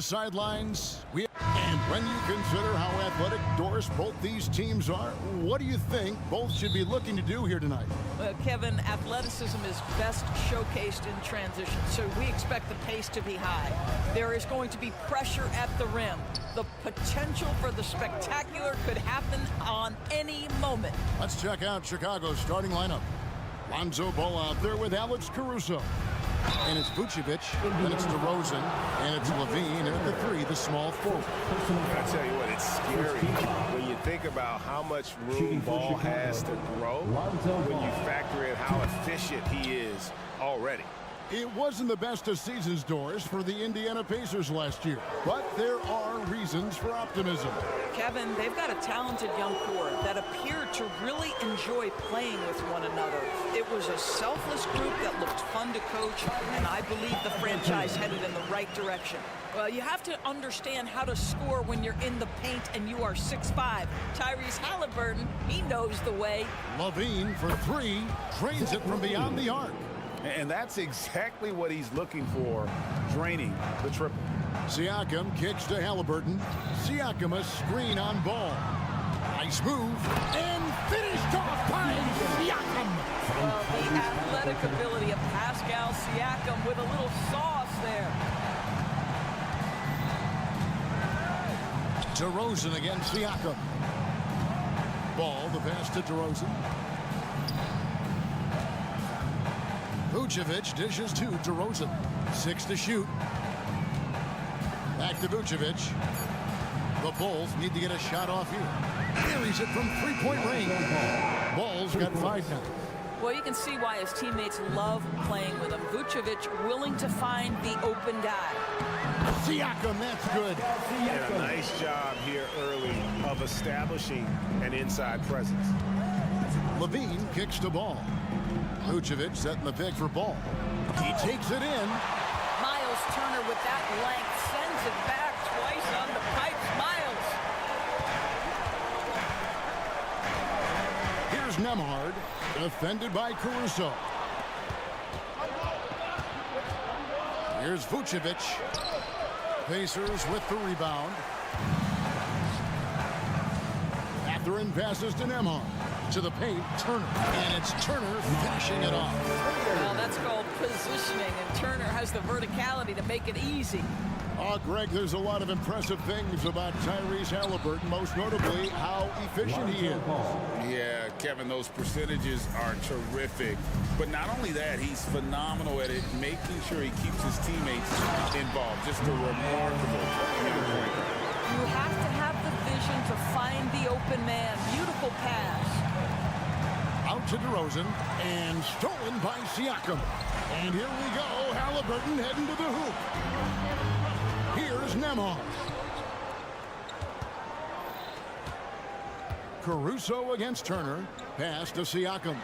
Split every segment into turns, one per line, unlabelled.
the sidelines. And when you consider how athletic Doris both these teams are, what do you think both should be looking to do here tonight?
Well, Kevin, athleticism is best showcased in transition, so we expect the pace to be high. There is going to be pressure at the rim. The potential for the spectacular could happen on any moment.
Let's check out Chicago's starting lineup. Lonzo Ball out there with Alex Caruso. And it's Vucevic, then it's DeRozan, and it's Levine, and at the 3, the small forward.
I tell you what, it's scary when you think about how much room Ball has to grow when you factor in how efficient he is already.
It wasn't the best of seasons, Doris, for the Indiana Pacers last year, but there are reasons for optimism.
Kevin, they've got a talented young core that appeared to really enjoy playing with one another. It was a selfless group that looked fun to coach, and I believe the franchise headed in the right direction. Well, you have to understand how to score when you're in the paint and you are 6'5". Tyrese Halliburton, he knows the way.
Levine for 3, drains it from beyond the arc.
And that's exactly what he's looking for, draining the triple.
Siakam kicks to Halliburton. Siakam a screen on Ball. Nice move, and finished off by Siakam.
Well, the athletic ability of Pascal Siakam with a little sauce there.
DeRozan against Siakam. Ball, the pass to DeRozan. Vucevic dishes to DeRozan. 6 to shoot. Back to Vucevic. The Bulls need to get a shot off here. Carries it from 3-point range. Ball's got 5 now.
Well, you can see why his teammates love playing with him. Vucevic willing to find the open guy.
Siakam, that's good.
And a nice job here early of establishing an inside presence.
Levine kicks the Ball. Vucevic setting the pick for Ball. He takes it in.
Miles Turner with that length sends it back twice on the pipes. Miles.
Here's Nembhard, defended by Caruso. Here's Vucevic. Pacers with the rebound. Mathurin passes to Nembhard. To the paint, Turner. And it's Turner finishing it off.
Well, that's called positioning, and Turner has the verticality to make it easy.
Greg, there's a lot of impressive things about Tyrese Halliburton, most notably how efficient he is.
Yeah, Kevin, those percentages are terrific. But not only that, he's phenomenal at it, making sure he keeps his teammates involved. Just a remarkable point.
You have to have the vision to find the open man. Beautiful pass.
Out to DeRozan, and stolen by Siakam. And here we go, Halliburton heading to the hoop. Here's Nembhard. Caruso against Turner. Pass to Siakam.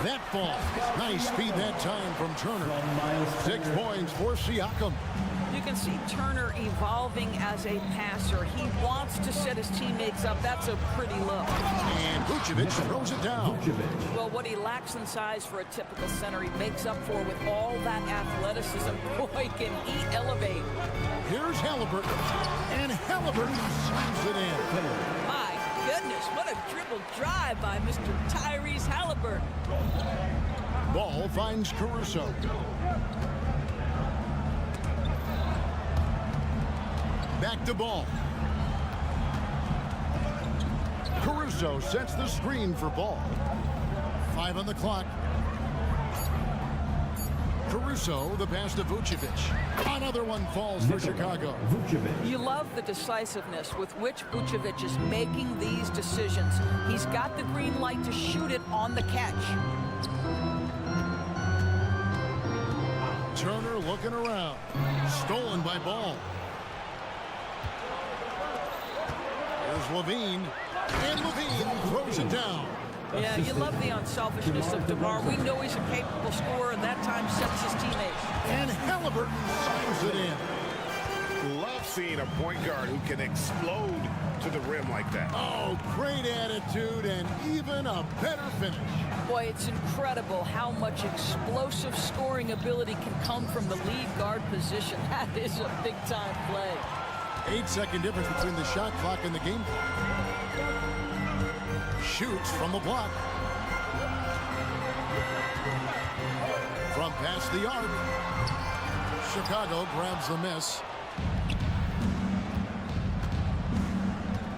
That ball. Nice speed that time from Turner. 6 points for Siakam.
You can see Turner evolving as a passer. He wants to set his teammates up. That's a pretty look.
And Vucevic throws it down.
Well, what he lacks in size for a typical center, he makes up for with all that athleticism. Boy, can he elevate.
Here's Halliburton. And Halliburton slams it in.
My goodness, what a dribble drive by Mr. Tyrese Halliburton.
Ball finds Caruso. Back to Ball. Caruso sets the screen for Ball. 5 on the clock. Caruso, the pass to Vucevic. Another one falls for Chicago.
You love the decisiveness with which Vucevic is making these decisions. He's got the green light to shoot it on the catch.
Turner looking around. Stolen by Ball. There's Levine. And Levine throws it down.
Yeah, you love the unselfishness of DeMar. We know he's a capable scorer, and that time sets his teammates.
And Halliburton slams it in.
love seeing a point guard who can explode to the rim like that.
Oh, great attitude and even a better finish.
Boy, it's incredible how much explosive scoring ability can come from the lead guard position. That is a big-time play.
8-second difference between the shot clock and the game clock. Shoots from the block. From past the arc. Chicago grabs the miss.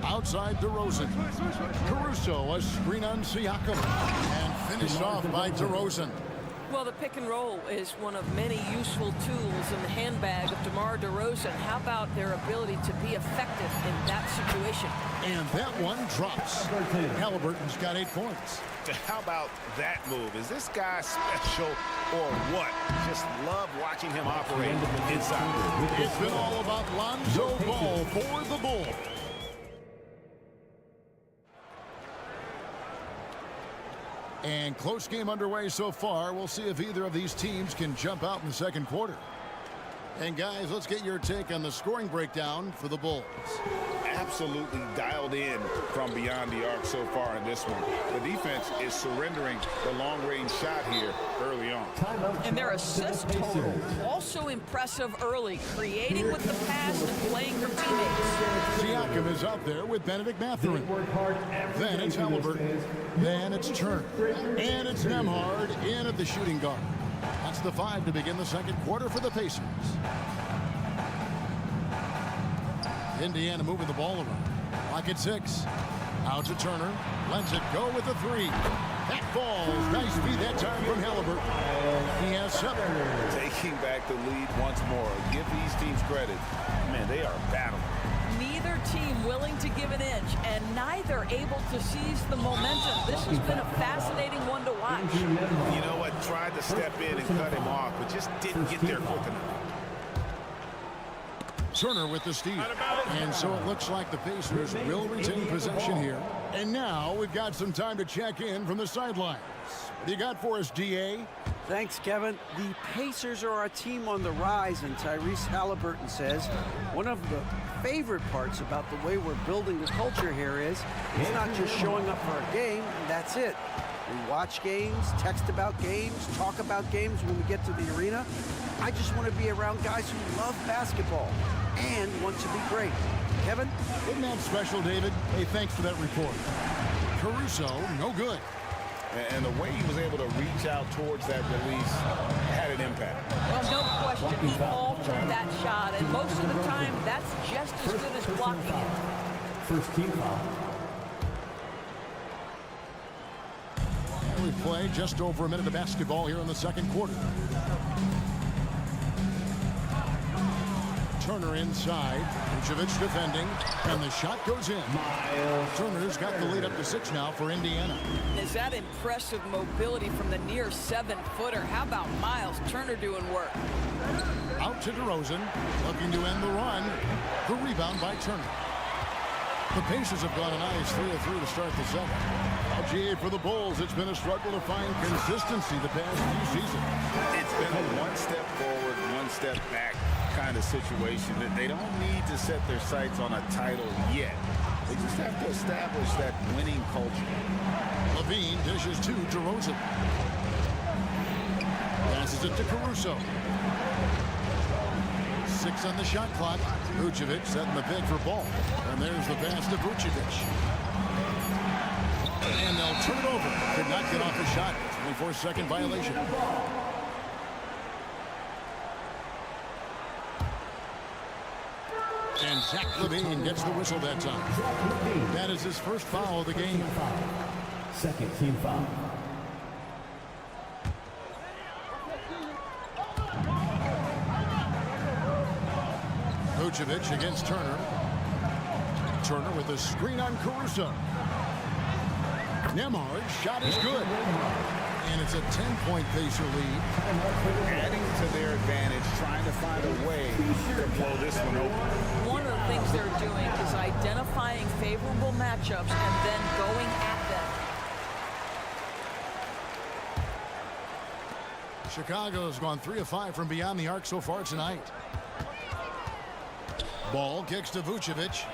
Outside DeRozan. Caruso, a screen on Siakam. And finished off by DeRozan.
Well, the pick and roll is one of many useful tools in the handbag of DeMar DeRozan. How about their ability to be effective in that situation?
And that one drops. Halliburton's got 8 points.
How about that move? Is this guy special or what? Just love watching him operate inside.
It's been all about Lonzo Ball for the Bulls. And close game underway so far. We'll see if either of these teams can jump out in the second quarter. And guys, let's get your take on the scoring breakdown for the Bulls.
Absolutely dialed in from beyond the arc so far in this one. The defense is surrendering the long-range shot here early on.
And their assist total, also impressive early, creating with the pass and playing for teammates.
Siakam is out there with Benedict Mathurin. Then it's Halliburton. Then it's Turner. And it's Nembhard in at the shooting guard. That's the 5 to begin the second quarter for the Pacers. Indiana moving the ball around. Clock at 6. Out to Turner. Lets it go with a 3. That falls. Nice feed that time from Halliburton. He has 7.
Taking back the lead once more. Give these teams credit. Man, they are battling.
Neither team willing to give an inch, and neither able to seize the momentum. This has been a fascinating one to watch.
You know what? Tried to step in and cut him off, but just didn't get there quick enough.
Turner with the steal. And so it looks like the Pacers will retain possession here. And now we've got some time to check in from the sidelines. What do you got for us, DA?
Thanks, Kevin. The Pacers are a team on the rise, and Tyrese Halliburton says one of the favorite parts about the way we're building the culture here is it's not just showing up for a game, and that's it. We watch games, text about games, talk about games when we get to the arena. I just want to be around guys who love basketball and want to be great. Kevin?
Isn't that special, David? Hey, thanks for that report. Caruso, no good.
And the way he was able to reach out towards that release had an impact.
Well, no question, he altered that shot, and most of the time, that's just as good as blocking it.
First team foul.
We play just over a minute of basketball here in the second quarter. Turner inside. Vucevic defending. And the shot goes in. Turner's got the lead up to 6 now for Indiana.
Is that impressive mobility from the near 7-footer? How about Miles Turner doing work?
Out to DeRozan. Looking to end the run. The rebound by Turner. The Pacers have gone a nice 3-of-3 to start the second. LGA for the Bulls. It's been a struggle to find consistency the past few seasons.
It's been a one step forward, one step back kind of situation. That they don't need to set their sights on a title yet. They just have to establish that winning culture.
Levine dishes to DeRozan. Passes it to Caruso. 6 on the shot clock. Vucevic setting the pick for Ball. And there's the pass to Vucevic. And they'll turn it over. Could not get off the shot. 24-second violation. And Zach LaVine gets the whistle that time. That is his first foul of the game.
Second team foul.
Vucevic against Turner. Turner with a screen on Caruso. Nembhard's shot is good. And it's a 10-point Pacer lead.
Adding to their advantage, trying to find a way to blow this one open.
One of the things they're doing is identifying favorable matchups and then going at them.
Chicago's gone 3 of 5 from beyond the arc so far tonight. Ball kicks to Vucevic.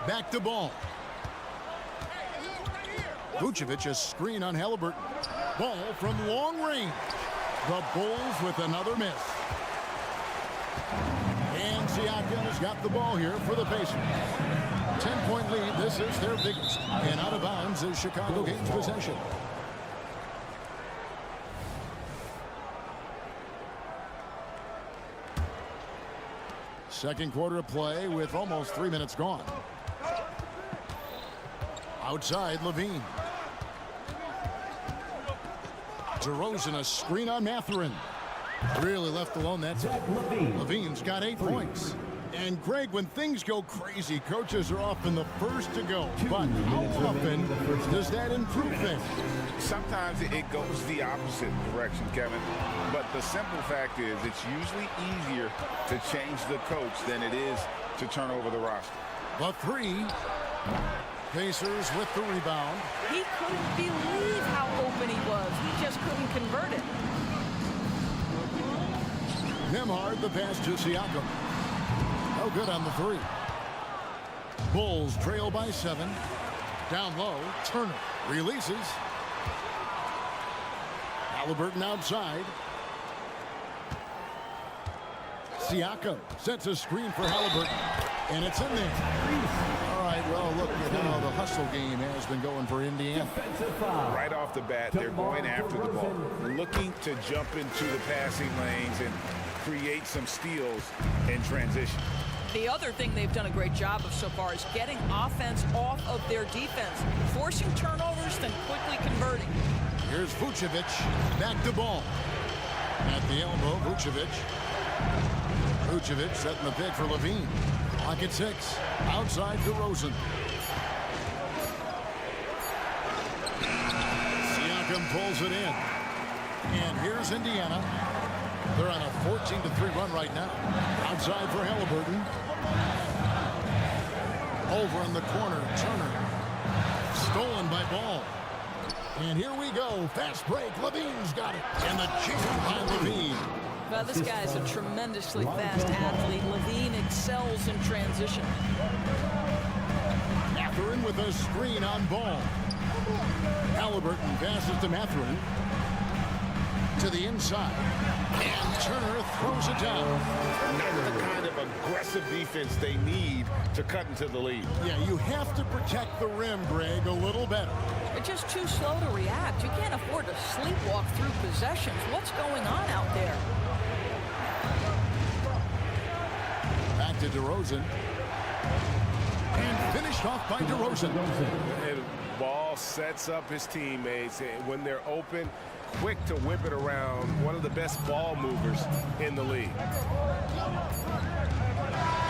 Back to Ball. Vucevic a screen on Halliburton. Ball from long range. The Bulls with another miss. And Siakam has got the ball here for the Pacers. 10-point lead. This is their biggest. And out of bounds is Chicago gains possession. Second quarter of play with almost 3 minutes gone. Outside, Levine. DeRozan a screen on Mathurin. Really left alone that time. Levine's got 8 points. And Greg, when things go crazy, coaches are often the first to go. But how often does that improve things?
Sometimes it goes the opposite direction, Kevin. But the simple fact is it's usually easier to change the coach than it is to turn over the roster.
The three. Pacers with the rebound.
He couldn't believe how open he was. He just couldn't convert it.
Nembhard the pass to Siakam. No good on the three. Bulls trail by 7. Down low, Turner releases. Halliburton outside. Siakam sets a screen for Halliburton. And it's in there. All right, well, look at how the hustle game has been going for Indiana.
Right off the bat, they're going after the ball, looking to jump into the passing lanes and create some steals in transition.
The other thing they've done a great job of so far is getting offense off of their defense, forcing turnovers, then quickly converting.
Here's Vucevic, back to ball. At the elbow, Vucevic. Vucevic setting the pick for Levine. Clock at 6. Outside DeRozan. Siakam pulls it in. And here's Indiana. They're on a 14-3 run right now. Outside for Halliburton. Over in the corner, Turner. Stolen by Ball. And here we go. Fast break. Levine's got it. And the jam by Levine.
Well, this guy's a tremendously fast athlete. Levine excels in transition.
Mathurin with a screen on Ball. Halliburton passes to Mathurin. To the inside. And Turner throws it down.
Not the kind of aggressive defense they need to cut into the lead.
Yeah, you have to protect the rim, Greg, a little better.
They're just too slow to react. You can't afford to sleepwalk through possessions. What's going on out there?
Back to DeRozan. And finished off by DeRozan.
And Ball sets up his teammates. And when they're open, quick to whip it around. One of the best ball movers in the league.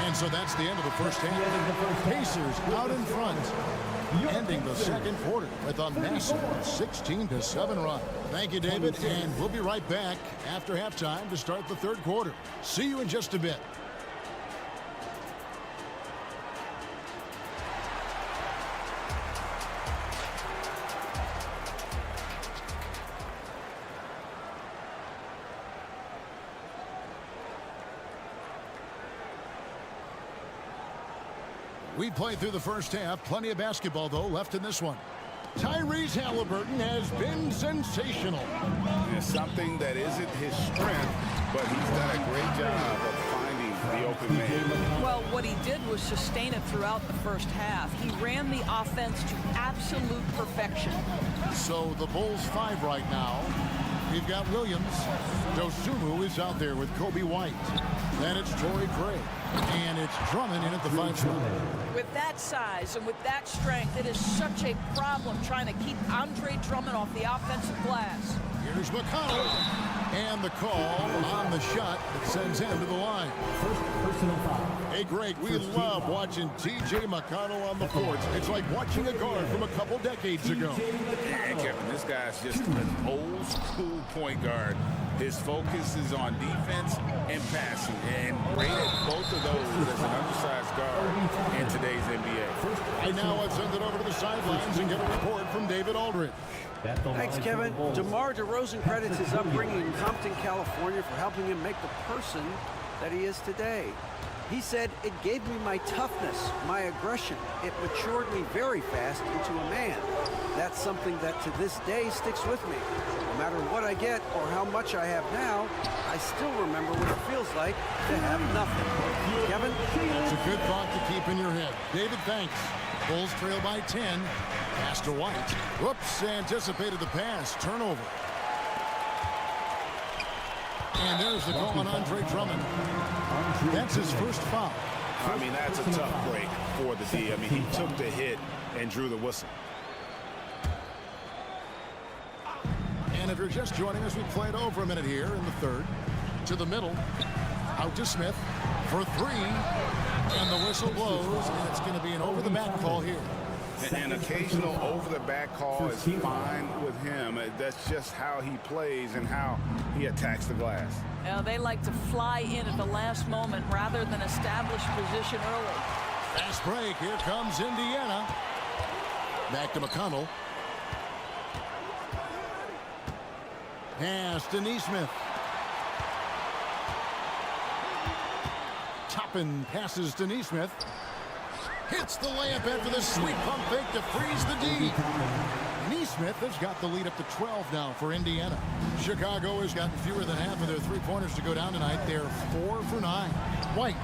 And so that's the end of the first half. Pacers out in front. Ending the second quarter with a massive 16-7 run. Thank you, David, and we'll be right back after halftime to start the third quarter. See you in just a bit. We played through the first half. Plenty of basketball, though, left in this one. Tyrese Halliburton has been sensational.
It's something that isn't his strength, but he's done a great job of finding the open man.
Well, what he did was sustain it throughout the first half. He ran the offense to absolute perfection.
So the Bulls 5 right now. We've got Williams. Dosunmu is out there with Kobe White. Then it's Torrey Craig. And it's Drummond in at the 5 spot.
With that size and with that strength, it is such a problem trying to keep Andre Drummond off the offensive glass.
Here's McConnell. And the call on the shot that sends him to the line.
Personal foul.
Hey, Greg, we love watching T.J. McConnell on the courts. It's like watching a guard from a couple decades ago.
And Kevin, this guy's just an old school point guard. His focus is on defense and passing, and rated both of those as an undersized guard in today's NBA.
And now let's send it over to the sidelines and get a report from David Aldridge.
Thanks, Kevin. DeMar DeRozan credits his upbringing in Compton, California for helping him make the person that he is today. He said, "It gave me my toughness, my aggression. It matured me very fast into a man. That's something that to this day sticks with me. No matter what I get or how much I have now, I still remember what it feels like to have nothing." Kevin?
That's a good thought to keep in your head. David, thanks. Bulls trail by 10. Pass to White. Whoops, anticipated the pass. Turnover. And there's the goal on Andre Drummond. That's his first foul.
I mean, that's a tough break for the D. I mean, he took the hit and drew the whistle.
And if you're just joining us, we played over a minute here in the third. To the middle. Out to Smith for three. And the whistle blows, and it's going to be an over-the-back call here.
An occasional over-the-back call is fine with him. That's just how he plays and how he attacks the glass.
They like to fly in at the last moment rather than establish position early.
Fast break. Here comes Indiana. Back to McConnell. Pass to Neesmith. Toppin passes to Neesmith. Hits the layup after the sweet pump fake to freeze the D. Neesmith has got the lead up to 12 now for Indiana. Chicago has gotten fewer than half of their three-pointers to go down tonight. They're 4 for 9. White,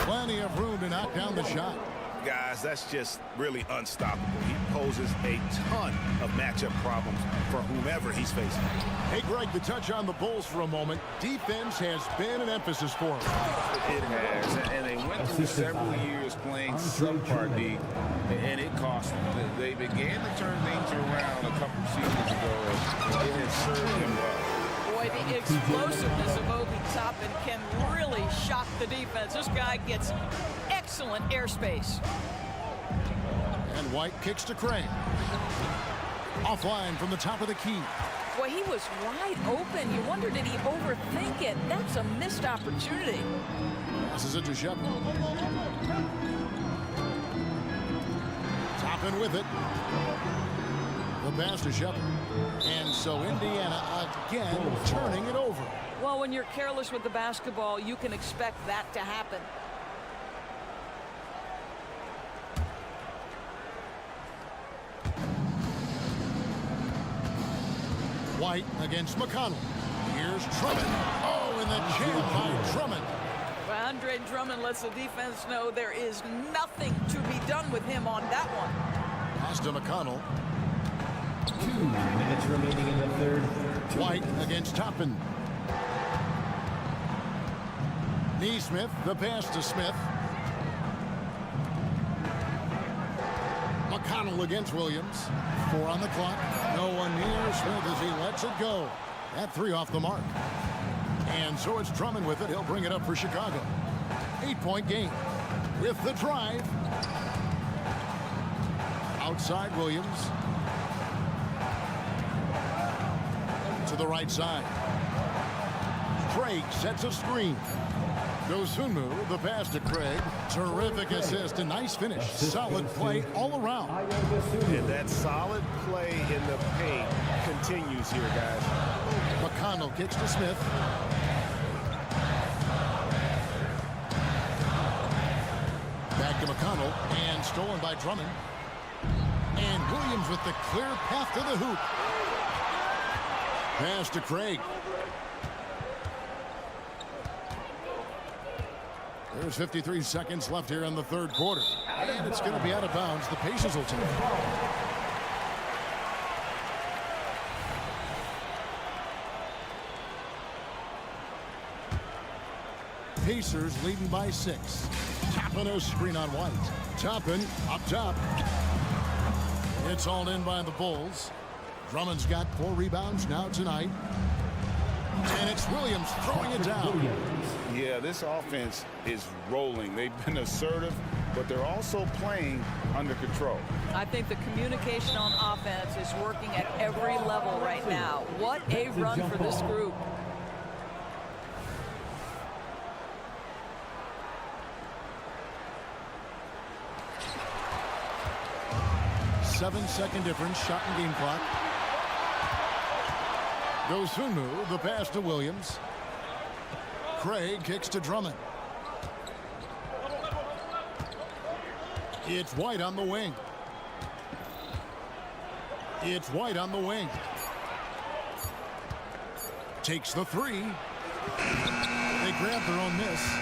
plenty of room to knock down the shot.
Guys, that's just really unstoppable. He poses a ton of matchup problems for whomever he's facing.
Hey, Greg, the touch on the Bulls for a moment. Defense has been an emphasis for them.
It has, and they went through several years playing subpar D, and it cost them. They began to turn things around a couple seasons ago, and it has served them well.
Boy, the explosiveness of Obi Toppin can really shock the defense. This guy gets excellent airspace.
And White kicks to Craig. Offline from the top of the key.
Boy, he was wide open. You wonder, did he overthink it? That's a missed opportunity.
Passes it to Shepard. Toppin with it. The pass to Shepard. And so Indiana again turning it over.
Well, when you're careless with the basketball, you can expect that to happen.
White against McConnell. Here's Drummond. Oh, and the jam by Drummond.
Well, Andre Drummond lets the defense know there is nothing to be done with him on that one.
Pass to McConnell.
2 minutes remaining in the third.
White against Toppin. Neesmith, the pass to Smith. McConnell against Williams. 4 on the clock. No one near Smith as he lets it go. That 3 off the mark. And so it's Drummond with it. He'll bring it up for Chicago. 8-point game. With the drive. Outside Williams. To the right side. Craig sets a screen. Dosunmu, the pass to Craig. Terrific assist, a nice finish. Solid play all around.
And that solid play in the paint continues here, guys.
McConnell kicks to Smith. Back to McConnell, and stolen by Drummond. And Williams with the clear path to the hoop. Pass to Craig. There's 53 seconds left here in the third quarter. And it's going to be out of bounds. The Pacers will take it. Pacers leading by 6. Toppin a screen on White. Toppin up top. It's all in by the Bulls. Drummond's got 4 rebounds now tonight. And it's Williams throwing it down.
Yeah, this offense is rolling. They've been assertive, but they're also playing under control.
I think the communication on offense is working at every level right now. What a run for this group.
Seven-second difference, shot and game clock. Dosunmu, the pass to Williams. Craig kicks to Drummond. It's White on the wing. It's White on the wing. Takes the three. They grab their own miss.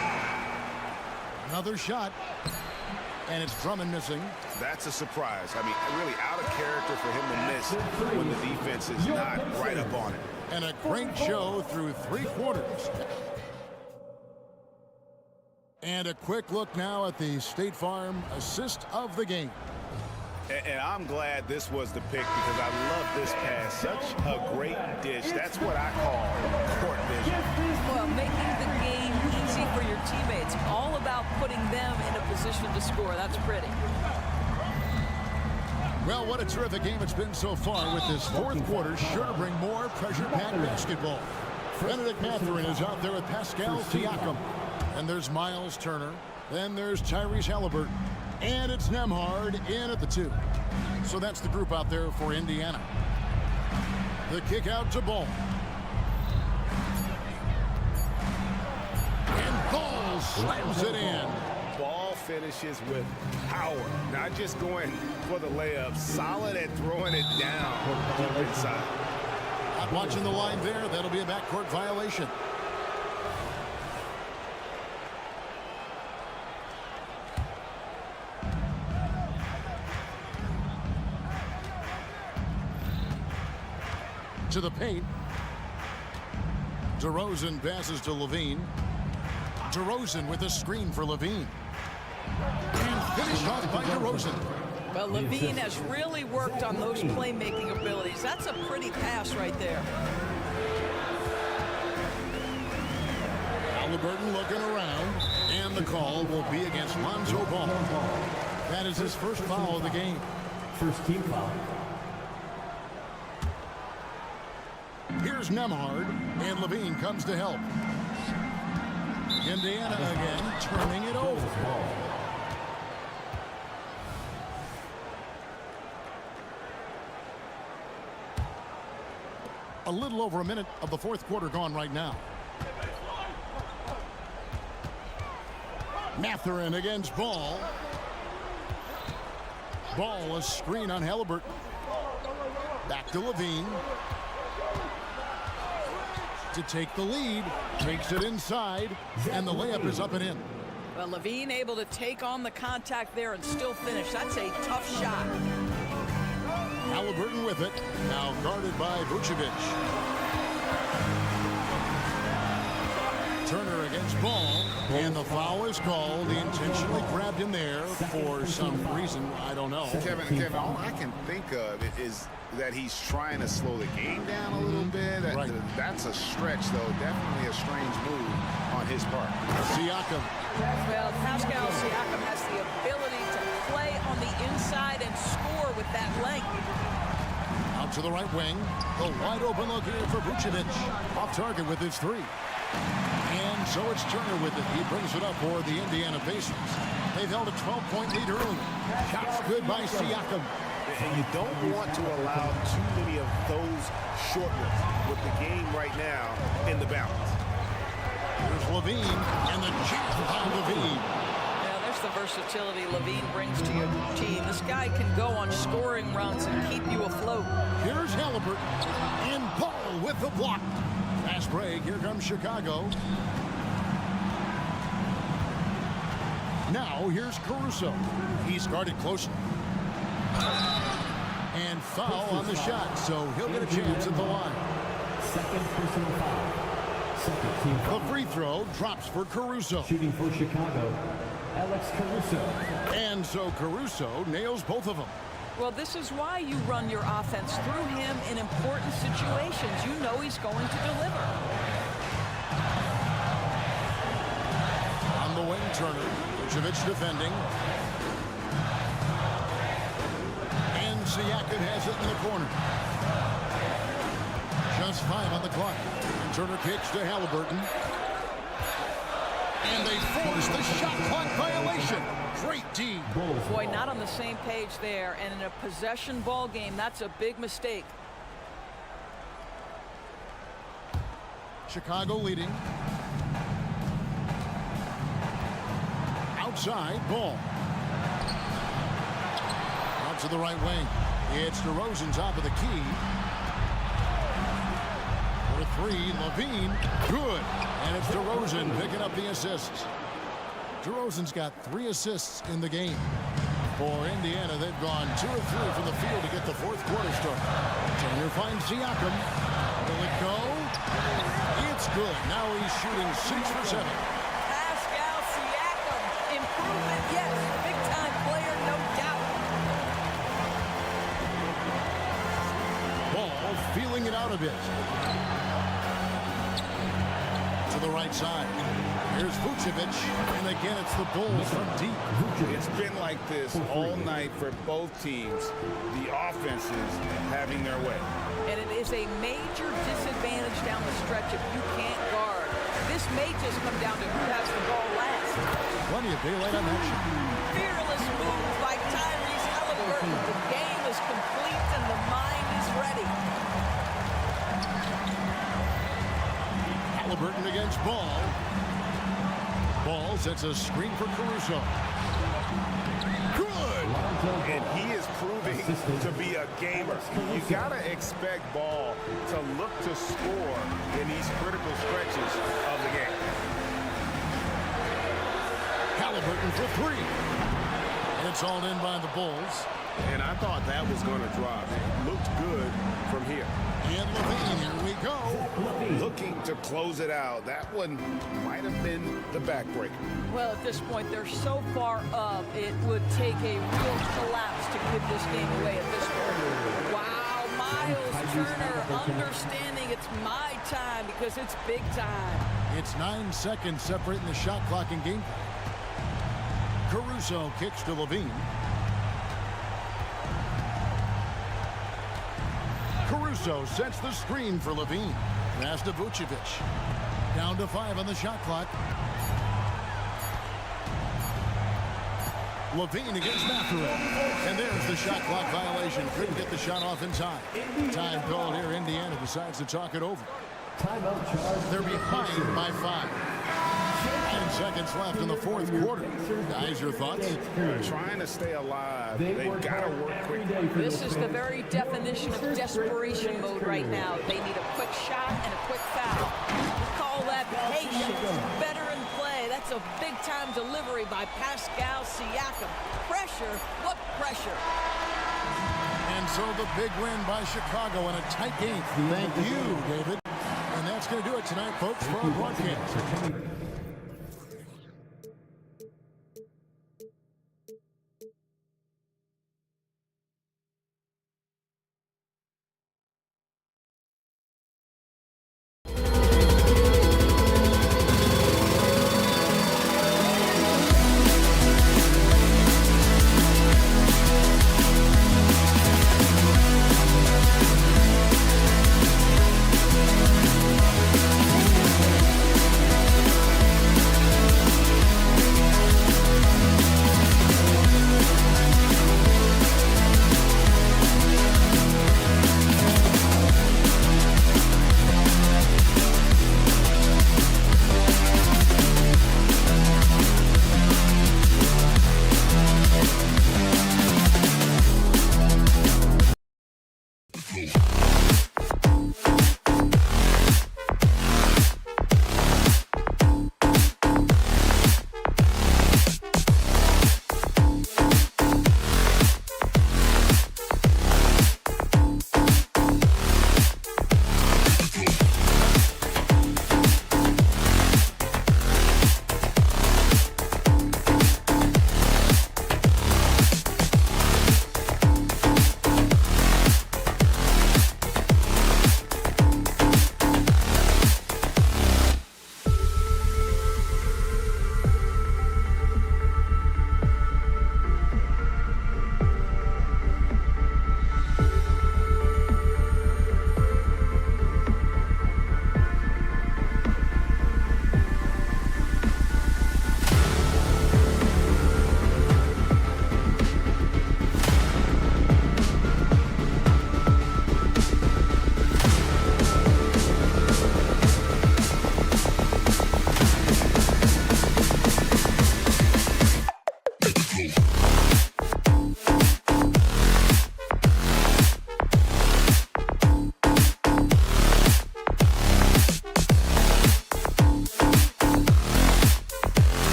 Another shot. And it's Drummond missing.
That's a surprise. I mean, really out of character for him to miss when the defense is not right up on it.
And a great show through 3 quarters. And a quick look now at the State Farm assist of the game.
And I'm glad this was the pick because I love this pass. Such a great dish. That's what I call court vision.
Well, making the game easy for your teammates. All about putting them in a position to score. That's pretty.
Well, what a terrific game it's been so far with this 4th quarter. Sure to bring more pressure-packed basketball. Benedict Mathurin is out there with Pascal Siakam. And there's Miles Turner. Then there's Tyrese Halliburton. And it's Nembhard in at the 2. So that's the group out there for Indiana. The kick out to Ball. And Ball slams it in.
Ball finishes with power. Not just going for the layup. Solid at throwing it down deep inside.
Not watching the line there. That'll be a backcourt violation. To the paint. DeRozan passes to Levine. DeRozan with a screen for Levine. And finished off by DeRozan.
Well, Levine has really worked on those playmaking abilities. That's a pretty pass right there.
Halliburton looking around. And the call will be against Lonzo Ball. That is his first foul of the game.
First team foul.
Here's Nembhard, and Levine comes to help. Indiana again, turning it over. A little over a minute of the 4th quarter gone right now. Mathurin against Ball. Ball, a screen on Halliburton. Back to Levine. To take the lead, takes it inside, and the layup is up and in.
Well, Levine able to take on the contact there and still finish. That's a tough shot.
Halliburton with it, now guarded by Vucevic. Turner against Ball, and the foul is called. He intentionally grabbed him there for some reason, I don't know.
Kevin, all I can think of is that he's trying to slow the game down a little bit.
Right.
That's a stretch, though. Definitely a strange move on his part.
Siakam.
Well, Pascal Siakam has the ability to play on the inside and score with that length.
Out to the right wing. A wide open look here for Vucevic. Off target with his 3. And so it's Turner with it. He brings it up for the Indiana Pacers. They've held a 12-point lead early. Shots good by Siakam.
And you don't want to allow too many of those short ones with the game right now in the balance.
Here's Levine, and the jump by Levine.
Yeah, there's the versatility Levine brings to your team. This guy can go on scoring runs and keep you afloat.
Here's Halliburton, and Ball with the block. Fast break, here comes Chicago. Now here's Caruso. He's guarded closely. And foul on the shot, so he'll get a chance at the line.
Second personal foul. Second team foul.
The free throw drops for Caruso.
Shooting for Chicago, Alex Caruso.
And so Caruso nails both of them.
Well, this is why you run your offense through him in important situations. You know he's going to deliver.
On the wing, Turner. Vucevic defending. And Siakam has it in the corner. Just 5 on the clock. Turner kicks to Halliburton. And they force the shot clock violation. Great D.
Boy, not on the same page there. And in a possession ball game, that's a big mistake.
Chicago leading. Outside, Ball. Out to the right wing. It's DeRozan top of the key. For three, Levine. Good. And it's DeRozan picking up the assists. DeRozan's got 3 assists in the game. For Indiana, they've gone 2 of 3 from the field to get the fourth quarter started. Turner finds Siakam. Will it go? It's good. Now he's shooting 6 for 7.
Pascal Siakam. Improvement, yes. Big-time player, no doubt.
Ball feeling it out a bit. To the right side. Here's Vucevic, and again it's the Bulls from deep.
It's been like this all night for both teams. The offenses having their way.
And it is a major disadvantage down the stretch if you can't guard. This may just come down to who has the ball last.
Plenty of daylight on that shot.
Fearless move by Tyrese Halliburton. The game is complete and the mind is ready.
Halliburton against Ball. Ball sets a screen for Caruso. Good!
And he is proving to be a gamer. You got to expect Ball to look to score in these critical stretches of the game.
Halliburton for 3. It's all in by the Bulls.
And I thought that was going to drop. It looked good from here.
And Levine, here we go.
Looking to close it out. That one might have been the backbreaker.
Well, at this point, they're so far up, it would take a real collapse to give this game away at this point. Wow, Miles Turner understanding it's my time because it's big time.
It's 9 seconds separating the shot clock and game clock. Caruso kicks to Levine. Caruso sets the screen for Levine. Pass to Vucevic. Down to 5 on the shot clock. Levine against Mathurin. And there's the shot clock violation. Couldn't get the shot off in time. Time called here. Indiana decides to talk it over. They're behind by 5. 9 seconds left in the fourth quarter. Guys, your thoughts?
Trying to stay alive. They've got to work quickly.
This is the very definition of desperation mode right now. They need a quick shot and a quick foul. We call that patience. Veteran play. That's a big-time delivery by Pascal Siakam. Pressure? What pressure?
And so the big win by Chicago in a tight game. Thank you, David. And that's going to do it tonight, folks, for our broadcast.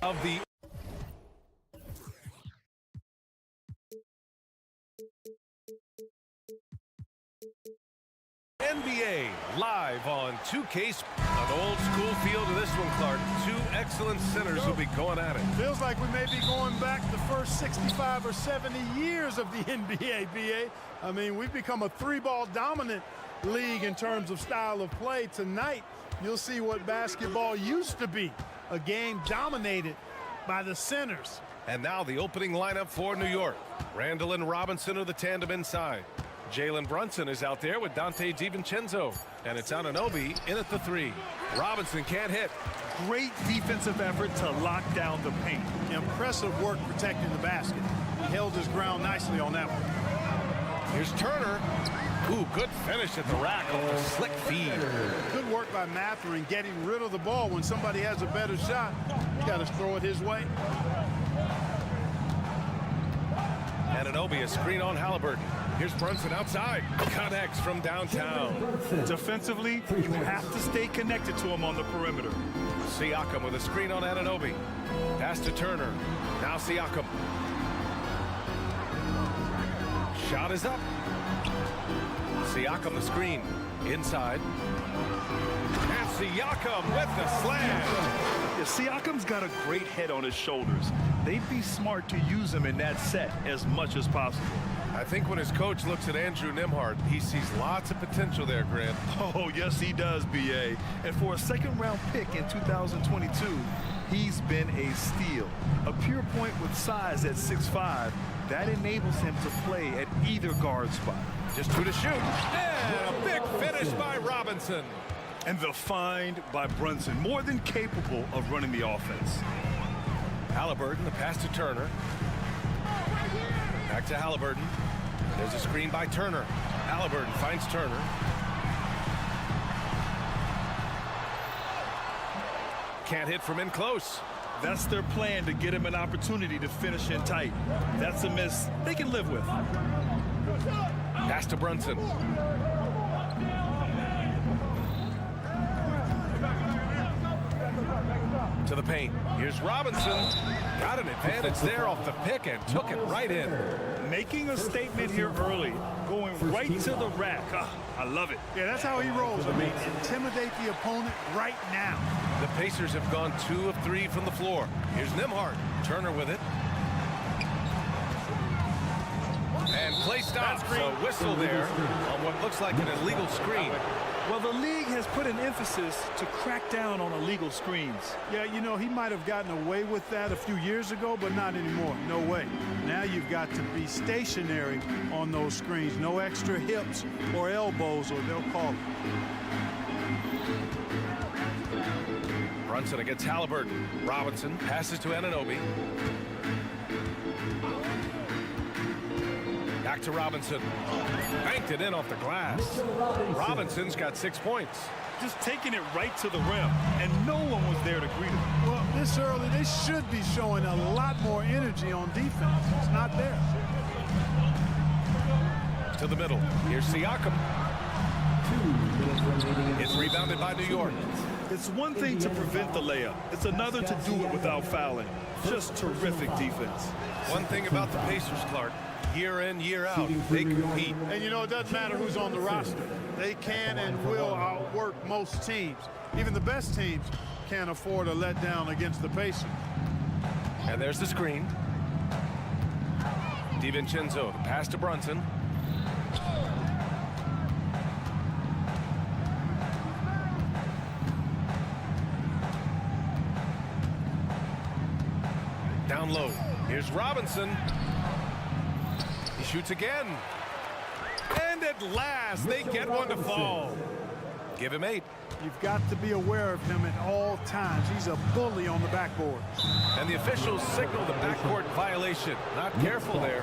Of the NBA live on 2K. An old school feel to this one, Clark. Two excellent centers will be going at it.
Feels like we may be going back the first 65 or 70 years of the NBA, BA. I mean, we've become a three-ball dominant league in terms of style of play. Tonight, you'll see what basketball used to be, a game dominated by the centers.
And now the opening lineup for New York. Randall and Robinson are the tandem inside. Jalen Brunson is out there with Dante DiVincenzo. And it's Anunoby in at the three. Robinson can't hit.
Great defensive effort to lock down the paint. Impressive work protecting the basket. He held his ground nicely on that one.
Here's Turner. Ooh, good finish at the rack on the slick feed.
Good work by Mathurin getting rid of the ball. When somebody has a better shot, you got to throw it his way.
Anunoby, a screen on Halliburton. Here's Brunson outside. Connects from downtown.
Defensively, you have to stay connected to him on the perimeter.
Siakam with a screen on Anunoby. Pass to Turner. Now Siakam. Shot is up. Siakam the screen. Inside. And Siakam with the slam.
Yeah, Siakam's got a great head on his shoulders. They'd be smart to use him in that set as much as possible.
I think when his coach looks at Andrew Nembhard, he sees lots of potential there, Grant.
Oh, yes, he does, B.A. And for a second-round pick in 2022, he's been a steal. A pure point with size at 6'5", that enables him to play at either guard spot.
Just two to shoot. And a big finish by Robinson.
And the find by Brunson, more than capable of running the offense.
Halliburton, the pass to Turner. Back to Halliburton. There's a screen by Turner. Halliburton finds Turner. Can't hit from in close.
That's their plan, to get him an opportunity to finish in tight. That's a miss they can live with.
Pass to Brunson. To the paint. Here's Robinson. Got an advantage there off the pick and took it right in.
Making a statement here early. Going right to the rack. I love it.
Yeah, that's how he rolls. I mean, intimidate the opponent right now.
The Pacers have gone 2 of 3 from the floor. Here's Nembhard. Turner with it. And play stops. So whistle there on what looks like an illegal screen.
Well, the league has put an emphasis to crack down on illegal screens.
Yeah, you know, he might have gotten away with that a few years ago, but not anymore. No way. Now you've got to be stationary on those screens. No extra hips or elbows, or they'll call it.
Brunson against Halliburton. Robinson passes to Anunoby. Back to Robinson. Banked it in off the glass. Robinson's got 6 points.
Just taking it right to the rim, and no one was there to greet him.
Well, this early, they should be showing a lot more energy on defense. It's not there.
To the middle. Here's Siakam. It's rebounded by New York.
It's one thing to prevent the layup. It's another to do it without fouling. Just terrific defense.
One thing about the Pacers, Clark, year in, year out, they compete.
And, you know, it doesn't matter who's on the roster. They can and will outwork most teams. Even the best teams can't afford a letdown against the Pacers.
And there's the screen. DiVincenzo, pass to Brunson. Down low. Here's Robinson. He shoots again. And at last, they get one to fall. Give him 8.
You've got to be aware of him at all times. He's a bully on the backboard.
And the officials signal the backcourt violation. Not careful there.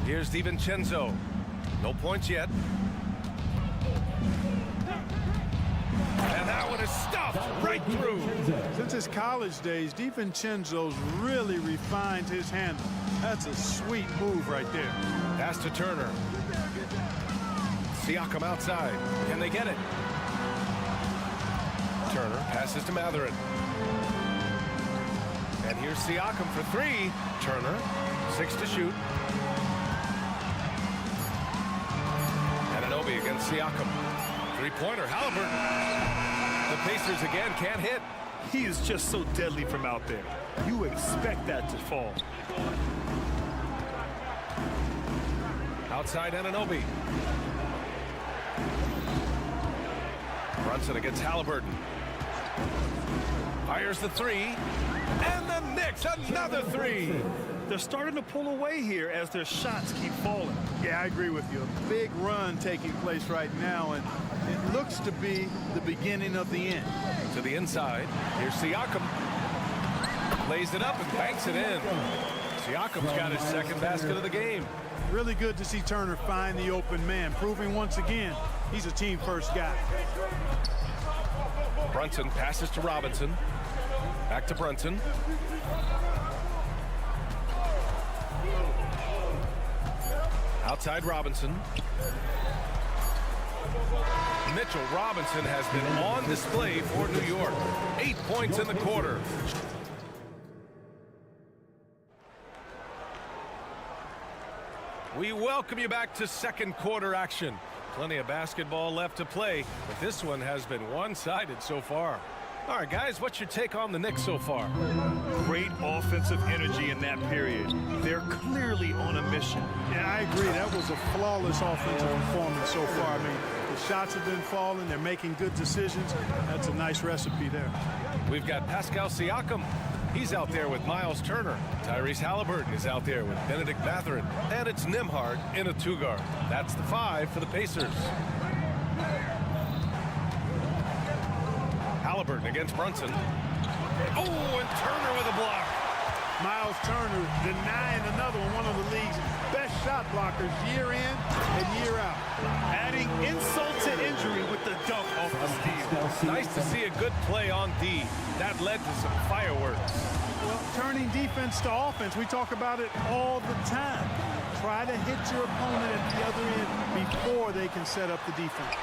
Here's DiVincenzo. No points yet. And that one is stuffed right through.
Since his college days, DiVincenzo's really refined his handle. That's a sweet move right there.
Pass to Turner. Siakam outside. Can they get it? Turner passes to Matherin. And here's Siakam for 3. Turner, 6 to shoot. Anunoby against Siakam. 3-pointer, Halliburton. The Pacers again can't hit.
He is just so deadly from out there. You expect that to fall.
Outside Anunoby. Brunson against Halliburton. Fires the 3. And the Knicks, another 3.
They're starting to pull away here as their shots keep falling.
Yeah, I agree with you. A big run taking place right now, and it looks to be the beginning of the end.
To the inside. Here's Siakam. Lays it up and banks it in. Siakam's got his second basket of the game.
Really good to see Turner find the open man, proving once again he's a team-first guy.
Brunson passes to Robinson. Back to Brunson. Outside Robinson. Mitchell Robinson has been on display for New York. 8 points in the quarter. We welcome you back to second quarter action. Plenty of basketball left to play, but this one has been one-sided so far. All right, guys, what's your take on the Knicks so far?
Great offensive energy in that period. They're clearly on a mission.
Yeah, I agree. That was a flawless offensive performance so far. I mean, the shots have been falling. They're making good decisions. That's a nice recipe there.
We've got Pascal Siakam. He's out there with Miles Turner. Tyrese Halliburton is out there with Benedict Matherin. And it's Nembhard in a 2-guard. That's the 5 for the Pacers. Halliburton against Brunson. Oh, and Turner with a block.
Miles Turner denying another one of the league's best shot blockers year in and year out.
Adding insult to injury with the dunk off the steal.
Nice to see a good play on D. That led to some fireworks.
Well, turning defense to offense, we talk about it all the time. Try to hit your opponent at the other end before they can set up the defense.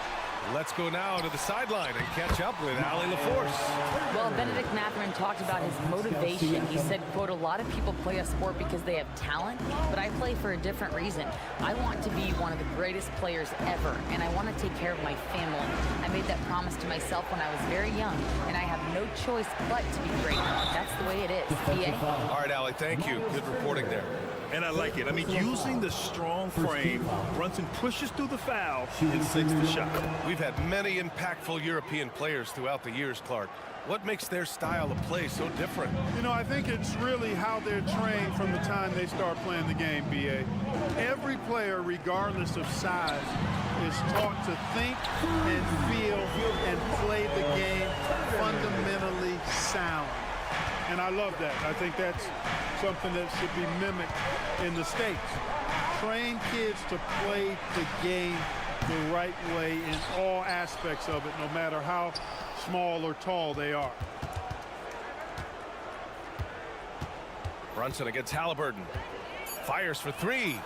Let's go now to the sideline and catch up with Allie LaForce.
Well, Benedict Mathurin talked about his motivation. He said, quote, a lot of people play a sport because they have talent, but I play for a different reason. I want to be one of the greatest players ever, and I want to take care of my family. I made that promise to myself when I was very young, and I have no choice but to be great. That's the way it is. BA?
All right, Allie, thank you. Good reporting there.
And I like it. I mean, using the strong frame, Brunson pushes through the foul and sinks the shot.
We've had many impactful European players throughout the years, Clark. What makes their style of play so different?
You know, I think it's really how they're trained from the time they start playing the game, BA. Every player, regardless of size, is taught to think and feel and play the game fundamentally sound. And I love that. I think that's something that should be mimicked in the States. Train kids to play the game the right way in all aspects of it, no matter how small or tall they are.
Brunson against Halliburton. Fires for three.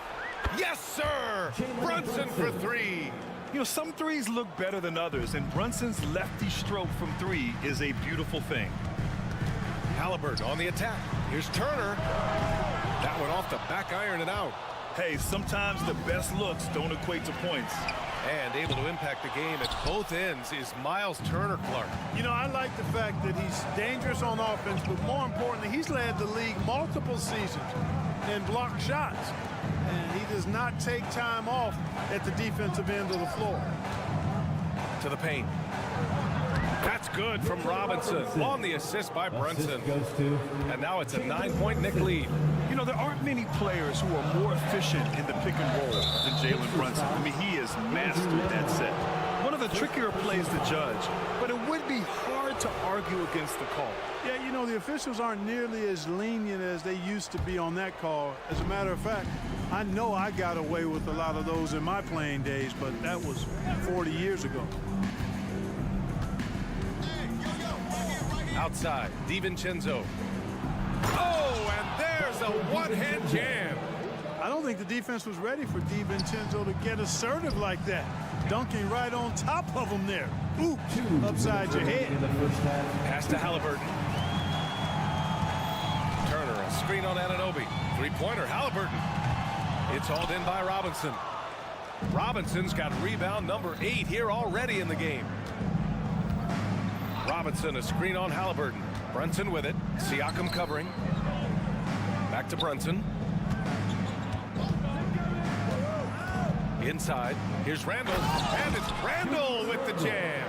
Yes, sir! Brunson for three.
You know, some threes look better than others, and Brunson's lefty stroke from three is a beautiful thing.
Halliburton on the attack. Here's Turner. That one off the back iron and out.
Hey, sometimes the best looks don't equate to points.
And able to impact the game at both ends is Miles Turner, Clark.
You know, I like the fact that he's dangerous on offense, but more importantly, he's led the league multiple seasons in block shots. And he does not take time off at the defensive end of the floor.
To the paint. That's good from Robinson on the assist by Brunson. And now it's a 9-point Knick lead.
You know, there aren't many players who are more efficient in the pick and roll than Jalen Brunson. I mean, he has mastered that set. One of the trickier plays to judge, but it would be hard to argue against the call.
Yeah, you know, the officials aren't nearly as lenient as they used to be on that call. As a matter of fact, I know I got away with a lot of those in my playing days, but that was 40 years ago.
Outside, DiVincenzo. Oh, and there's a one-hand jam.
I don't think the defense was ready for DiVincenzo to get assertive like that. Dunking right on top of him there. Oops, upside your head.
Pass to Halliburton. Turner, a screen on Anunoby. Three-pointer, Halliburton. It's hauled in by Robinson. Robinson's got rebound number 8 here already in the game. Robinson, a screen on Halliburton. Brunson with it. Siakam covering. Back to Brunson. Inside. Here's Randall. And it's Randall with the jam.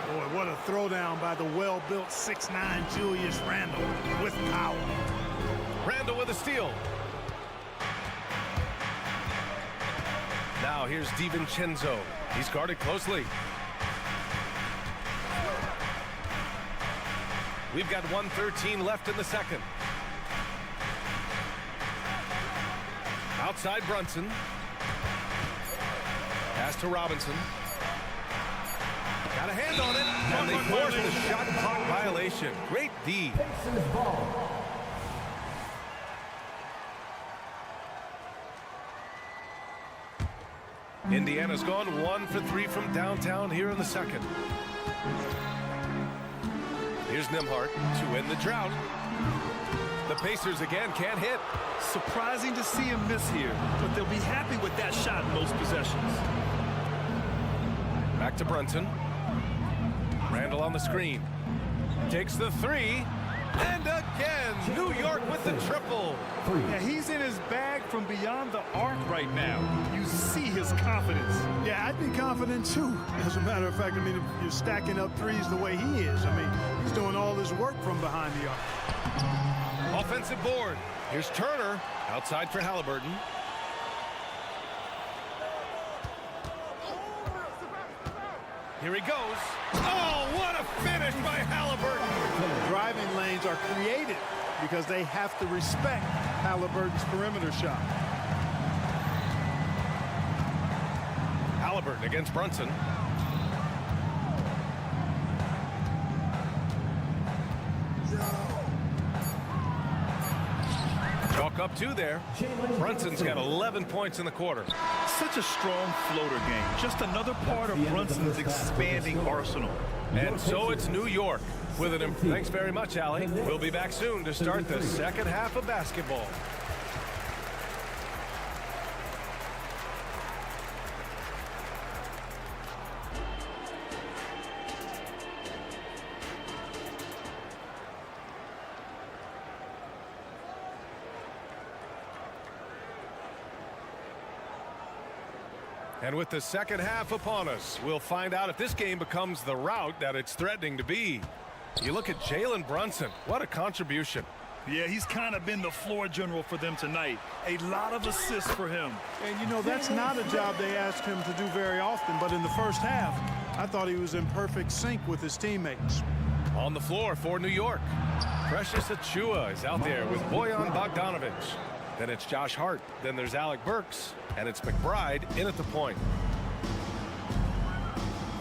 Boy, what a throwdown by the well-built 6'9" Julius Randall with power.
Randall with a steal. Now here's DiVincenzo. He's guarded closely. We've got 1:13 left in the second. Outside Brunson. Pass to Robinson. Got a hand on it. And they forced the shot clock violation. Great D. Indiana's gone 1 for 3 from downtown here in the second. Here's Nembhard to end the drought. The Pacers again can't hit.
Surprising to see him miss here, but they'll be happy with that shot in most possessions.
Back to Brunson. Randall on the screen. Takes the three. And again, New York with the triple.
Yeah, he's in his bag from beyond the arc right now. You see his confidence.
Yeah, I'd be confident too. As a matter of fact, I mean, if you're stacking up threes the way he is, I mean, he's doing all his work from behind the arc.
Offensive board. Here's Turner. Outside for Halliburton. Here he goes. Oh, what a finish by Halliburton.
Driving lanes are created because they have to respect Halliburton's perimeter shot.
Halliburton against Brunson. Draw York up 2 there. Brunson's got 11 points in the quarter.
Such a strong floater game. Just another part of Brunson's expanding arsenal.
And so it's New York with an... Thanks very much, Allie. We'll be back soon to start the second half of basketball. And with the second half upon us, we'll find out if this game becomes the rout that it's threatening to be. You look at Jalen Brunson. What a contribution.
Yeah, he's kind of been the floor general for them tonight. A lot of assists for him.
And, you know, that's not a job they ask him to do very often. But in the first half, I thought he was in perfect sync with his teammates.
On the floor for New York, Precious Achiuwa is out there with Bojan Bogdanovic. Then it's Josh Hart. Then there's Alec Burks. And it's McBride in at the point.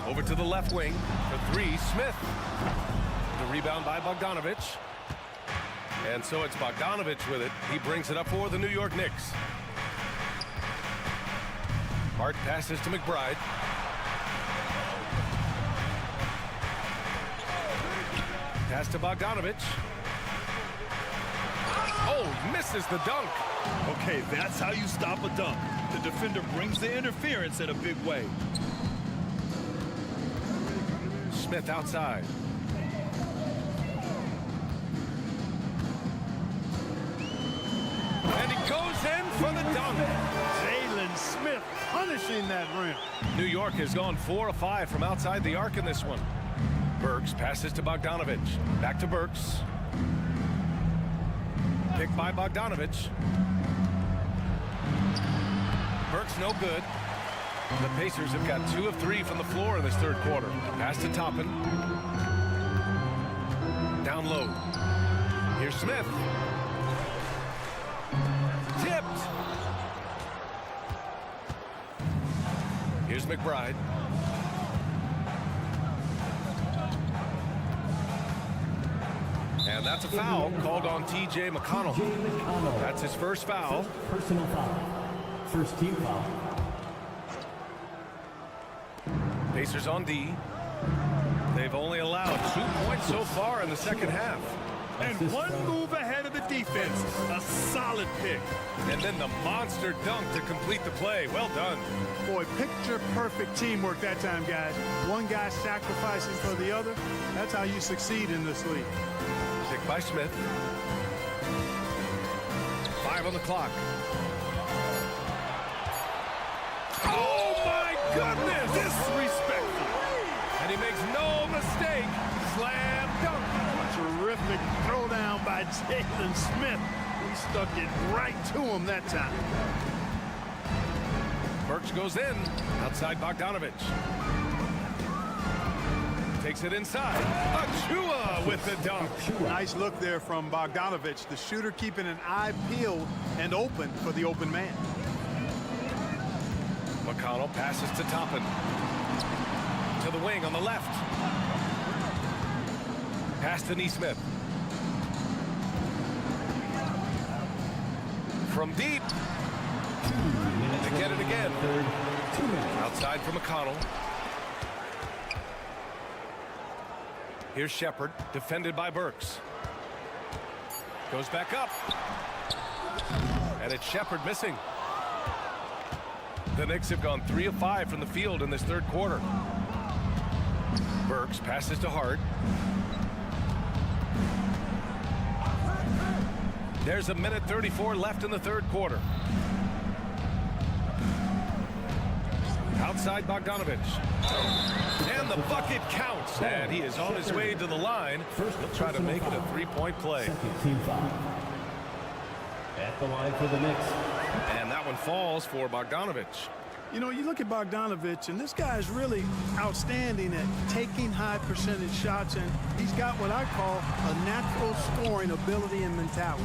Over to the left wing for 3, Smith. The rebound by Bogdanovic. And so it's Bogdanovic with it. He brings it up for the New York Knicks. Hart passes to McBride. Pass to Bogdanovic. Oh, misses the dunk.
Okay, that's how you stop a dunk. The defender brings the interference in a big way.
Smith outside. And he goes in for the dunk.
Jalen Smith punishing that rim.
New York has gone 4 of 5 from outside the arc in this one. Burks passes to Bogdanovic. Back to Burks. Picked by Bogdanovic. Burks no good. The Pacers have got 2 of 3 from the floor in this third quarter. Pass to Toppin. Down low. Here's Smith. Tipped. Here's McBride. And that's a foul called on T.J. McConnell. That's his first foul.
Personal foul. First team foul.
Pacers on D. They've only allowed 2 points so far in the second half.
And one move ahead of the defense. A solid pick.
And then the monster dunk to complete the play. Well done.
Boy, picture perfect teamwork that time, guys. One guy sacrificing for the other. That's how you succeed in this league.
Pick by Smith. 5 on the clock. Oh my goodness! Disrespectful. And he makes no mistake. Slam dunk.
Terrific throwdown by Jalen Smith. He stuck it right to him that time.
Burks goes in. Outside Bogdanovic. Takes it inside. Achiuwa with the dunk.
Nice look there from Bogdanovic. The shooter keeping an eye peeled and open for the open man.
McConnell passes to Toppin. To the wing on the left. Pass to Nesmith. From deep. To get it again. Outside for McConnell. Here's Shepard, defended by Burks. Goes back up. And it's Shepard missing. The Knicks have gone 3 of 5 from the field in this third quarter. Burks passes to Hart. There's 1:34 left in the third quarter. Outside Bogdanovic. And the bucket counts. And he is on his way to the line. He'll try to make it a 3-point play.
Second team foul. At the line for the Knicks.
And that one falls for Bogdanovic.
You know, you look at Bogdanovic, and this guy is really outstanding at taking high percentage shots, and he's got what I call a natural scoring ability and mentality.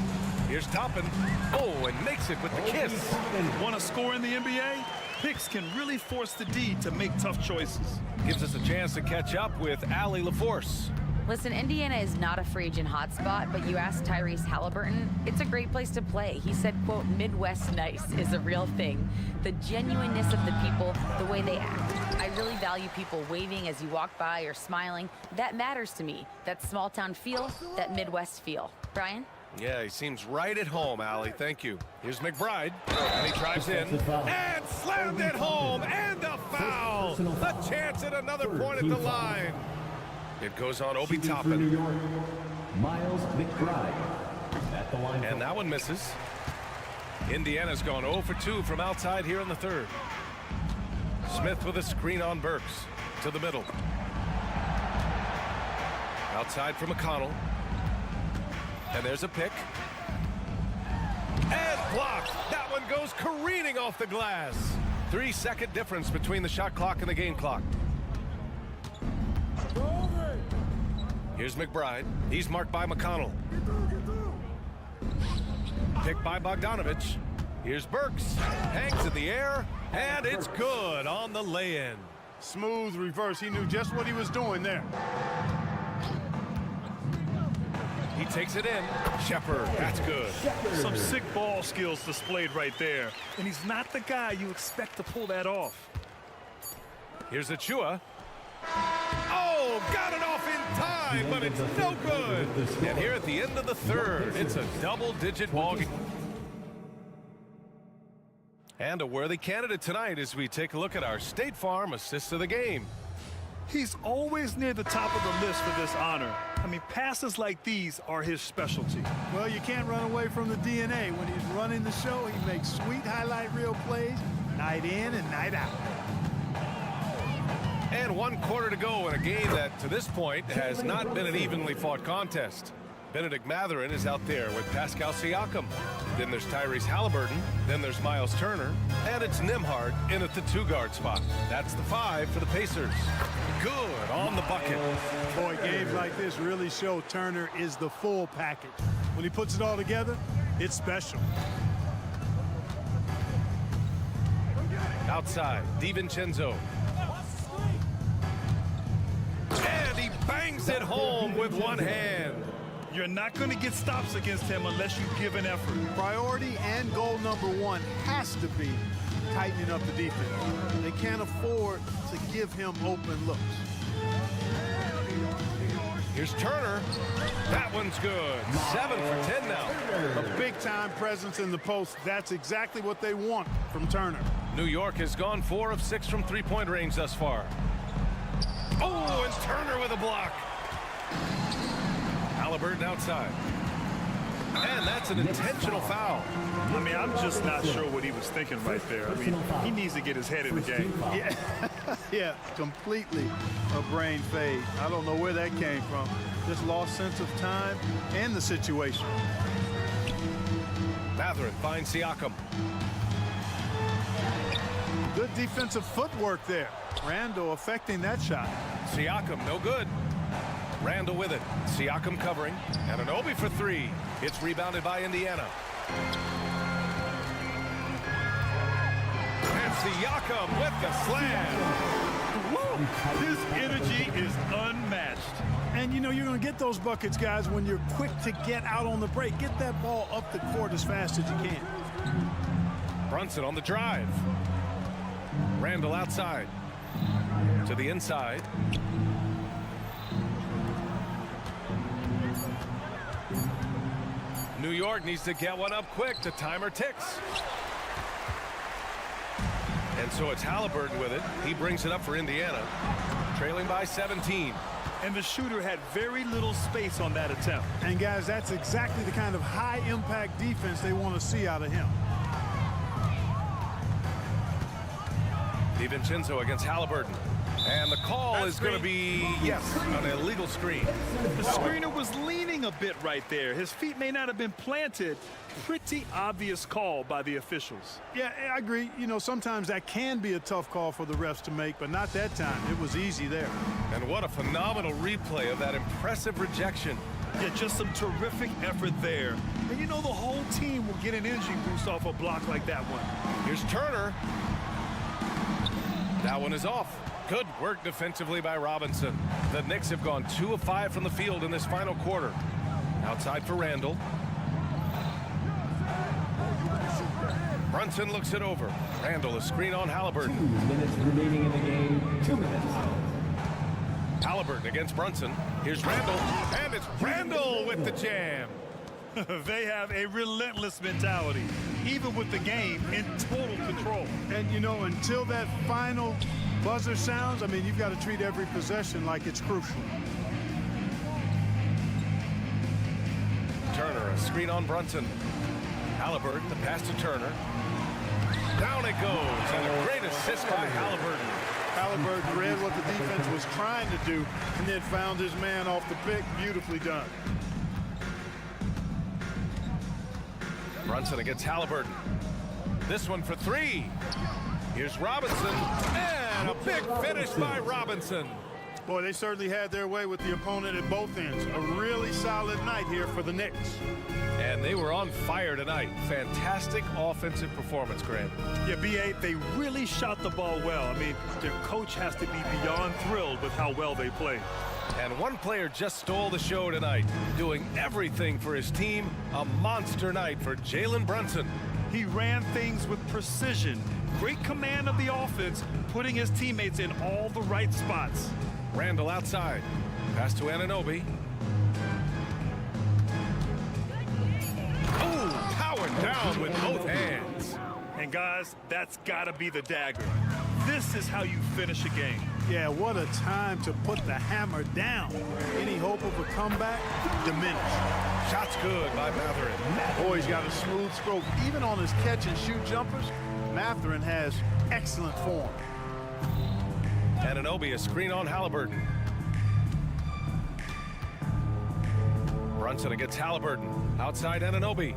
Here's Toppin. Oh, and makes it with the kiss.
Want to score in the NBA? Picks can really force the D to make tough choices.
Gives us a chance to catch up with Allie LaForce.
Listen, Indiana is not a free agent hotspot, but you ask Tyrese Halliburton, it's a great place to play. He said, quote, Midwest nice is a real thing. The genuineness of the people, the way they act. I really value people waving as you walk by or smiling. That matters to me. That small town feel, that Midwest feel. Brian?
Yeah, he seems right at home, Allie. Thank you. Here's McBride, and he drives in and slammed it home, and a foul. A chance at another point at the line. It goes on Obi Toppin.
Miles McBride at the line.
And that one misses. Indiana's gone 0 for 2 from outside here in the third. Smith with a screen on Burks to the middle. Outside for McConnell. And there's a pick. And blocked. That one goes careening off the glass. 3-second difference between the shot clock and the game clock. Here's McBride. He's marked by McConnell. Picked by Bogdanovich. Here's Burks. Hangs in the air, and it's good on the lay-in.
Smooth reverse. He knew just what he was doing there.
He takes it in. Shepard, that's good.
Some sick ball skills displayed right there. And he's not the guy you expect to pull that off.
Here's Achua. Oh, got it off in time, but it's no good. And here at the end of the third, it's a double-digit ball game. And a worthy candidate tonight as we take a look at our State Farm assist of the game.
He's always near the top of the list for this honor. I mean, passes like these are his specialty.
Well, you can't run away from the DNA. When he's running the show, he makes sweet highlight reel plays night in and night out.
And 1 quarter to go in a game that, to this point, has not been an evenly fought contest. Benedict Mathurin is out there with Pascal Siakam. Then there's Tyrese Halliburton. Then there's Miles Turner. And it's Nembhard in at the 2-guard spot. That's the 5 for the Pacers. Good on the bucket.
Boy, games like this really show Turner is the full package. When he puts it all together, it's special.
Outside, DiVincenzo. And he bangs it home with one hand.
You're not going to get stops against him unless you give an effort.
Priority and goal number 1 has to be tightening up the defense. They can't afford to give him open looks.
Here's Turner. That one's good. 7 for 10 now.
A big-time presence in the post. That's exactly what they want from Turner.
New York has gone 4 of 6 from three-point range thus far. Oh, and Turner with a block. Halliburton outside. And that's an intentional foul.
I mean, I'm just not sure what he was thinking right there. I mean, he needs to get his head in the game.
Yeah, yeah, completely a brain fade. I don't know where that came from. Just lost sense of time and the situation.
Mathurin finds Siakam.
Good defensive footwork there. Randall affecting that shot.
Siakam, no good. Randall with it. Siakam covering. And an Obi for 3. It's rebounded by Indiana. And Siakam with the slam.
Woo! His energy is unmatched.
And, you know, you're going to get those buckets, guys, when you're quick to get out on the break. Get that ball up the court as fast as you can.
Brunson on the drive. Randall outside. To the inside. New York needs to get one up quick. The timer ticks. And so it's Halliburton with it. He brings it up for Indiana. Trailing by 17.
And the shooter had very little space on that attempt.
And, guys, that's exactly the kind of high-impact defense they want to see out of him.
DiVincenzo against Halliburton. And the call is going to be, yes, an illegal screen.
The screener was leaning a bit right there. His feet may not have been planted. Pretty obvious call by the officials.
Yeah, I agree. You know, sometimes that can be a tough call for the refs to make, but not that time. It was easy there.
And what a phenomenal replay of that impressive rejection.
Yeah, just some terrific effort there. And you know the whole team will get an energy boost off a block like that one.
Here's Turner. That one is off. Good work defensively by Robinson. The Knicks have gone 2 of 5 from the field in this final quarter. Outside for Randall. Brunson looks it over. Randall, a screen on Halliburton.
2 minutes remaining in the game. 2 minutes.
Halliburton against Brunson. Here's Randall, and it's Randall with the jam.
They have a relentless mentality, even with the game in total control.
And, you know, until that final buzzer sounds, I mean, you've got to treat every possession like it's crucial.
Turner, a screen on Brunson. Halliburton, the pass to Turner. Down it goes, and a great assist by Halliburton.
Halliburton read what the defense was trying to do and then found his man off the pick. Beautifully done.
Brunson against Halliburton. This one for 3. Here's Robinson, and a big finish by Robinson.
Boy, they certainly had their way with the opponent at both ends. A really solid night here for the Knicks.
And they were on fire tonight. Fantastic offensive performance, Grant.
Yeah, B.A., they really shot the ball well. I mean, their coach has to be beyond thrilled with how well they played.
And one player just stole the show tonight, doing everything for his team. A monster night for Jalen Brunson.
He ran things with precision, great command of the offense, putting his teammates in all the right spots.
Randall outside. Pass to Anunoby. Oh, powered down with both hands.
And guys, that's got to be the dagger. This is how you finish a game.
Yeah, what a time to put the hammer down. Any hope of a comeback diminished.
Shots good by Mathurin.
Boy, he's got a smooth stroke. Even on his catch and shoot jumpers, Mathurin has excellent form.
Anunoby, a screen on Halliburton. Brunson against Halliburton. Outside Anunoby.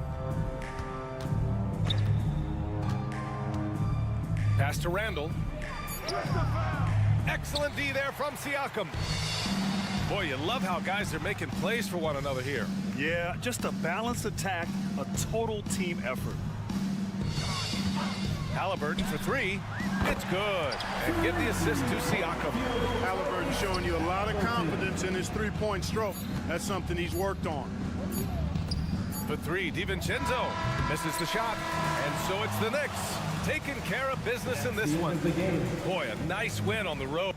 Pass to Randall. Excellent D there from Siakam. Boy, you love how guys are making plays for one another here.
Yeah, just a balanced attack, a total team effort.
Halliburton for 3. It's good. And get the assist to Siakam.
Halliburton showing you a lot of confidence in his three-point stroke. That's something he's worked on.
For 3, DiVincenzo misses the shot. And so it's the Knicks taking care of business in this one. Boy, a nice win on the road.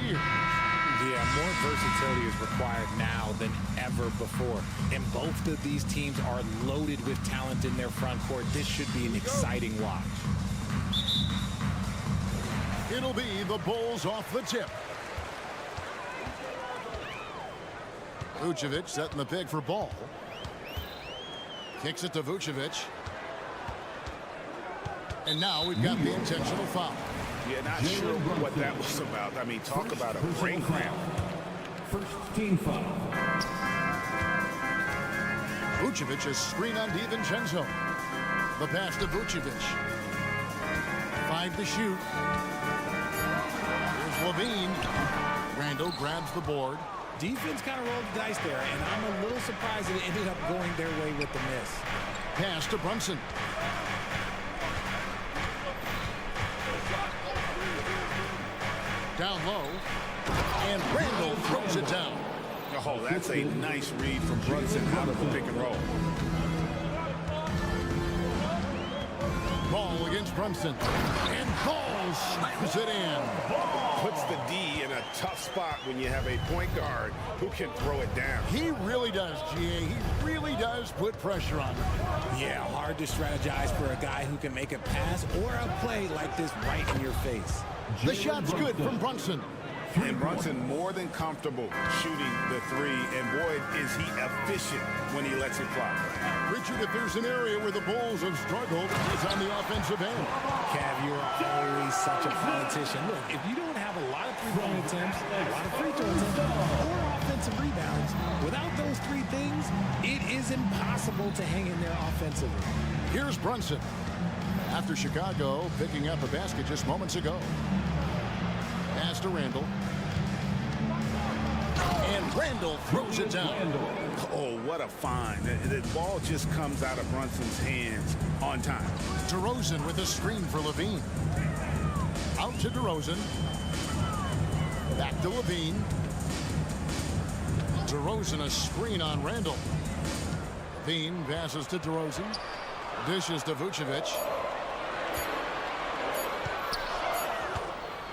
years.
Yeah, more versatility is required now than ever before. And both of these teams are loaded with talent in their front court. This should be an exciting watch.
It'll be the Bulls off the tip. Vucevic setting the pick for Ball. Kicks it to Vucevic. And now we've got the intentional foul.
Yeah, not sure what that was about. I mean, talk about a brain cramp.
First team foul.
Vucevic is screen on DiVincenzo. The pass to Vucevic. 5 to shoot. Here's Levine. Randall grabs the board.
Defense kind of rolled the dice there, and I'm a little surprised that it ended up going their way with the miss.
Pass to Brunson. Down low. And Randall throws it down.
Oh, that's a nice read from Brunson out of the pick and roll.
Ball against Brunson. And Ball slams it in.
Puts the D in a tough spot when you have a point guard who can throw it down.
He really does, GA. He really does put pressure on him.
Yeah, hard to strategize for a guy who can make a pass or a play like this right in your face.
The shot's good from Brunson.
And Brunson more than comfortable shooting the three. And boy, is he efficient when he lets it fly.
Richard, if there's an area where the Bulls have struggled, it's on the offensive end.
Cav, you're always such a politician. Look, if you don't have a lot of three-point attempts, a lot of free throw attempts, or offensive rebounds, without those three things, it is impossible to hang in there offensively.
Here's Brunson. After Chicago picking up a basket just moments ago. Pass to Randall. And Randall throws it down.
Oh, what a find. The ball just comes out of Brunson's hands on time.
DeRozan with a screen for Levine. Out to DeRozan. Back to Levine. DeRozan a screen on Randall. Levine passes to DeRozan. Dishes to Vucevic.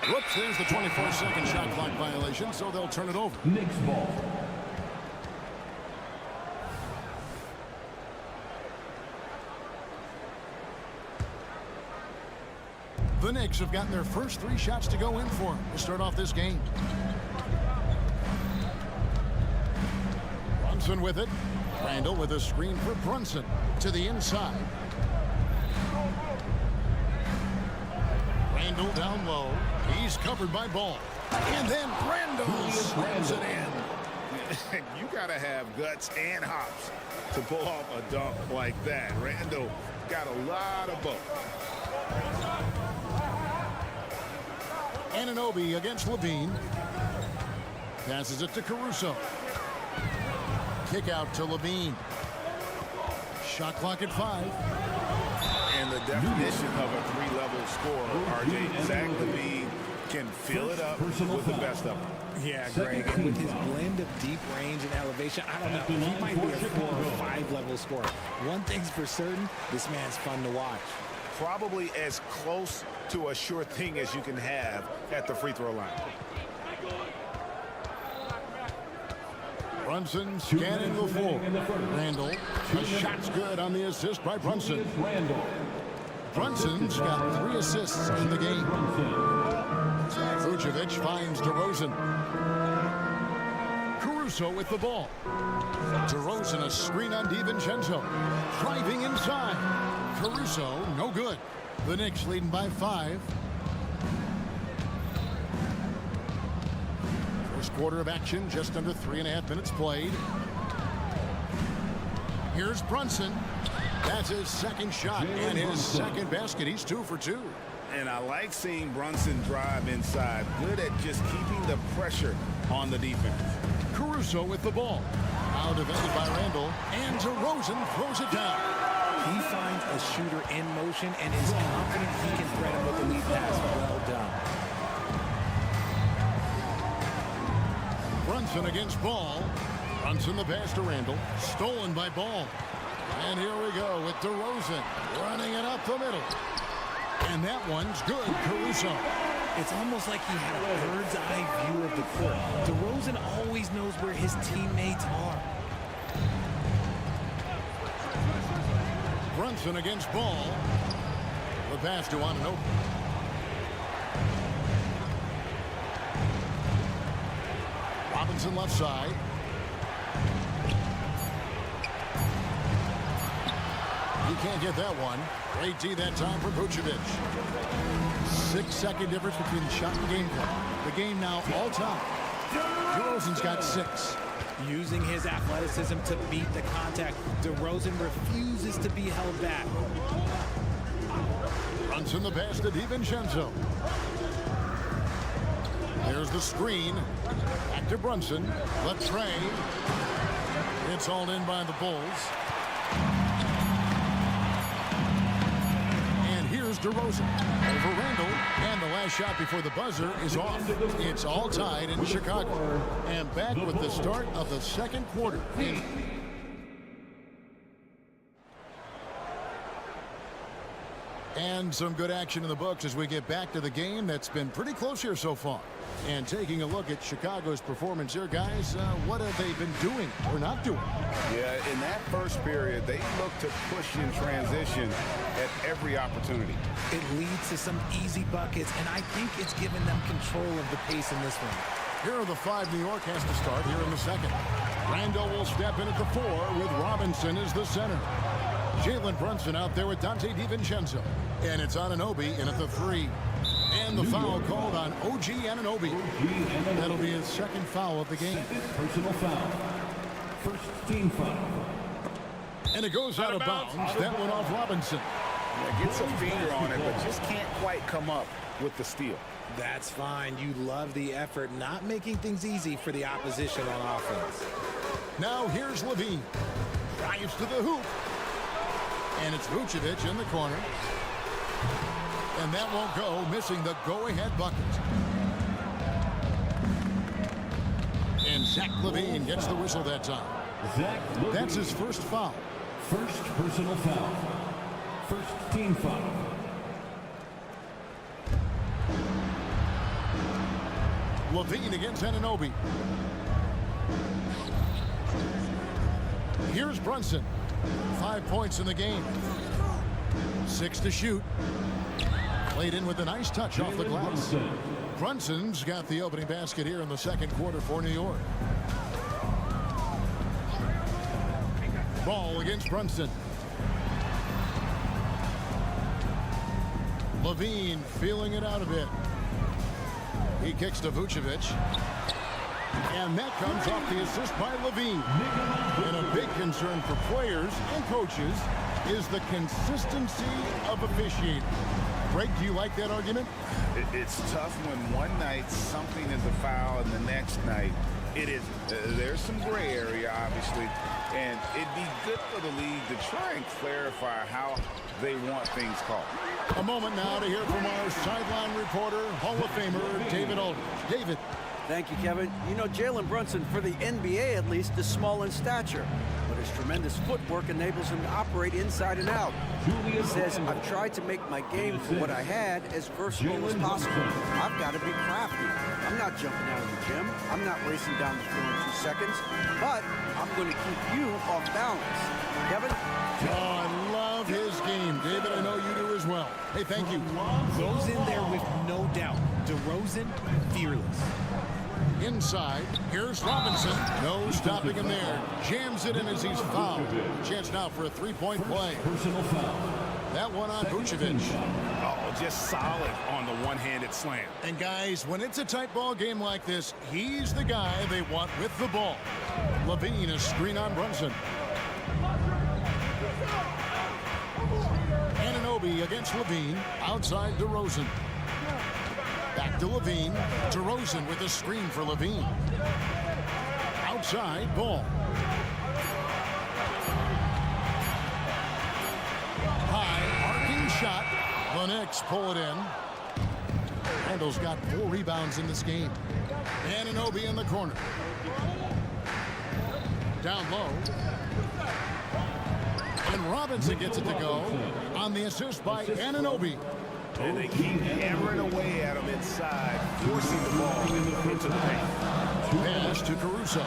Whoops, there's the 24-second shot clock violation, so they'll turn it over.
Knicks ball.
The Knicks have gotten their first 3 shots to go in for to start off this game. Brunson with it. Randall with a screen for Brunson to the inside. Randall down low. He's covered by Ball. And then Randall slams it in.
You got to have guts and hops to pull off a dunk like that. Randall got a lot of both.
Anunoby against Levine. Passes it to Caruso. Kick out to Levine. Shot clock at 5.
And the definition of a 3-level scorer, RJ, Zach LaVine can fill it up with the best of them.
Yeah, Greg, and with his blend of deep range and elevation, I don't know, he might be a 4 or 5 level scorer. One thing's for certain, this man's fun to watch.
Probably as close to a sure thing as you can have at the free throw line.
Brunson scanning the floor. Randall, the shot's good on the assist by Brunson. Brunson's got 3 assists in the game. Vucevic finds DeRozan. Caruso with the ball. DeRozan a screen on DiVincenzo. Driving inside. Caruso, no good. The Knicks leading by 5. First quarter of action, just under 3.5 minutes played. Here's Brunson. That's his second shot and his second basket. He's 2 for 2.
And I like seeing Brunson drive inside. Good at just keeping the pressure on the defense.
Caruso with the ball. Now defended by Randall. And DeRozan throws it down.
He finds a shooter in motion and is confident he can thread him with the lead pass. Well done.
Brunson against Ball. Brunson the pass to Randall. Stolen by Ball. And here we go with DeRozan running it up the middle. And that one's good. Caruso.
It's almost like he had a bird's eye view of the court. DeRozan always knows where his teammates are.
Brunson against Ball. The pass to Anunoby. Robinson left side. He can't get that one. Great D that time for Vucevic. 6-second difference between the shot and game clock. The game now all time. DeRozan's got 6.
Using his athleticism to beat the contact, DeRozan refuses to be held back.
Brunson the pass to DiVincenzo. There's the screen. Back to Brunson. Left Trey. It's all in by the Bulls. And here's DeRozan over Randall. And the last shot before the buzzer is off. It's all tied in Chicago. And back with the start of the second quarter. And some good action in the books as we get back to the game that's been pretty close here so far. And taking a look at Chicago's performance here, guys, what have they been doing or not doing?
Yeah, in that first period, they look to push in transition at every opportunity.
It leads to some easy buckets, and I think it's given them control of the pace in this one.
Here are the 5 New York has to start here in the second. Randall will step in at the 4 with Robinson as the center. Jalen Brunson out there with Donte DiVincenzo. And it's Anunoby in at the 3. And the foul called on OG Anunoby. That'll be his second foul of the game.
Personal foul. First team foul.
And it goes out of bounds. That one off Robinson.
Yeah, gets a finger on it, but just can't quite come up with the steal.
That's fine. You love the effort, not making things easy for the opposition on offense.
Now here's Levine. Drives to the hoop. And it's Vucevic in the corner. And that won't go, missing the go-ahead bucket. And Zach Levine gets the whistle that time. That's his first foul.
First personal foul. First team foul.
Levine against Anunoby. Here's Brunson. 5 points in the game. 6 to shoot. Played in with a nice touch off the glass. Brunson's got the opening basket here in the second quarter for New York. Ball against Brunson. Levine feeling it out a bit. He kicks to Vucevic. And that comes off the assist by Levine. And a big concern for players and coaches is the consistency of officiating. Greg, do you like that argument?
It's tough when one night something is a foul and the next night it isn't. There's some gray area, obviously, and it'd be good for the league to try and clarify how they want things called.
A moment now to hear from our sideline reporter, Hall of Famer David Aldridge. David.
Thank you, Kevin. You know, Jalen Brunson, for the NBA at least, is small in stature, but his tremendous footwork enables him to operate inside and out. He says, I've tried to make my game for what I had as versatile as possible. I've got to be crafty. I'm not jumping out of the gym. I'm not racing down the floor in 2 seconds, but I'm going to keep you off balance. Kevin?
Oh, I love his game. David, I know you do as well. Hey, thank you.
Goes in there with no doubt. DeRozan, fearless.
Inside, here's Robinson. No stopping him there. Jams it in as he's fouled. Chance now for a three-point play.
Personal foul.
That one on Vucevic.
Oh, just solid on the one-handed slam.
And guys, when it's a tight ball game like this, he's the guy they want with the ball. Levine, a screen on Brunson. Anunoby against Levine. Outside DeRozan. Back to Levine. DeRozan with a screen for Levine. Outside, Ball. High, arcing shot. The Knicks pull it in. Randall's got 4 rebounds in this game. Anunoby in the corner. Down low. And Robinson gets it to go on the assist by Anunoby.
And they keep hammering away at him inside, forcing the ball into the paint.
Pass to Caruso.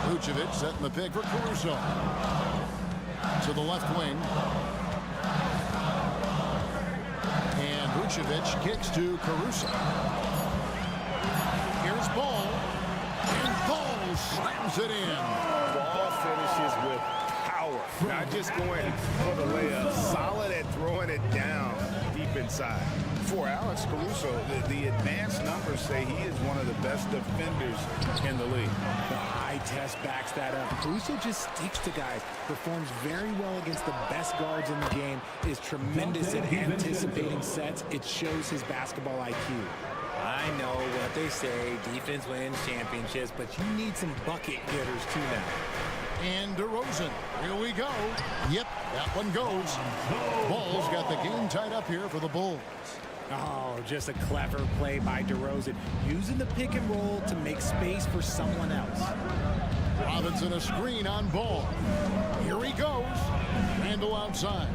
Vucevic setting the pick for Caruso. To the left wing. And Vucevic kicks to Caruso. Here's Ball. And Ball slams it in.
Ball finishes with power. Not just going for the layup. Solid at throwing it down deep inside.
For Alex Caruso, the advanced numbers say he is one of the best defenders in the league.
The eye test backs that up. Caruso just sticks to guys, performs very well against the best guards in the game, is tremendous at anticipating sets. It shows his basketball IQ. I know what they say, defense wins championships, but you need some bucket getters too now.
And DeRozan. Here we go. Yep, that one goes. Ball's got the game tied up here for the Bulls.
Oh, just a clever play by DeRozan, using the pick and roll to make space for someone else.
Robinson a screen on Ball. Here he goes. Randle outside.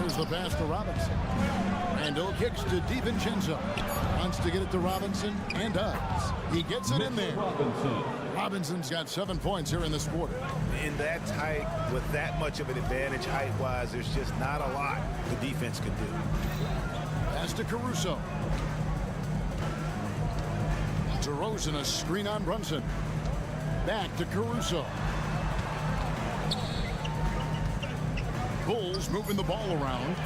There's the pass to Robinson. Randle kicks to DiVincenzo. Wants to get it to Robinson and does. He gets it in there. Robinson's got 7 points here in this quarter.
In that tight, with that much of an advantage height-wise, there's just not a lot the defense can do.
Pass to Caruso. DeRozan a screen on Brunson. Back to Caruso. Bulls moving the ball around.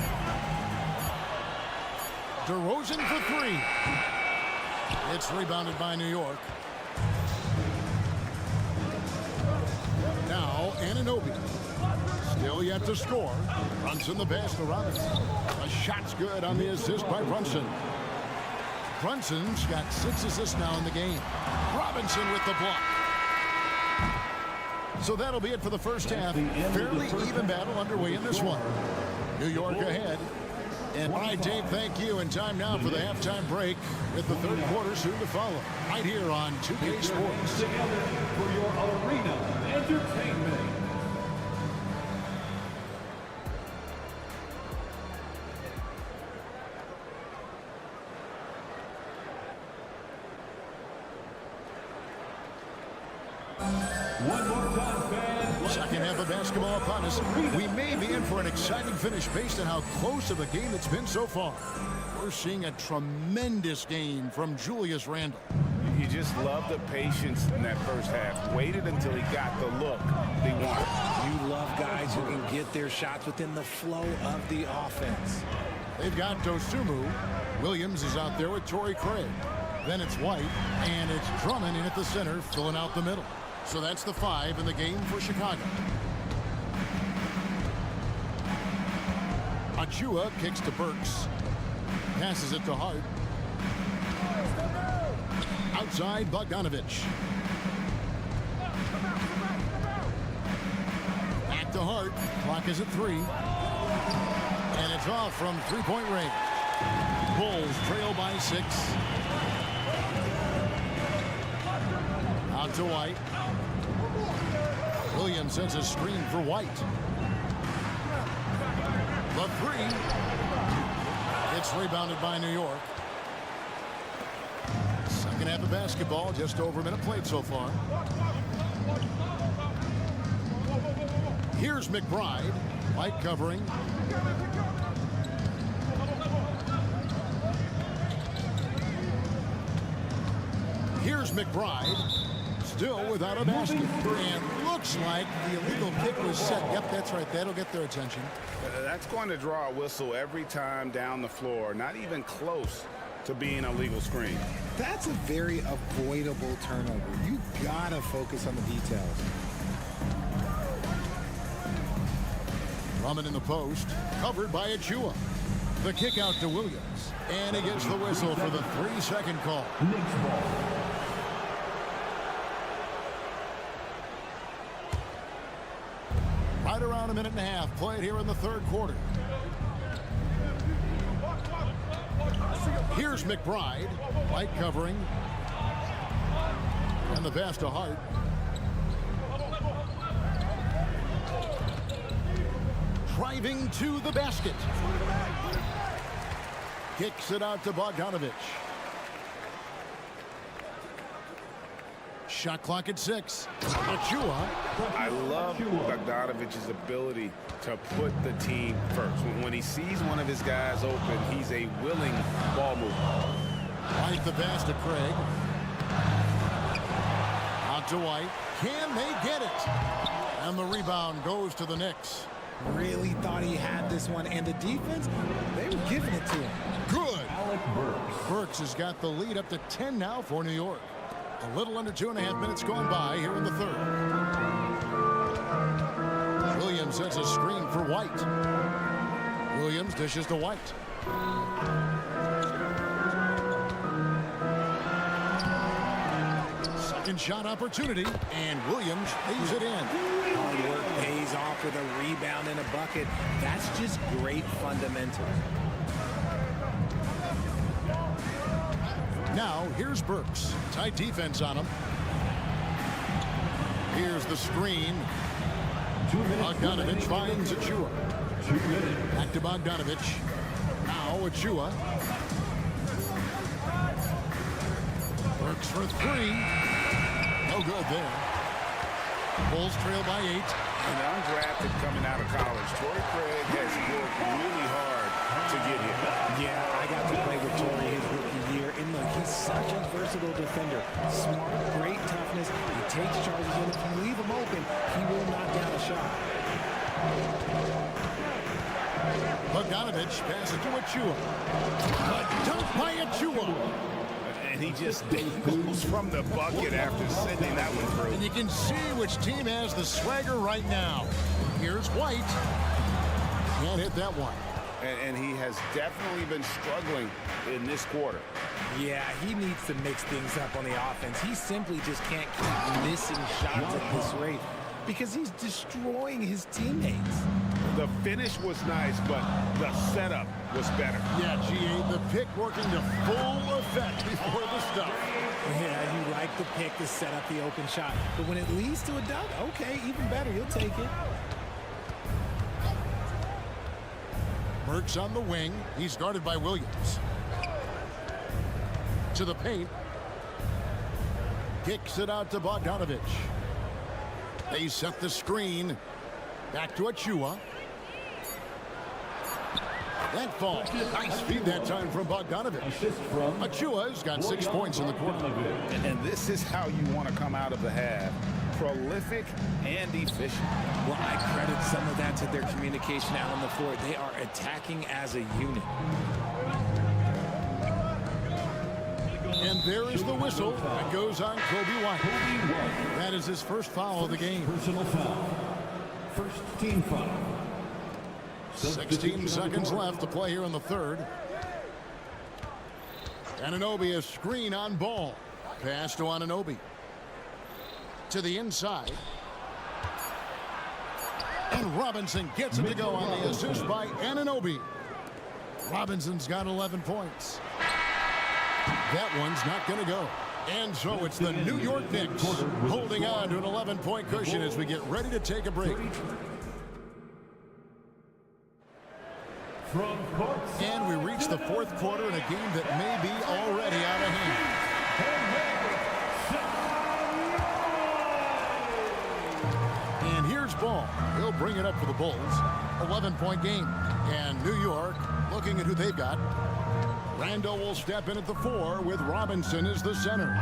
DeRozan for three. It's rebounded by New York. Now Anunoby. Still yet to score. Brunson the pass to Robinson. A shot's good on the assist by Brunson. Brunson's got 6 assists now in the game. Robinson with the block. So that'll be it for the first half. Fairly even battle underway in this one. New York ahead. And all right, Dave, thank you. And time now for the halftime break with the third quarter soon to follow. Right here on 2K Sports.
Together for your arena entertainment. One more time, fans.
Second half of basketball upon us. We may be in for an exciting finish based on how close of a game it's been so far. We're seeing a tremendous game from Julius Randle.
You just love the patience in that first half. Waited until he got the look they wanted.
You love guys who can get their shots within the flow of the offense.
They've got Dosunmu. Williams is out there with Torrey Craig. Then it's White, and it's Drummond in at the center, filling out the middle. So that's the 5 in the game for Chicago. Achua kicks to Burks. Passes it to Hart. Outside, Bogdanovich. Back to Hart. Clock is at 3. And it's off from three-point range. Bulls trail by 6. Out to White. Williams sends a screen for White. The 3. It's rebounded by New York. Second half of basketball, just over a minute played so far. Here's McBride. White covering. Here's McBride. Still without a basket. And looks like the illegal kick was set. Yep, that's right. That'll get their attention.
That's going to draw a whistle every time down the floor. Not even close to being a legal screen.
That's a very avoidable turnover. You gotta focus on the details.
Drummond in the post, covered by Achua. The kick out to Williams. And he gets the whistle for the 3-second call.
Knicks ball.
Right around a minute and a half played here in the third quarter. Here's McBride. White covering. And the pass to Hart. driving to the basket. Kicks it out to Bogdanovich. Shot clock at 6. Achua.
I love Bogdanovich's ability to put the team first. When he sees one of his guys open, he's a willing ball mover.
Right the pass to Craig. Out to White. Can they get it? And the rebound goes to the Knicks.
Really thought he had this one, and the defense, they were giving it to him.
Good. Burks has got the lead up to 10 now for New York. A little under 2.5 minutes gone by here in the third. Williams sets a screen for White. Williams dishes to White. Second shot opportunity, and Williams lays it in.
Hard work pays off with a rebound and a bucket. That's just great fundamentals.
Now, here's Burks. Tight defense on him. Here's the screen. Bogdanovich finds Achua. Back to Bogdanovich. Now Achua. Burks for 3. No good there. Bulls trail by 8.
And undrafted coming out of college, Torrey Craig has worked really hard to get here.
Yeah, I got to play with Torrey his rookie year, and look, he's such a versatile defender. Smart, great toughness. He takes charges, and if you leave him open, he will knock down a shot.
Bogdanovich passes to Achua. Dunk by Achua.
And he just goes from the bucket after sending that one through.
And you can see which team has the swagger right now. Here's White. Can't hit that one.
And he has definitely been struggling in this quarter.
Yeah, he needs to mix things up on the offense. He simply just can't keep missing shots at this rate because he's destroying his teammates.
The finish was nice, but the setup was better.
Yeah, GA, the pick working to full effect before the stuff.
Yeah, you like the pick to set up the open shot. But when it leads to a dunk, okay, even better. You'll take it.
Burks on the wing. He's guarded by Williams. To the paint. Kicks it out to Bogdanovich. They set the screen. Back to Achua. That fall. Nice feed that time from Bogdanovich. Achua's got 6 points in the quarter.
And this is how you want to come out of the half. Prolific and efficient.
Well, I credit some of that to their communication out on the floor. They are attacking as a unit.
And there is the whistle that goes on Kobe White. That is his first foul of the game.
Personal foul. First team foul.
16 seconds left to play here in the third. Anunoby, a screen on Ball. Pass to Anunoby. To the inside. And Robinson gets it to go on the assist by Anunoby. Robinson's got 11 points. That one's not going to go. And so it's the New York Knicks holding on to an 11-point cushion as we get ready to take a break. And we reach the fourth quarter in a game that may be already out of hand. And here's Ball. He'll bring it up for the Bulls. 11-point game. And New York looking at who they've got. Randall will step in at the 4 with Robinson as the center.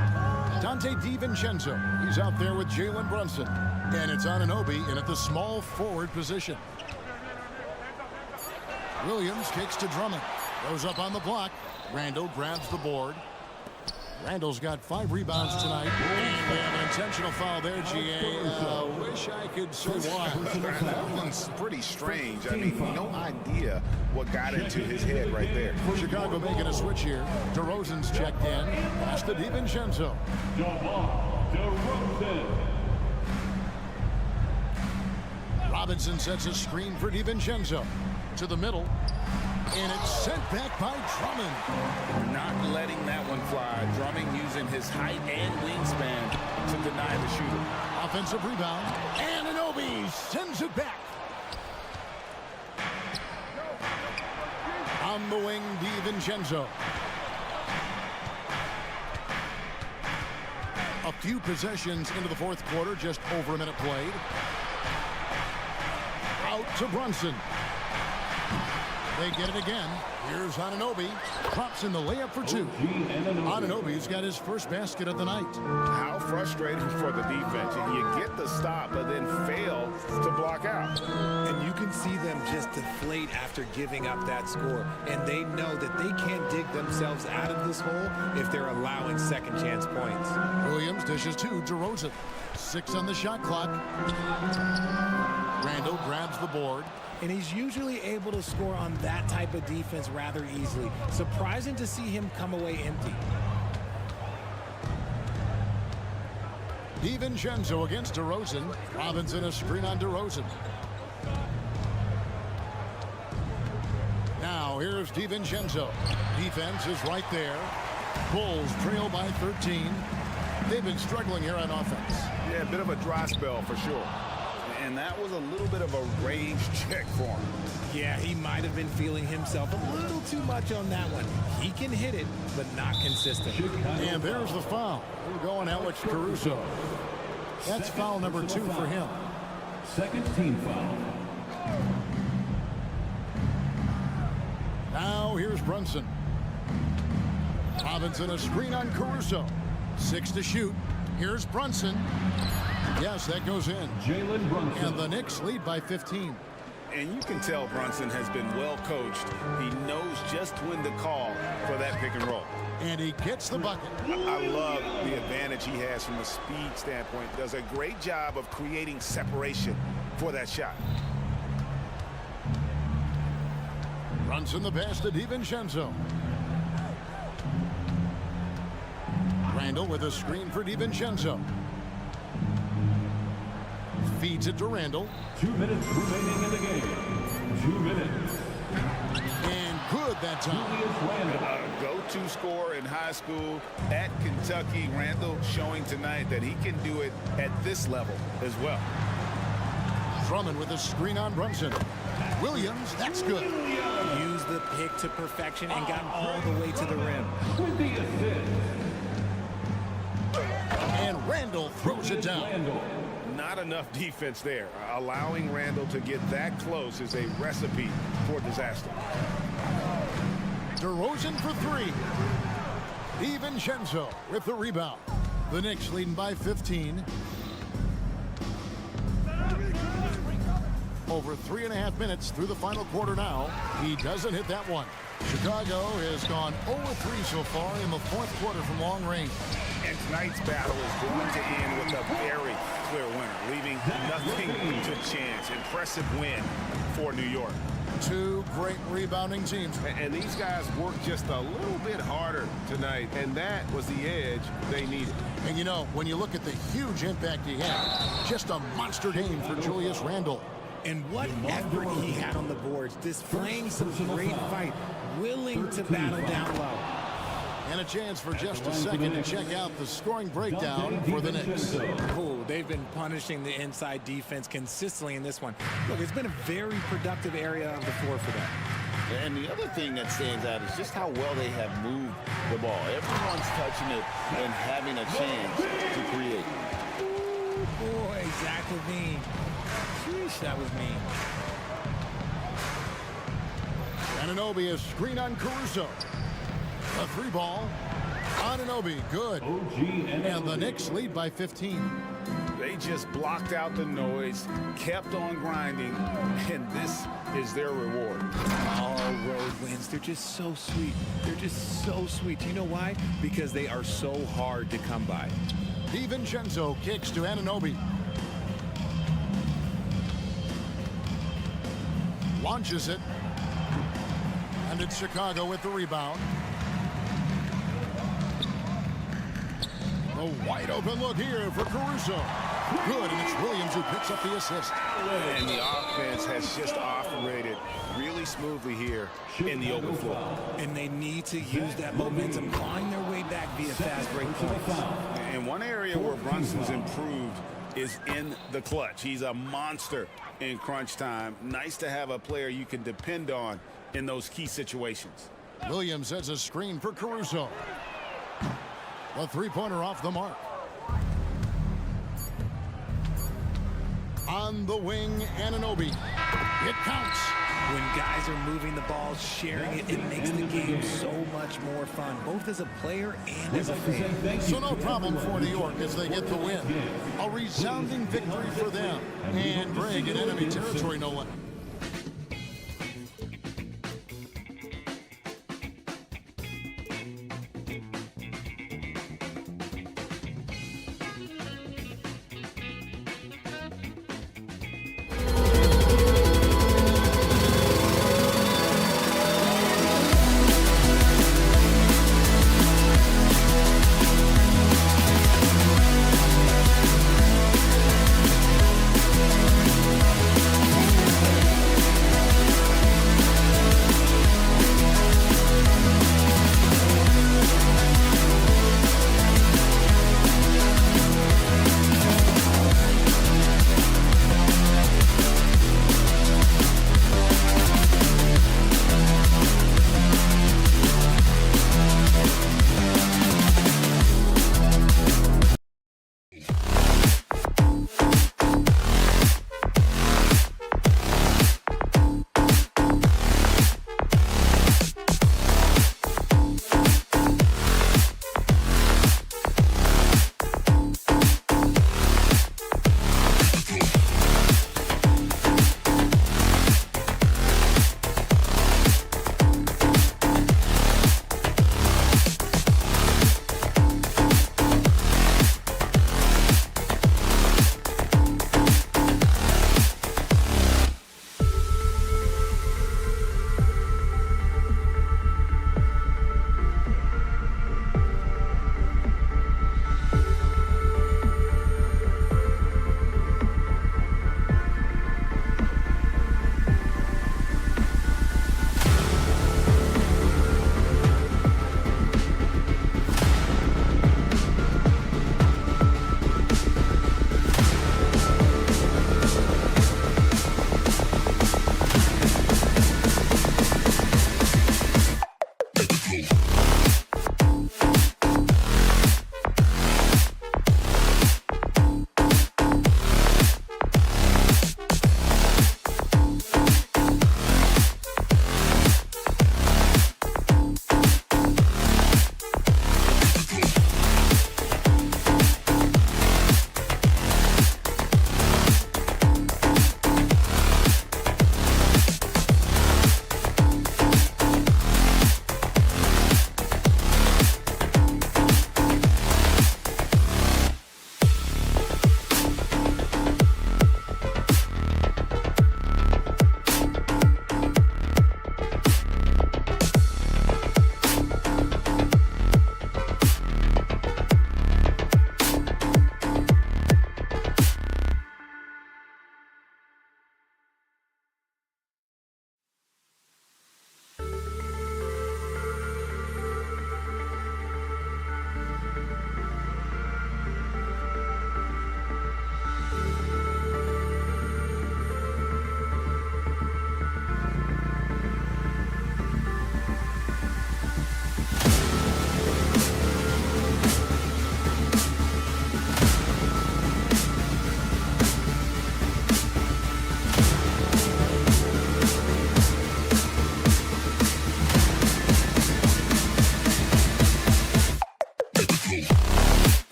Donte DiVincenzo, he's out there with Jalen Brunson. And it's Anunoby in at the small forward position. Williams kicks to Drummond. Goes up on the block. Randall grabs the board. Randall's got 5 rebounds tonight. And we have an intentional foul there, GA. Wish I could say why.
That one's pretty strange. I mean, no idea what got into his head right there.
Chicago making a switch here. DeRozan's checked in. Pass to DiVincenzo. Robinson sets a screen for DiVincenzo. To the middle. And it's sent back by Drummond.
Not letting that one fly. Drummond using his height and wingspan to deny the shooter.
Offensive rebound. Anunoby sends it back. On the wing, DiVincenzo. A few possessions into the fourth quarter, just over a minute played. Out to Brunson. They get it again. Here's Anunoby. Drops in the layup for two. Anunoby's got his first basket of the night.
How frustrating for the defense. You get the stop, but then fail to block out.
And you can see them just deflate after giving up that score. And they know that they can't dig themselves out of this hole if they're allowing second chance points.
Williams dishes to DeRozan. 6 on the shot clock. Randall grabs the board.
And he's usually able to score on that type of defense rather easily. Surprising to see him come away empty.
DiVincenzo against DeRozan. Robinson a screen on DeRozan. Now here's DiVincenzo. Defense is right there. Bulls trail by 13. They've been struggling here on offense.
Yeah, a bit of a dry spell for sure. And that was a little bit of a range check for him.
Yeah, he might have been feeling himself a little too much on that one. He can hit it, but not consistent.
And there's the foul. We're going Alex Caruso. That's foul number 2 for him.
Second team foul.
Now here's Brunson. Robinson a screen on Caruso. 6 to shoot. Here's Brunson. Yes, that goes in.
Jalen Brunson.
And the Knicks lead by 15.
And you can tell Brunson has been well coached. He knows just when to call for that pick and roll.
And he gets the bucket.
I love the advantage he has from a speed standpoint. Does a great job of creating separation for that shot.
Brunson the pass to DiVincenzo. Randall with a screen for DiVincenzo. Feeds it to Randall.
2 minutes remaining in the game. 2 minutes.
And good that time.
Go-to scorer in high school at Kentucky. Randall showing tonight that he can do it at this level as well.
Drummond with a screen on Brunson. Williams, that's good.
Used the pick to perfection and got all the way to the rim.
With the assist.
And Randall throws it down.
Not enough defense there. Allowing Randall to get that close is a recipe for disaster.
DeRozan for 3. DiVincenzo with the rebound. The Knicks leading by 15. Over 3.5 minutes through the final quarter now. He doesn't hit that one. Chicago has gone 0-3 so far in the fourth quarter from long range.
And tonight's battle is going to end with a very clear winner, leaving nothing to chance. Impressive win for New York.
2 great rebounding teams.
And these guys worked just a little bit harder tonight, and that was the edge they needed.
And you know, when you look at the huge impact he had, just a monster game for Julius Randle.
And what effort he had on the boards, displaying some great fight, willing to battle down low.
And a chance for just a second to check out the scoring breakdown for the Knicks.
Oh, they've been punishing the inside defense consistently in this one. Look, it's been a very productive area of the floor for them.
And the other thing that stands out is just how well they have moved the ball. Everyone's touching it and having a chance to create.
Ooh, boy, Zach LaVine. Sheesh, that was mean.
Anunoby a screen on Caruso. A 3 ball. Anunoby, good. And the Knicks lead by 15.
They just blocked out the noise, kept on grinding, and this is their reward.
All road wins. They're just so sweet. They're just so sweet. Do you know why? Because they are so hard to come by.
DiVincenzo kicks to Anunoby. Launches it. And it's Chicago with the rebound. A wide open look here for Caruso. Good, and it's Williams who picks up the assist.
And the offense has just operated really smoothly here in the open floor.
And they need to use that momentum, clawing their way back via fast break points.
And one area where Brunson's improved is in the clutch. He's a monster in crunch time. Nice to have a player you can depend on
in those key situations.
Williams has a screen for Caruso. The three-pointer off the mark. On the wing, Anunoby. It counts.
When guys are moving the ball, sharing it, it makes the game so much more fun, both as a player and as a fan.
So no problem for New York as they get the win. A resounding victory for them. And Greg in enemy territory, no less.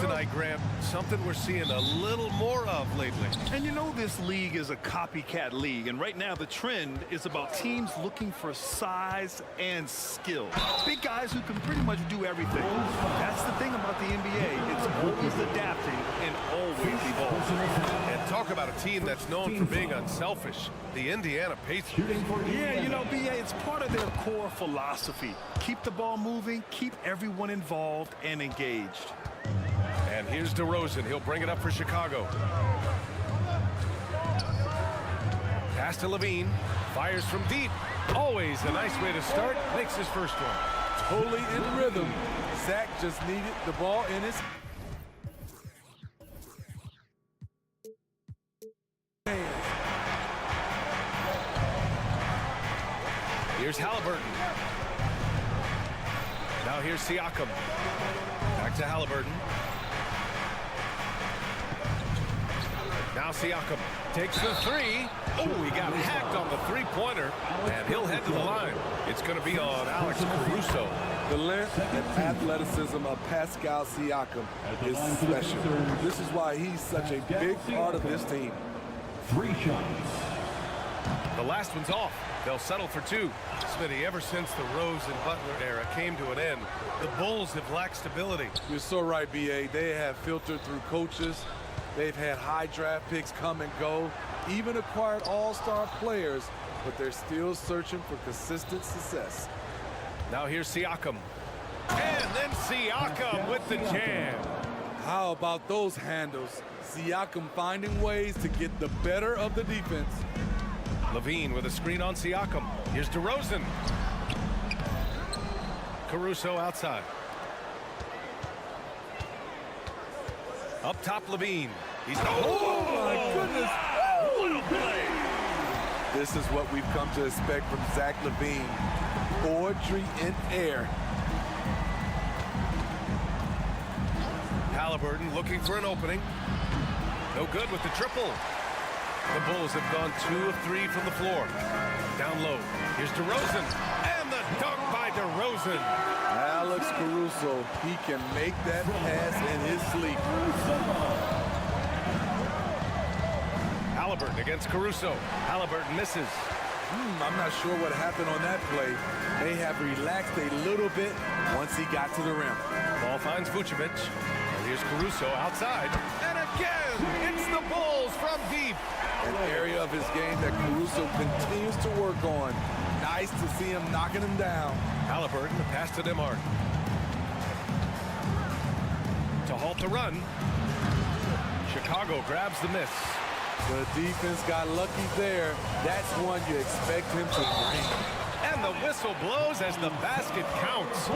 tonight, Grant. Something we're seeing a little more of lately.
And you know this league is a copycat league, and right now the trend is about teams looking for size and skill. Big guys who can pretty much do everything. That's the thing about the NBA. It's always adapting and always evolving.
And talk about a team that's known for being unselfish. The Indiana Pacers.
Yeah, you know, BA, it's part of their core philosophy. Keep the ball moving, keep everyone involved and engaged.
And here's DeRozan. He'll bring it up for Chicago. Pass to Levine. Fires from deep. Always a nice way to start. Makes his first one.
totally in rhythm. Zach just needed the ball in his hands.
Here's Halliburton. Now here's Siakam. Back to Halliburton. Now Siakam takes the three. Oh, he got hacked on the three-pointer, and he'll head to the line. It's going to be on Alex Caruso.
The length and athleticism of Pascal Siakam is special. This is why he's such a big part of this team.
3 shots.
The last one's off. They'll settle for 2.
Smitty, ever since the Rose and Butler era came to an end, the Bulls have lacked stability.
You're so right, B.A. They have filtered through coaches. They've had high draft picks come and go, even acquired all-star players, but they're still searching for consistent success.
Now here's Siakam. And then Siakam with the jam.
How about those handles? Siakam finding ways to get the better of the defense.
Levine with a screen on Siakam. Here's DeRozan. Caruso outside. Up top, Levine. He's
oh my goodness!
What a play!
This is what we've come to expect from Zach LaVine. Poetry in air.
Halliburton looking for an opening. No good with the triple. The Bulls have gone 2 of 3 from the floor. Down low. Here's DeRozan. And the dunk by DeRozan.
Alex Caruso, he can make that pass in his sleep.
Halliburton against Caruso. Halliburton misses.
I'm not sure what happened on that play. They have relaxed a little bit once he got to the rim.
Ball finds Vucevic. And here's Caruso outside. And again, it's the Bulls from deep.
An area of his game that Caruso continues to work on. Nice to see him knocking him down.
Halliburton, the pass to DeMar. To halt the run. Chicago grabs the miss.
The defense got lucky there. That's one you expect him to bring.
And the whistle blows as the basket counts.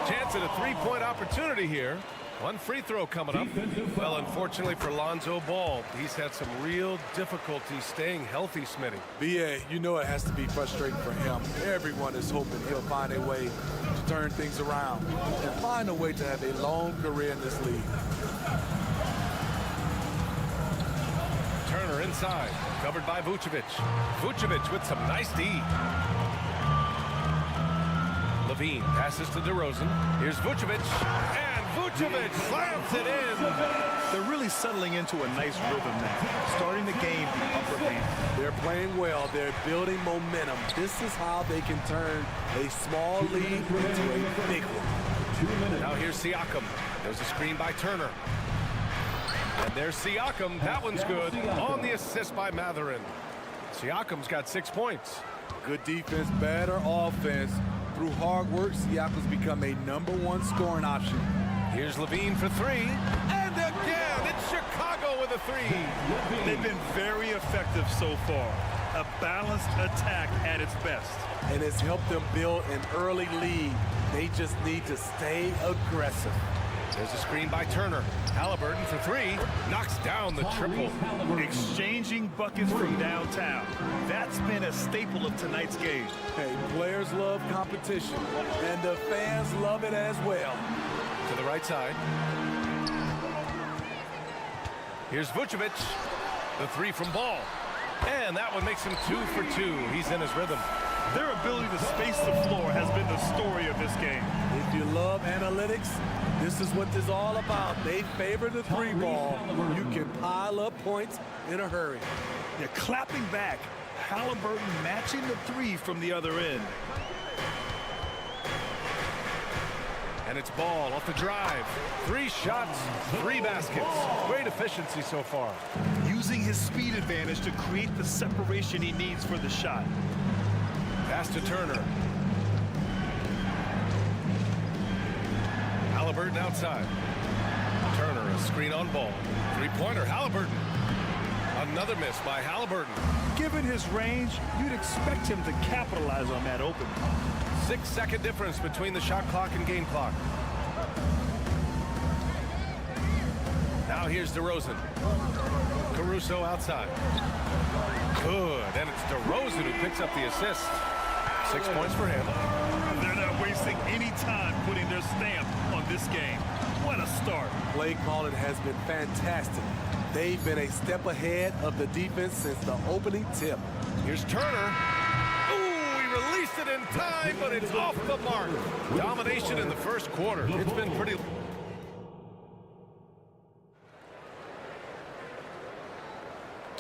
Chance at a three-point opportunity here. One free throw coming up. Well, unfortunately for Lonzo Ball, he's had some real difficulty staying healthy, Smitty.
B.A., you know it has to be frustrating for him. Everyone is hoping he'll find a way to turn things around and find a way to have a long career in this league.
Turner inside, covered by Vucevic. Vucevic with some nice D. Levine passes to DeRozan. Here's Vucevic, and Vucevic slams it in.
They're really settling into a nice rhythm now, starting the game the upper hand.
They're playing well. They're building momentum. This is how they can turn a small lead into a big one.
Now here's Siakam. There's a screen by Turner. And there's Siakam. That one's good. On the assist by Matherin. Siakam's got 6 points.
Good defense, better offense. Through hard work, Siakam's become a #1 scoring option.
Here's Levine for 3. And again, it's Chicago with a 3.
They've been very effective so far. A balanced attack at its best.
And it's helped them build an early lead. They just need to stay aggressive.
There's a screen by Turner. Halliburton for 3. Knocks down the triple.
Exchanging buckets from downtown. That's been a staple of tonight's game.
Hey, players love competition, and the fans love it as well.
To the right side. Here's Vucevic. The 3 from Ball. And that one makes him 2 for 2. He's in his rhythm.
Their ability to space the floor has been the story of this game.
If you love analytics, this is what this is all about. They favor the 3 ball. You can pile up points in a hurry.
They're clapping back. Halliburton matching the 3 from the other end.
And it's Ball off the drive. 3 shots, 3 baskets. Great efficiency so far.
Using his speed advantage to create the separation he needs for the shot.
Pass to Turner. Halliburton outside. Turner, a screen on Ball. 3-pointer, Halliburton. Another miss by Halliburton.
Given his range, you'd expect him to capitalize on that opening.
6-second difference between the shot clock and game clock. Now here's DeRozan. Caruso outside. Good, and it's DeRozan who picks up the assist. 6 points for him.
They're not wasting any time putting their stamp on this game. What a start.
Play calling has been fantastic. They've been a step ahead of the defense since the opening tip.
Here's Turner. Ooh, he released it in time, but it's off the mark. Domination in the first quarter. It's been pretty...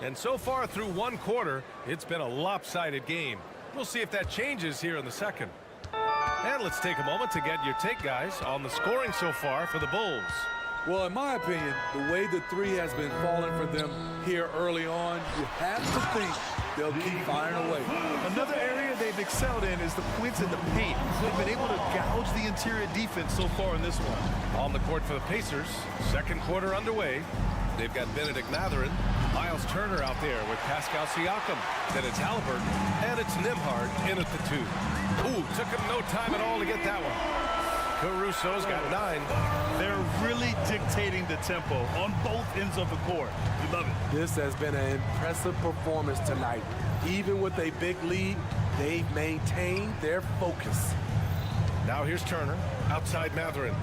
And so far through one quarter, it's been a lopsided game. We'll see if that changes here in the second. And let's take a moment to get your take, guys, on the scoring so far for the Bulls.
Well, in my opinion, the way the three has been falling for them here early on, you have to think they'll keep firing away.
Another area they've excelled in is the points in the paint. They've been able to gouge the interior defense so far in this one.
On the court for the Pacers, second quarter underway. They've got Benedict Mathurin, Miles Turner out there with Pascal Siakam. Then it's Halliburton, and it's Nembhard in at the 2. Ooh, took him no time at all to get that one. Caruso's got 9.
They're really dictating the tempo on both ends of the court. We love it.
This has been an impressive performance tonight. Even with a big lead, they've maintained their focus.
Now here's Turner, outside Mathurin.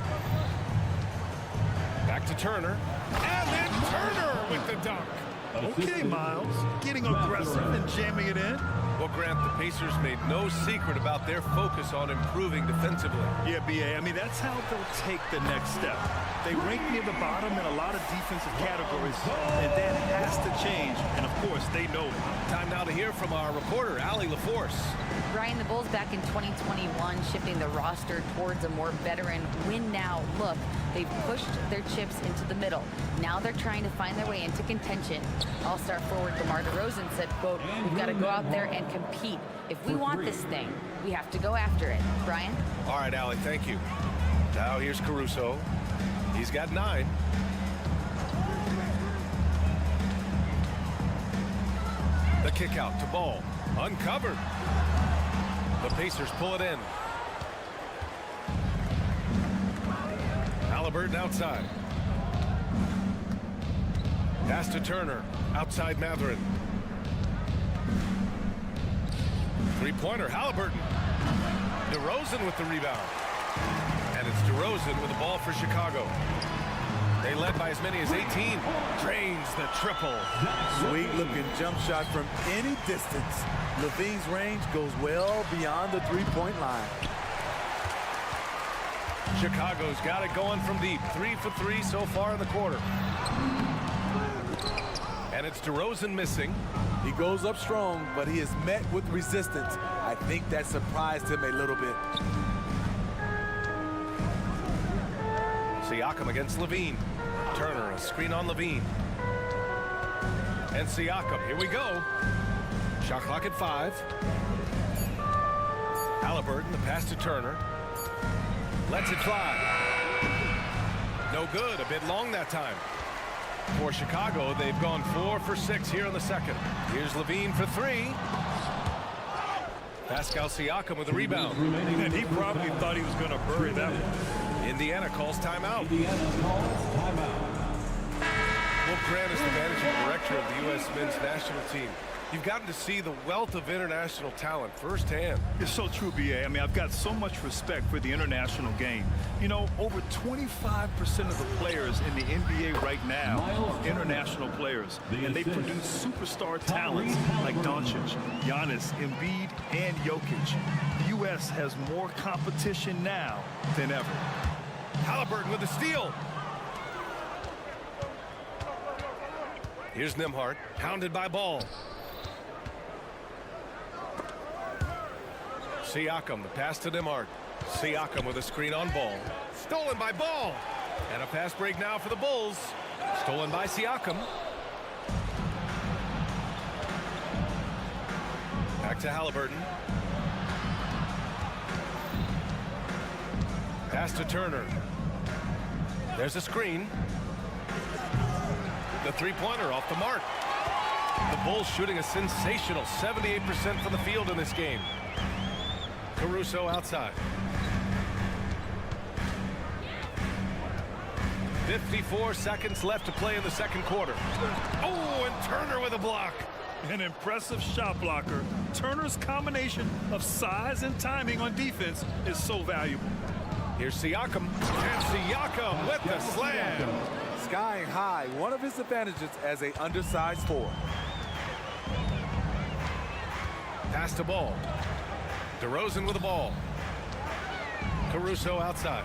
Back to Turner, and then Turner with the dunk.
Okay, Miles, getting aggressive and jamming it in.
Well, Grant, the Pacers made no secret about their focus on improving defensively.
Yeah, B.A., I mean, that's how they'll take the next step. They rank near the bottom in a lot of defensive categories, and that has to change, and of course, they know it.
Time now to hear from our reporter, Allie LaForce.
Brian, the Bulls back in 2021 shifting the roster towards a more veteran win-now look. They've pushed their chips into the middle. Now they're trying to find their way into contention. All-star forward DeMar DeRozan said, quote, "We've got to go out there and compete. If we want this thing, we have to go after it." Brian?
All right, Allie, thank you. Now here's Caruso. He's got 9. The kick out to Ball. Uncovered. The Pacers pull it in. Halliburton outside. Pass to Turner. Outside Mathurin. Three-pointer. Halliburton. DeRozan with the rebound. And it's DeRozan with the ball for Chicago. They led by as many as 18. Drains the triple.
Sweet-looking jump shot from any distance. Levine's range goes well beyond the three-point line.
Chicago's got it going from deep. 3 for 3 so far in the quarter. And it's DeRozan missing.
He goes up strong, but he is met with resistance. I think that surprised him a little bit.
Siakam against Levine. Turner, a screen on Levine. And Siakam, here we go. Shot clock at 5. Halliburton, the pass to Turner. Lets it fly. No good, a bit long that time. For Chicago, they've gone 4 for 6 here in the second. Here's Levine for 3. Pascal Siakam with a rebound.
And he probably thought he was going to bury that one.
Indiana calls timeout. Will Grant is the managing director of the U.S. men's national team. You've gotten to see the wealth of international talent firsthand.
It's so true, B.A. I mean, I've got so much respect for the international game. You know, over 25% of the players in the NBA right now are international players, and they produce superstar talents like Doncic, Giannis, Embiid, and Jokic. The U.S. has more competition now than ever.
Halliburton with the steal. Here's Nembhard, hounded by Ball. Siakam, the pass to Nembhard. Siakam with a screen on Ball. Stolen by Ball. And a pass break now for the Bulls. Stolen by Siakam. Back to Halliburton. Pass to Turner. There's a screen. The three-pointer off the mark. The Bulls shooting a sensational 78% from the field in this game. Caruso outside. 54 seconds left to play in the second quarter. Oh, and Turner with a block.
An impressive shot blocker. Turner's combination of size and timing on defense is so valuable.
Here's Siakam. And Siakam with the slam.
Skying high, one of his advantages as an undersized forward.
Pass the ball. DeRozan with the ball. Caruso outside.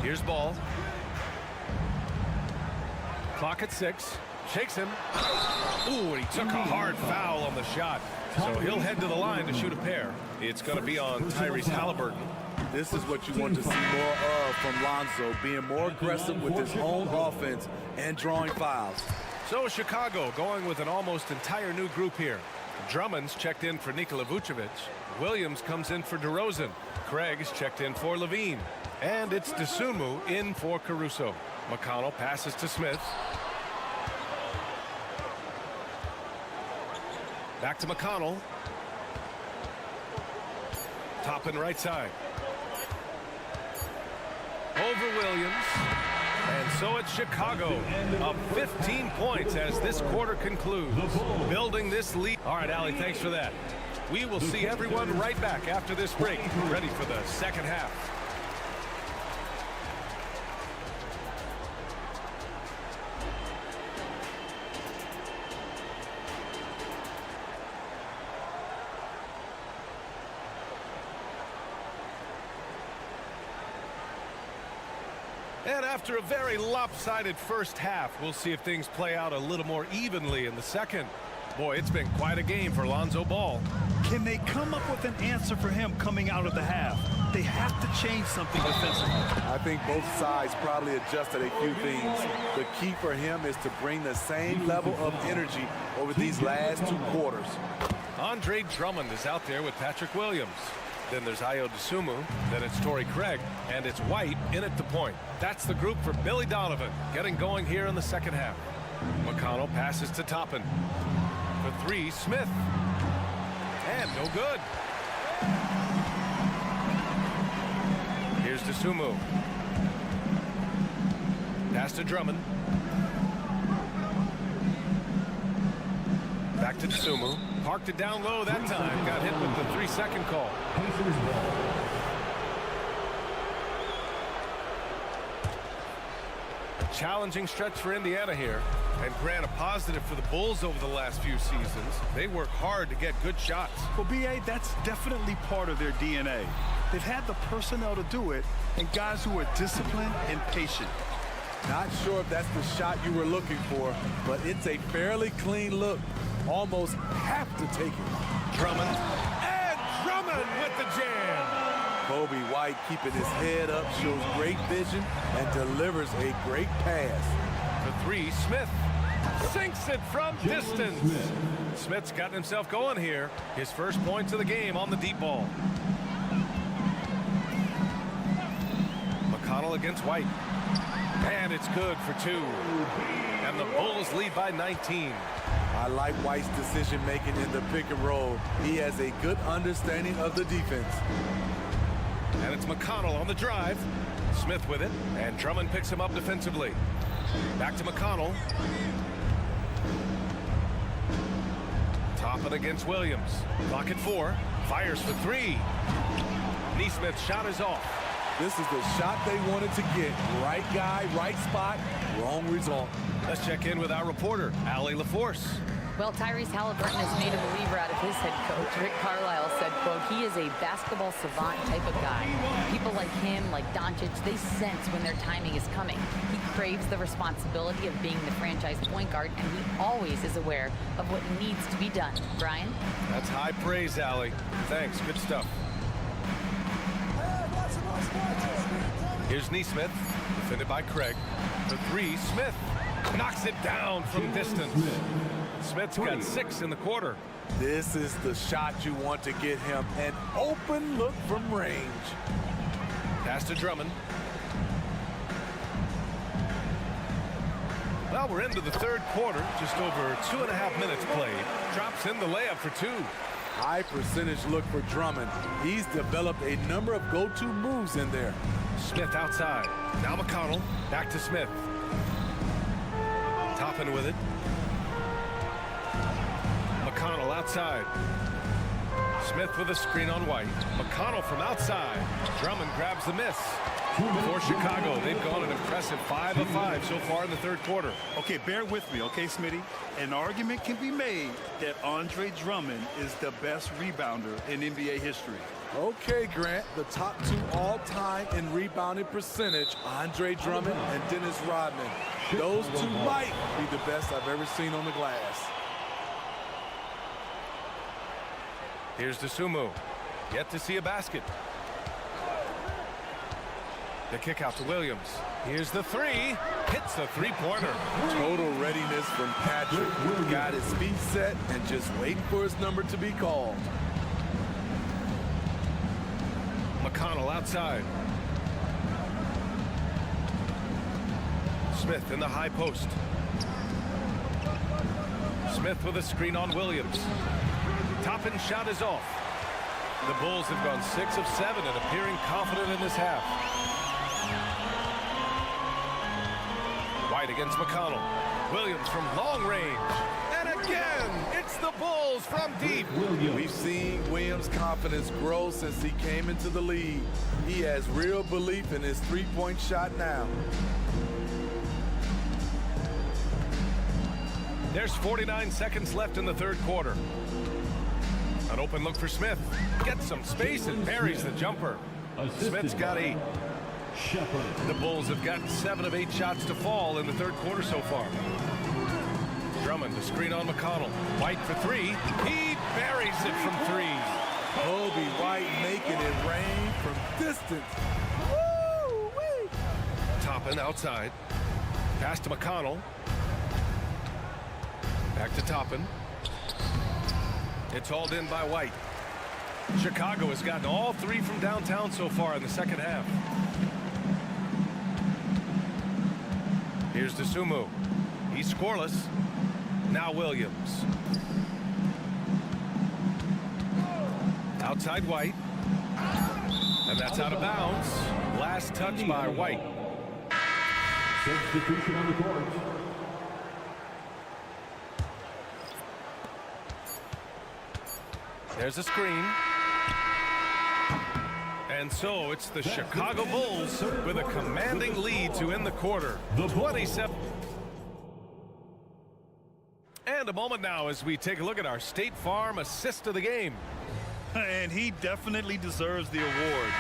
Here's ball. Clock at 6. Shakes him. Ooh, and he took a hard foul on the shot. So he'll head to the line to shoot a pair. It's going to be on Tyrese Halliburton.
This is what you want to see more of from Lonzo, being more aggressive with his own offense and drawing fouls.
So Chicago going with an almost entire new group here. Drummond's checked in for Nikola Vucevic. Williams comes in for DeRozan. Craig's checked in for Levine. And it's Dosunmu in for Caruso. McConnell passes to Smith. Back to McConnell. Top and right side. Over Williams. And so it's Chicago up 15 points as this quarter concludes. Building this lead. All right, Allie, thanks for that. We will see everyone right back after this break, ready for the second half. And after a very lopsided first half, we'll see if things play out a little more evenly in the second. Boy, it's been quite a game for Lonzo Ball.
Can they come up with an answer for him coming out of the half? They have to change something defensively.
I think both sides probably adjusted a few things. The key for him is to bring the same level of energy over these last 2 quarters.
Andre Drummond is out there with Patrick Williams. Then there's Ayo Dosunmu, then it's Torrey Craig, and it's White in at the point. That's the group for Billy Donovan, getting going here in the second half. McConnell passes to Toppin. For 3, Smith. And no good. Here's Dosunmu. Pass to Drummond. Back to Dosunmu. Parked it down low that time. Got hit with the 3-second call. A challenging stretch for Indiana here. And Grant, a positive for the Bulls over the last few seasons. They work hard to get good shots.
Well, B.A., that's definitely part of their DNA. They've had the personnel to do it and guys who are disciplined and patient.
Not sure if that's the shot you were looking for, but it's a fairly clean look. Almost have to take it.
Drummond. And Drummond with the jam.
Kobe White keeping his head up, shows great vision, and delivers a great pass.
For 3, Smith. Sinks it from distance. Smith's gotten himself going here. His first points of the game on the deep ball. McConnell against White. And it's good for 2. And the Bulls lead by 19.
I like White's decision-making in the pick and roll. He has a good understanding of the defense.
And it's McConnell on the drive. Smith with it, and Drummond picks him up defensively. Back to McConnell. Toppin against Williams. Clock at 4. Fires for 3. Neesmith's shot is off.
This is the shot they wanted to get. Right guy, right spot, wrong result.
Let's check in with our reporter, Allie LaForce.
Well, Tyrese Halliburton has made a believer out of his head coach. Rick Carlisle said, quote, he is a basketball savant type of guy. People like him, like Doncic, they sense when their timing is coming. He craves the responsibility of being the franchise point guard, and he always is aware of what needs to be done. Brian?
That's high praise, Allie. Thanks, good stuff. Here's Neesmith, defended by Craig. For 3, Smith knocks it down from distance. Smith's got 6 in the quarter.
This is the shot you want to get him. An open look from range.
Pass to Drummond. Well, we're into the third quarter. Just over 2.5 minutes played. Drops in the layup for 2.
High percentage look for Drummond. He's developed a number of go-to moves in there.
Smith outside. Now McConnell. Back to Smith. Toppin with it. McConnell outside. Smith with a screen on White. McConnell from outside. Drummond grabs the miss. For Chicago, they've gone an impressive 5 of 5 so far in the third quarter.
Okay, bear with me, okay, Smitty? An argument can be made that Andre Drummond is the best rebounder in NBA history.
Okay, Grant, the top 2 all-time in rebounding percentage, Andre Drummond and Dennis Rodman. Those 2 might be the best I've ever seen on the glass.
Here's DeSumo. Yet to see a basket. The kick out to Williams. Here's the 3. Hits the 3-pointer.
Total readiness from Patrick. Got his feet set and just waiting for his number to be called.
McConnell outside. Smith in the high post. Smith with a screen on Williams. Toppin shot is off. The Bulls have gone 6 of 7 and appearing confident in this half. White against McConnell. Williams from long range. And again, it's the Bulls from deep.
We've seen Williams' confidence grow since he came into the league. He has real belief in his three-point shot now.
There's 49 seconds left in the third quarter. An open look for Smith. Gets some space and buries the jumper. Smith's got 8. The Bulls have gotten 7 of 8 shots to fall in the third quarter so far. Drummond to screen on McConnell. White for 3. He buries it from 3.
Kobe White making it rain from distance. Woo-wee.
Toppin outside. Pass to McConnell. Back to Toppin. It's hauled in by White. Chicago has gotten all 3 from downtown so far in the second half. Here's DeSumo. He's scoreless. Now Williams. Outside White. And that's out of bounds. Last touch by White.
Substitution on the court.
There's a screen. And so it's the Chicago Bulls with a commanding lead to end the quarter. 27. And a moment now as we take a look at our State Farm assist of the game.
And he definitely deserves the award.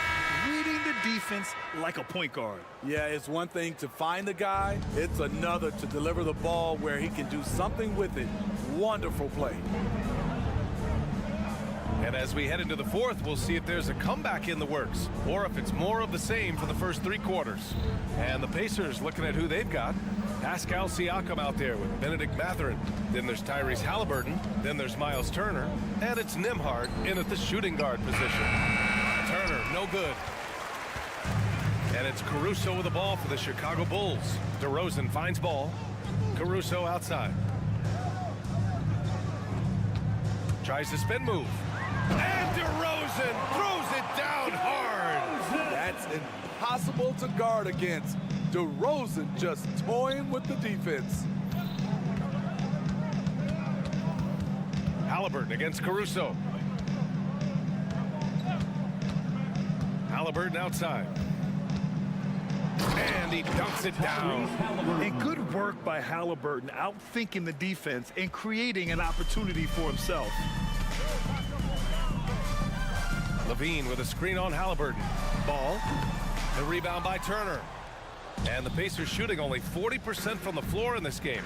Reading the defense like a point guard.
Yeah, it's one thing to find the guy. It's another to deliver the ball where he can do something with it. Wonderful play.
And as we head into the fourth, we'll see if there's a comeback in the works or if it's more of the same for the first 3 quarters. And the Pacers looking at who they've got. Pascal Siakam out there with Benedict Mathurin. Then there's Tyrese Halliburton. Then there's Miles Turner. And it's Nembhard in at the shooting guard position. Turner, no good. And it's Caruso with the ball for the Chicago Bulls. DeRozan finds ball. Caruso outside. Tries to spin move. And DeRozan throws it down hard.
That's impossible to guard against. DeRozan just toying with the defense.
Halliburton against Caruso. Halliburton outside. And he dunks it down.
And good work by Halliburton, outthinking the defense and creating an opportunity for himself.
Levine with a screen on Halliburton. Ball. The rebound by Turner. And the Pacers shooting only 40% from the floor in this game.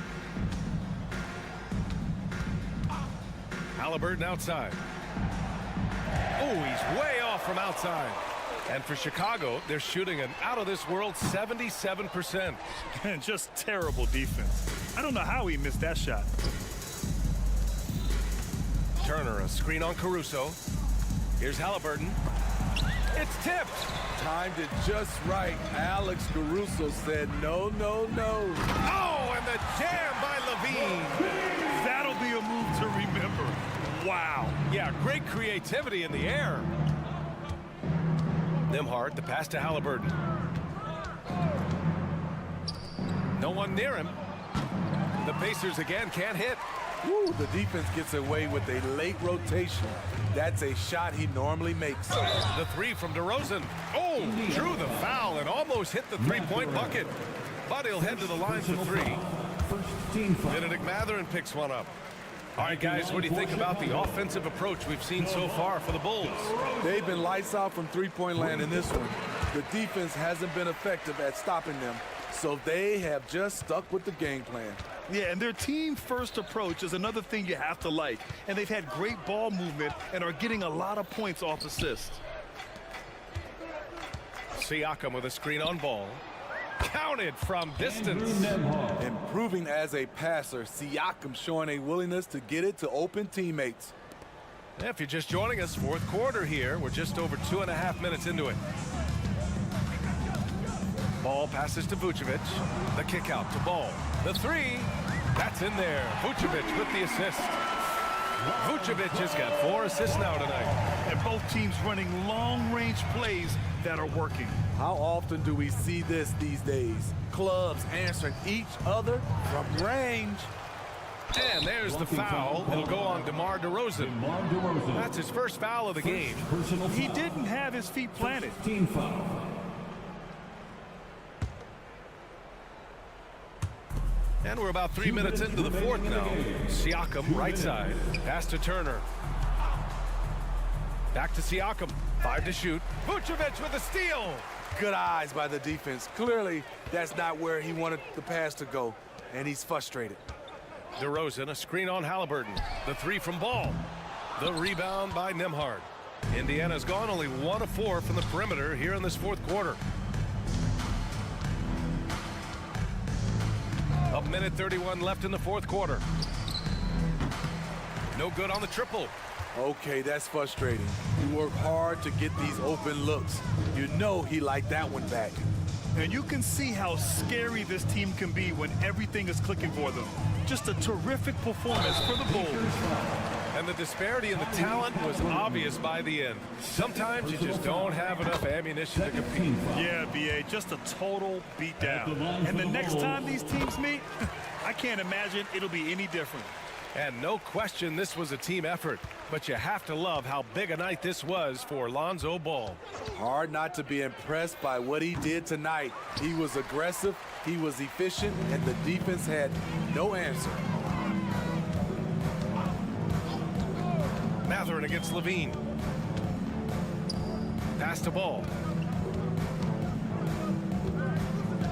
Halliburton outside. Oh, he's way off from outside. And for Chicago, they're shooting an out-of-this-world 77%.
Just terrible defense. I don't know how he missed that shot.
Turner, a screen on Caruso. Here's Halliburton. It's tipped.
Timed it just right. Alex Caruso said no, no, no.
Oh, and the jam by Levine.
That'll be a move to remember. Wow.
Yeah, great creativity in the air. Nembhard, the pass to Halliburton. No one near him. The Pacers again can't hit.
Woo, the defense gets away with a late rotation. That's a shot he normally makes.
The three from DeRozan. Oh, drew the foul and almost hit the three-point bucket. But he'll head to the line for three. Benedict Mathurin picks one up. All right, guys, what do you think about the offensive approach we've seen so far for the Bulls?
They've been lights out from three-point land in this one. The defense hasn't been effective at stopping them, so they have just stuck with the game plan.
Yeah, and their team-first approach is another thing you have to like. And they've had great ball movement and are getting a lot of points off assists.
Siakam with a screen on ball. Counted from distance.
Improving as a passer, Siakam showing a willingness to get it to open teammates.
If you're just joining us, fourth quarter here. We're just over 2.5 minutes into it. Ball passes to Vucevic. The kick out to Ball. The three. That's in there. Vucevic with the assist. Vucevic has got 4 assists now tonight.
And both teams running long-range plays that are working.
How often do we see this these days? Clubs answering each other from range.
And there's the foul. It'll go on DeMar DeRozan. That's his first foul of the game.
He didn't have his feet planted.
Team foul.
And we're about 3 minutes into the fourth now. Siakam, right side. Pass to Turner. Back to Siakam. 5 to shoot. Vucevic with a steal.
Good eyes by the defense. Clearly, that's not where he wanted the pass to go, and he's frustrated.
DeRozan, a screen on Halliburton. The three from Ball. The rebound by Nembhard. Indiana's gone only 1 of 4 from the perimeter here in this fourth quarter. A minute 31 left in the fourth quarter. No good on the triple.
Okay, that's frustrating. You work hard to get these open looks. You know he liked that one back.
And you can see how scary this team can be when everything is clicking for them. Just a terrific performance for the Bulls.
And the disparity in the talent was obvious by the end. Sometimes you just don't have enough ammunition to compete.
Yeah, B.A., just a total beatdown. And the next time these teams meet, I can't imagine it'll be any different.
And no question this was a team effort, but you have to love how big a night this was for Lonzo Ball.
Hard not to be impressed by what he did tonight. He was aggressive, he was efficient, and the defense had no answer.
Mathurin against Levine. Pass to Ball.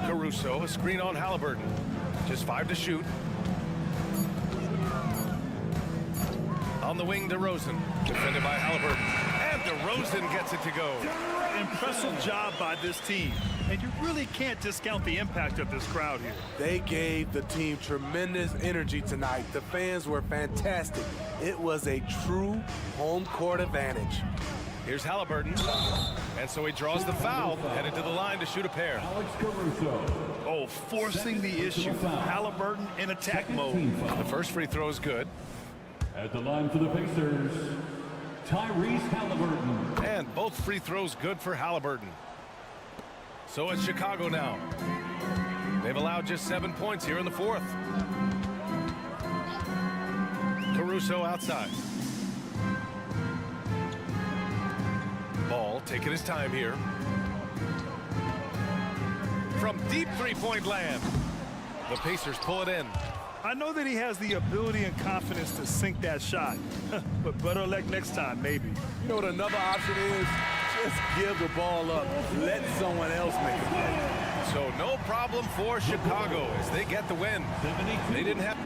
Caruso, a screen on Halliburton. Just 5 to shoot. On the wing, DeRozan. Defended by Halliburton. And DeRozan gets it to go.
Impressive job by this team. And you really can't discount the impact of this crowd here.
They gave the team tremendous energy tonight. The fans were fantastic. It was a true home court advantage.
Here's Halliburton. And so he draws the foul, headed to the line to shoot a pair.
Oh, forcing the issue. Halliburton in attack mode.
The first free throw is good.
At the line for the Pacers, Tyrese Halliburton.
And both free throws good for Halliburton. So it's Chicago now. They've allowed just 7 points here in the fourth. Caruso outside. Ball taking his time here. From deep three-point land. The Pacers pull it in.
I know that he has the ability and confidence to sink that shot, but better luck next time, maybe.
You know what another option is? Just give the ball up. Let someone else make it play.
So no problem for Chicago as they get the win. They didn't have...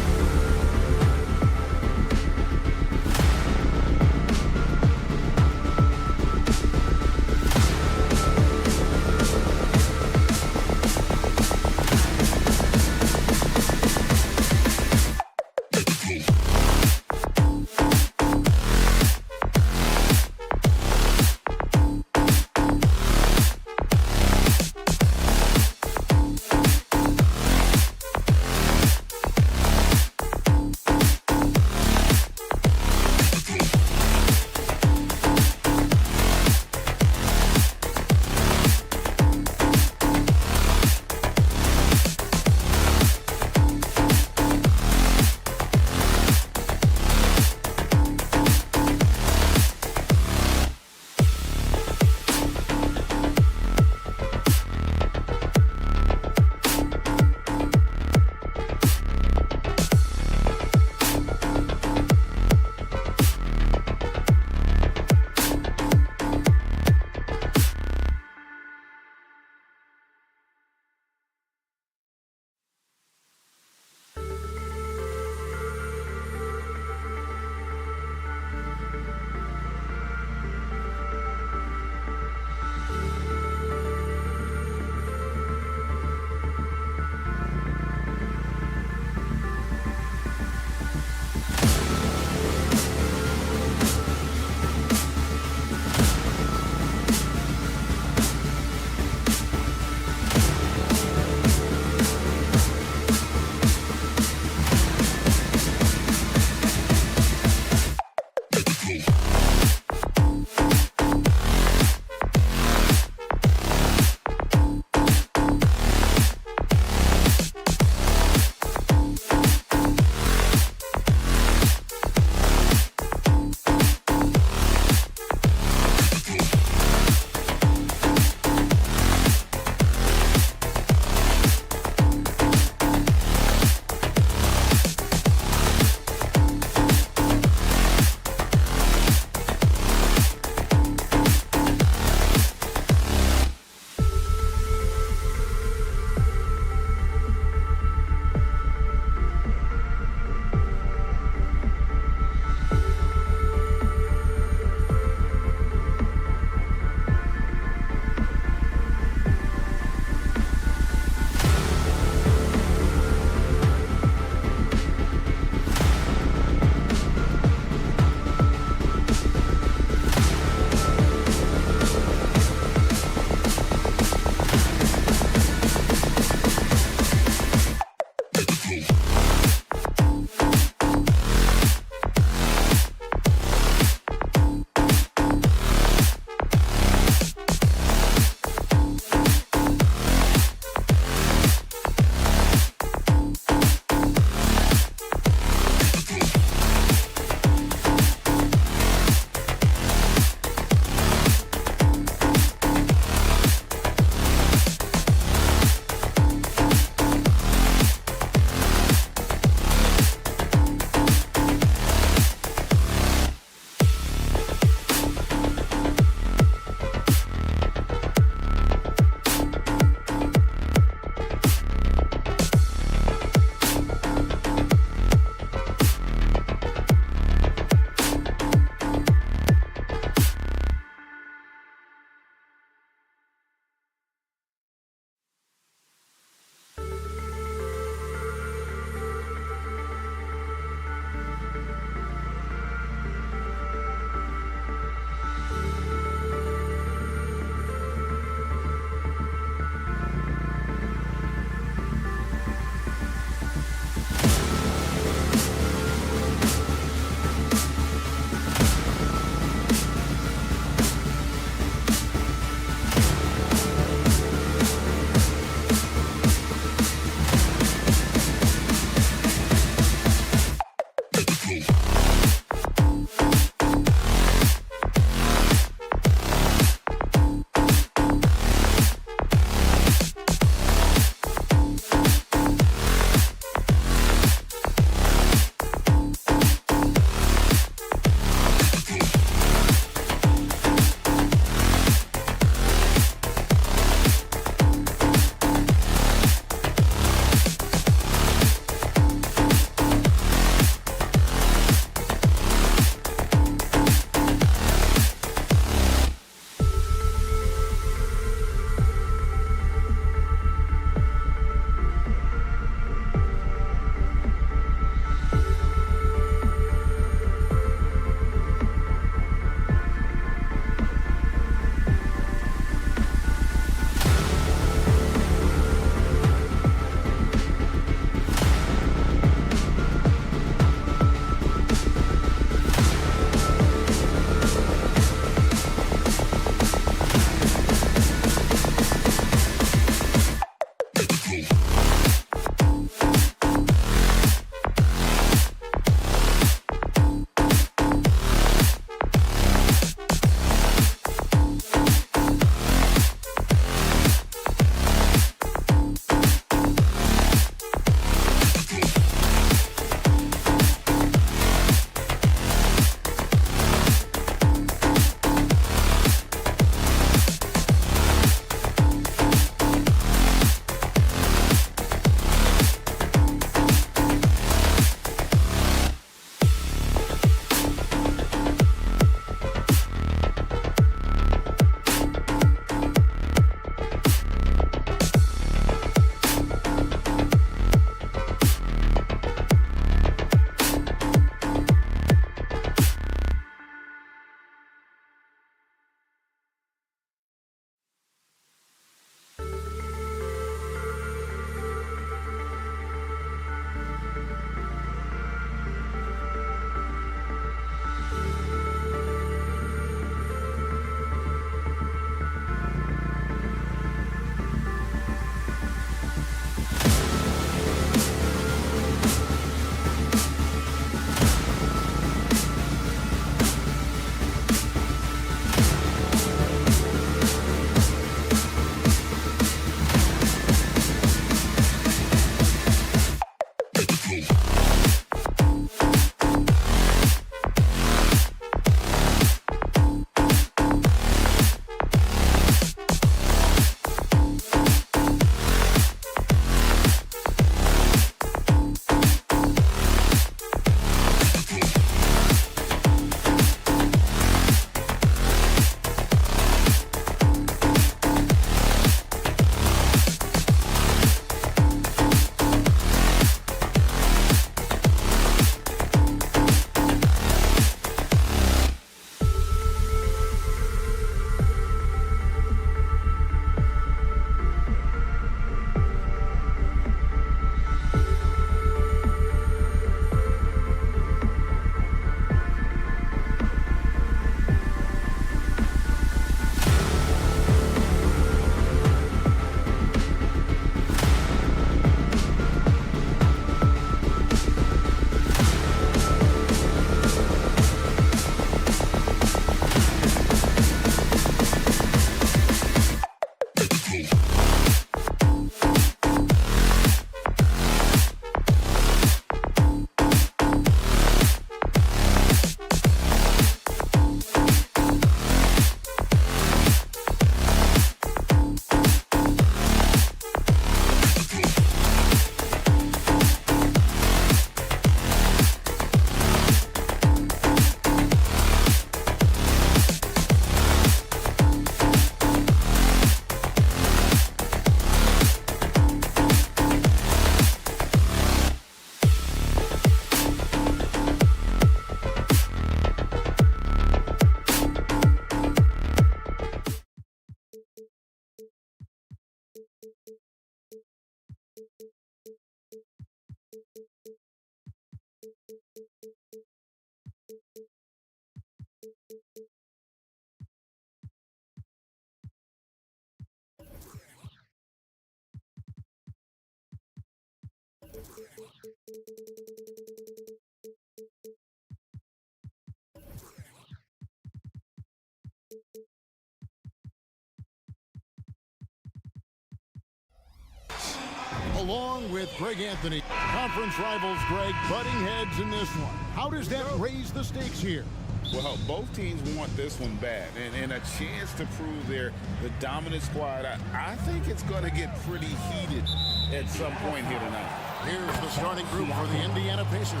Along with Greg Anthony, conference rivals Greg butting heads in this one. How does that raise the stakes here?
Well, both teams want this one bad, and a chance to prove they're the dominant squad. I think it's going to get pretty heated at some point here tonight.
Here's the starting group for the Indiana Pacers.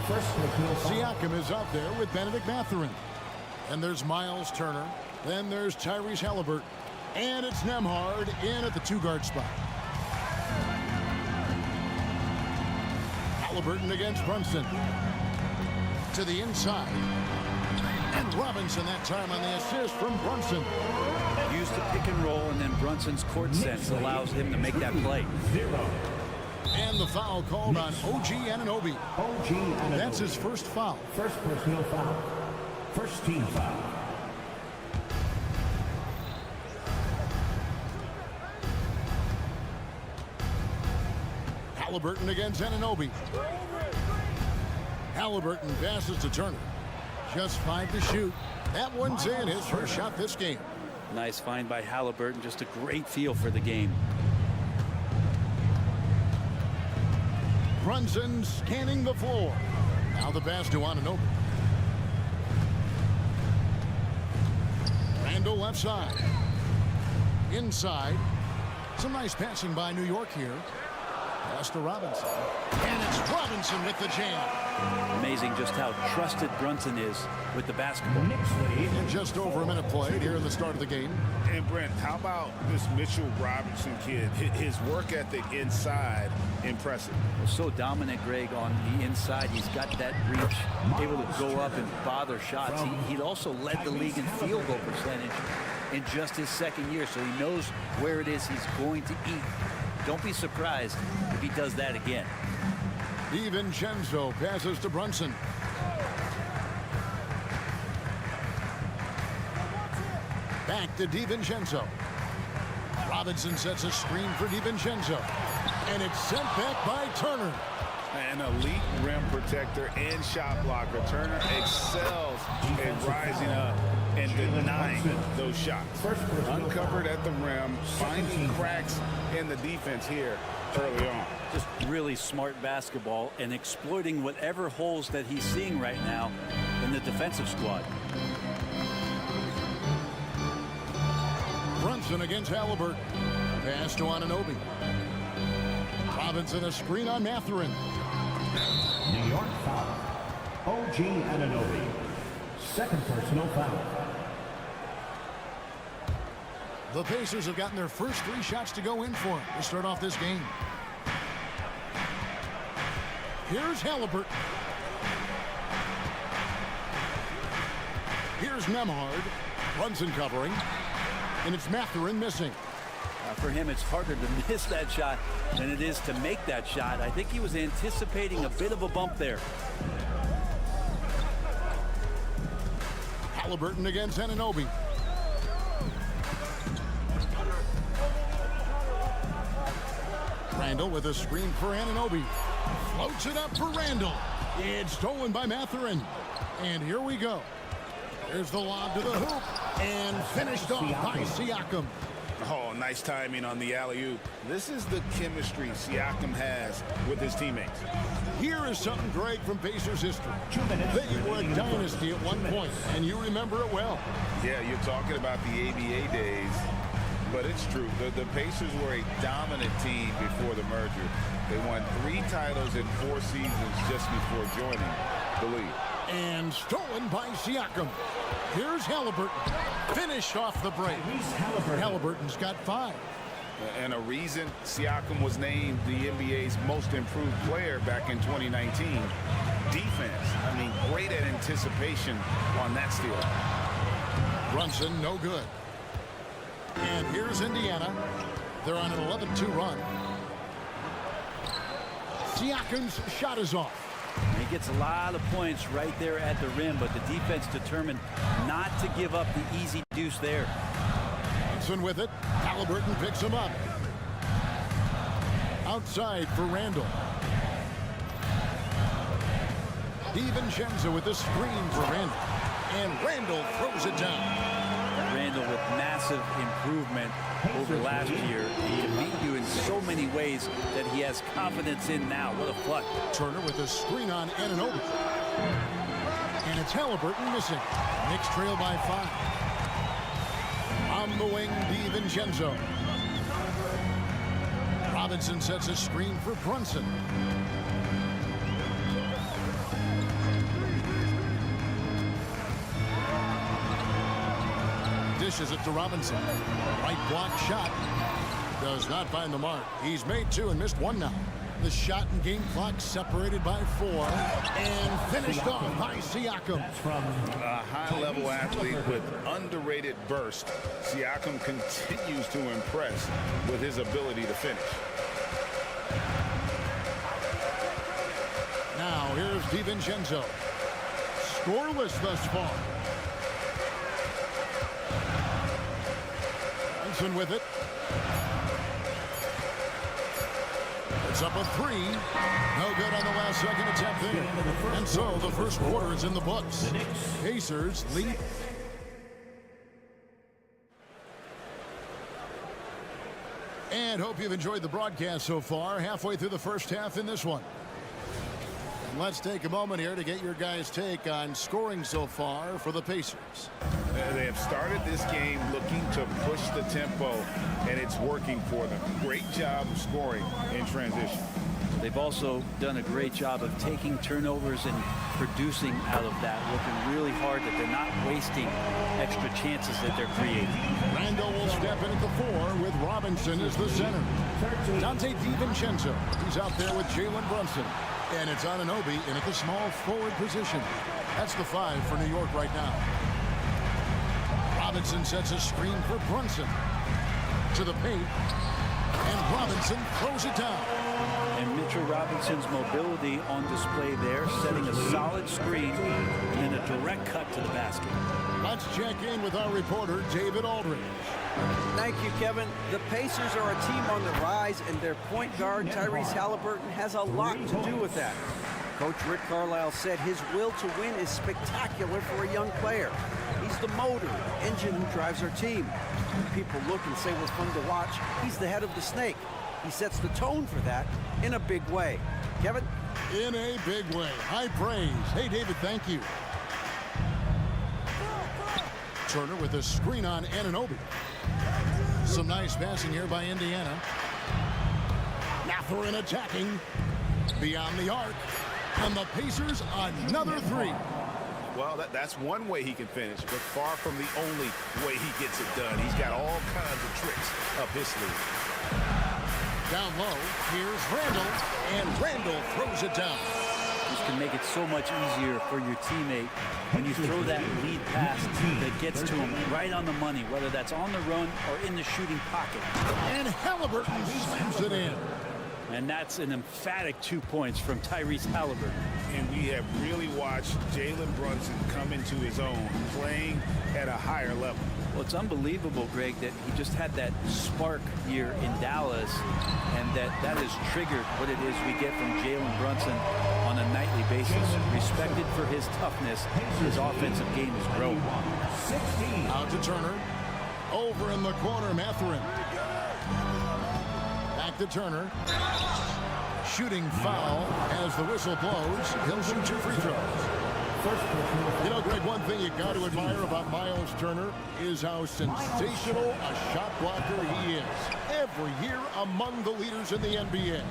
Siakam is out there with Benedict Mathurin. And there's Miles Turner. Then there's Tyrese Halliburton. And it's Nembhard in at the two-guard spot. Halliburton against Brunson. To the inside. And Robinson that time on the assist from Brunson.
Use the pick and roll, and then Brunson's court sense allows him to make that play.
And the foul called on OG Anunoby. That's his first foul.
First personal foul. First team foul.
Halliburton against Anunoby. Halliburton passes to Turner. Just 5 to shoot. That one's in, his first shot this game.
Nice find by Halliburton. Just a great feel for the game.
Brunson scanning the floor. Now the pass to Anunoby. Randall left side. Inside. Some nice passing by New York here. Pass to Robinson. And it's Robinson with the jam.
Amazing just how trusted Brunson is with the basketball.
And just over a minute played here in the start of the game.
And Brent, how about this Mitchell Robinson kid? His work ethic inside, impressive.
So dominant, Greg, on the inside. He's got that reach, able to go up and bother shots. He also led the league in field goal percentage in just his second year, so he knows where it is he's going to eat. Don't be surprised if he does that again.
DiVincenzo passes to Brunson. Back to DiVincenzo. Robinson sets a screen for DiVincenzo. And it's sent back by Turner.
An elite rim protector and shot blocker. Turner excels at rising up and denying those shots. Uncovered at the rim, finding cracks in the defense here early on.
Just really smart basketball and exploiting whatever holes that he's seeing right now in the defensive squad.
Brunson against Halliburton. Pass to Anunoby. Robinson a screen on Mathurin.
New York foul. OG Anunoby. Second personal foul.
The Pacers have gotten their first 3 shots to go in for him to start off this game. Here's Halliburton. Here's Nembhard. Brunson covering. And it's Mathurin missing.
For him, it's harder to miss that shot than it is to make that shot. I think he was anticipating a bit of a bump there.
Halliburton against Anunoby. Randall with a screen for Anunoby. Floats it up for Randall. It's stolen by Mathurin. And here we go. There's the lob to the hoop. And finished off by Siakam.
Oh, nice timing on the alley-oop. This is the chemistry Siakam has with his teammates.
Here is something great from Pacers history. They were a dynasty at one point, and you remember it well.
Yeah, you're talking about the ABA days, but it's true. The Pacers were a dominant team before the merger. They won 3 titles in 4 seasons just before joining the league.
And stolen by Siakam. Here's Halliburton. Finished off the break. Halliburton's got 5.
And a reason Siakam was named the NBA's most improved player back in 2019. Defense. I mean, great at anticipation on that steal.
Brunson, no good. And here's Indiana. They're on an 11-2 run. Siakam's shot is off.
He gets a lot of points right there at the rim, but the defense determined not to give up the easy deuce there.
Brunson with it. Halliburton picks him up. Outside for Randall. DiVincenzo with the screen for Randall. And Randall throws it down.
Randall with massive improvement over last year. He can beat you in so many ways that he has confidence in now. What a flood.
Turner with a screen on Anunoby. And it's Halliburton missing. Knicks trail by 5. On the wing, DiVincenzo. Robinson sets a screen for Brunson. Dishes it to Robinson. Right block shot. Does not find the mark. He's made 2 and missed 1 now. The shot and game clock separated by 4 and finished off by Siakam.
A high-level athlete with underrated burst. Siakam continues to impress with his ability to finish.
Now here's DiVincenzo. Scoreless thus far. Brunson with it. It's up a 3. No good on the last second attempt there. And so the first quarter is in the books. Pacers lead. And hope you've enjoyed the broadcast so far. Halfway through the first half in this one. And let's take a moment here to get your guys' take on scoring so far for the Pacers.
They have started this game looking to push the tempo, and it's working for them. Great job of scoring in transition.
They've also done a great job of taking turnovers and producing out of that, working really hard that they're not wasting extra chances that they're creating.
Randall will step in at the 4 with Robinson as the center. Dante DiVincenzo, he's out there with Jalen Brunson. And it's Anunoby in at the small forward position. That's the 5 for New York right now. Robinson sets a screen for Brunson. To the paint. And Robinson throws it down.
And Mitchell Robinson's mobility on display there, setting a solid screen and then a direct cut to the basket.
Let's check in with our reporter, David Aldridge.
Thank you, Kevin. The Pacers are a team on the rise, and their point guard, Tyrese Halliburton, has a lot to do with that. Coach Rick Carlisle said his will to win is spectacular for a young player. He's the motor, engine who drives our team. When people look and say we're fun to watch, he's the head of the snake. He sets the tone for that in a big way. Kevin?
In a big way. High praise. Hey, David, thank you. Turner with a screen on Anunoby. Some nice passing here by Indiana. Mathurin attacking. Beyond the arc. And the Pacers another 3.
Well, that's one way he can finish, but far from the only way he gets it done. He's got all kinds of tricks up his sleeve.
Down low, here's Randall, and Randall throws it down.
This can make it so much easier for your teammate when you throw that lead pass that gets to him right on the money, whether that's on the run or in the shooting pocket.
And Halliburton slams it in.
And that's an emphatic 2 points from Tyrese Halliburton.
And we have really watched Jalen Brunson come into his own, playing at a higher level.
Well, it's unbelievable, Greg, that he just had that spark here in Dallas, and that has triggered what it is we get from Jalen Brunson on a nightly basis. Respected for his toughness, his offensive game is growing.
Out to Turner. Over in the corner, Mathurin. Back to Turner. Shooting foul as the whistle blows. He'll shoot 2 free throws. You know, Greg, one thing you got to admire about Miles Turner is how sensational a shot blocker he is. Every year among the leaders in the NBA.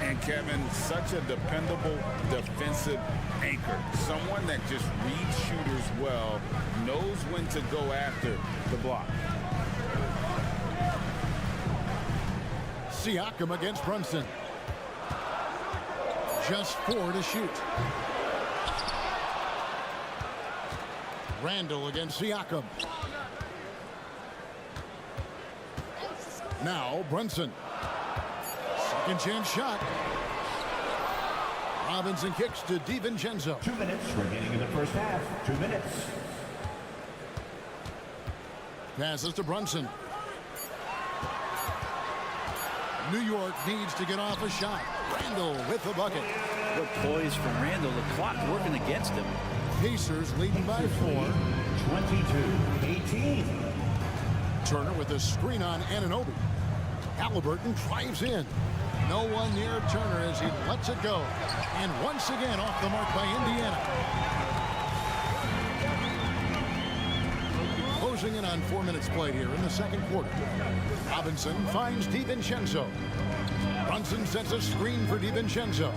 And Kevin, such a dependable defensive anchor. Someone that just reads shooters well, knows when to go after the block.
Siakam against Brunson. Just 4 to shoot. Randall against Siakam. Now Brunson. Second chance shot. Robinson kicks to DiVincenzo.
2 minutes remaining in the first half. 2 minutes.
Passes to Brunson. New York needs to get off a shot. Randall with the bucket.
What poise from Randall. The clock working against him.
Pacers leading by 4.
22-18.
Turner with a screen on Anunoby. Halliburton drives in. No one near Turner as he lets it go. And once again off the mark by Indiana. Closing in on 4 minutes played here in the second quarter. Robinson finds DiVincenzo. Brunson sets a screen for DiVincenzo.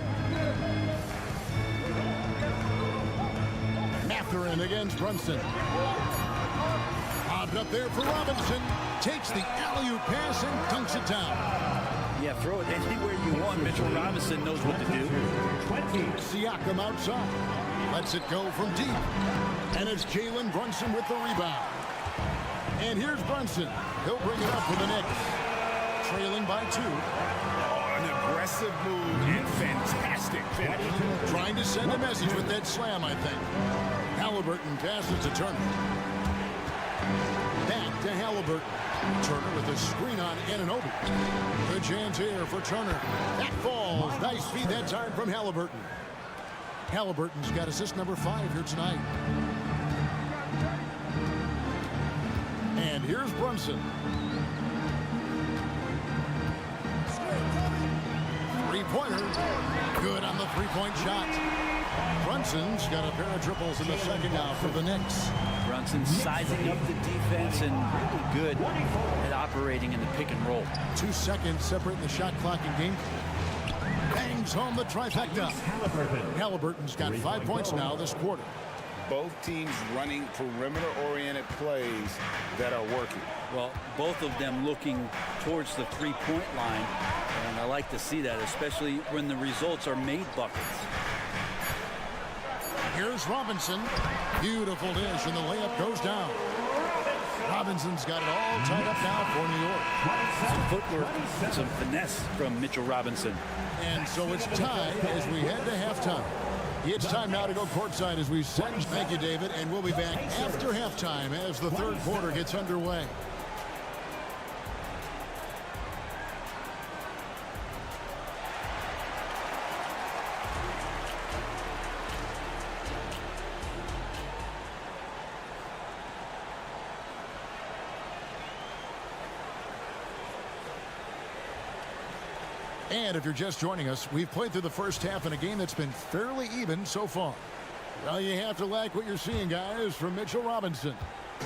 Mathurin against Brunson. Lobbed up there for Robinson. Takes the alley-oop pass and dunks it down.
Yeah, throw it anywhere you want. Mitchell Robinson knows what to do.
Siakam outside. Lets it go from deep. And it's Jalen Brunson with the rebound. And here's Brunson. He'll bring it up for the Knicks. Trailing by 2.
An aggressive move and fantastic finish.
Trying to send a message with that slam, I think. Halliburton passes to Turner. Back to Halliburton. Turner with a screen on Anunoby. Good chance here for Turner. That falls. Nice feed that time from Halliburton. Halliburton's got assist number 5 here tonight. And here's Brunson. Three-pointer. Good on the three-point shot. Brunson's got a pair of triples in the second now for the Knicks.
Brunson sizing up the defense and really good at operating in the pick and roll.
2 seconds separating the shot clock and game. Bangs home the trifecta. Halliburton's got 5 points now this quarter.
Both teams running perimeter-oriented plays that are working.
Well, both of them looking towards the three-point line, and I like to see that, especially when the results are made buckets.
Here's Robinson. Beautiful dish, and the layup goes down. Robinson's got it all tied up now for New York.
Some footwork, some finesse from Mitchell Robinson.
And so it's tied as we head to halftime. It's time now to go courtside as we send. Thank you, David, and we'll be back after halftime as the third quarter gets underway. And if you're just joining us, we've played through the first half in a game that's been fairly even so far. Well, you have to like what you're seeing, guys, from Mitchell Robinson.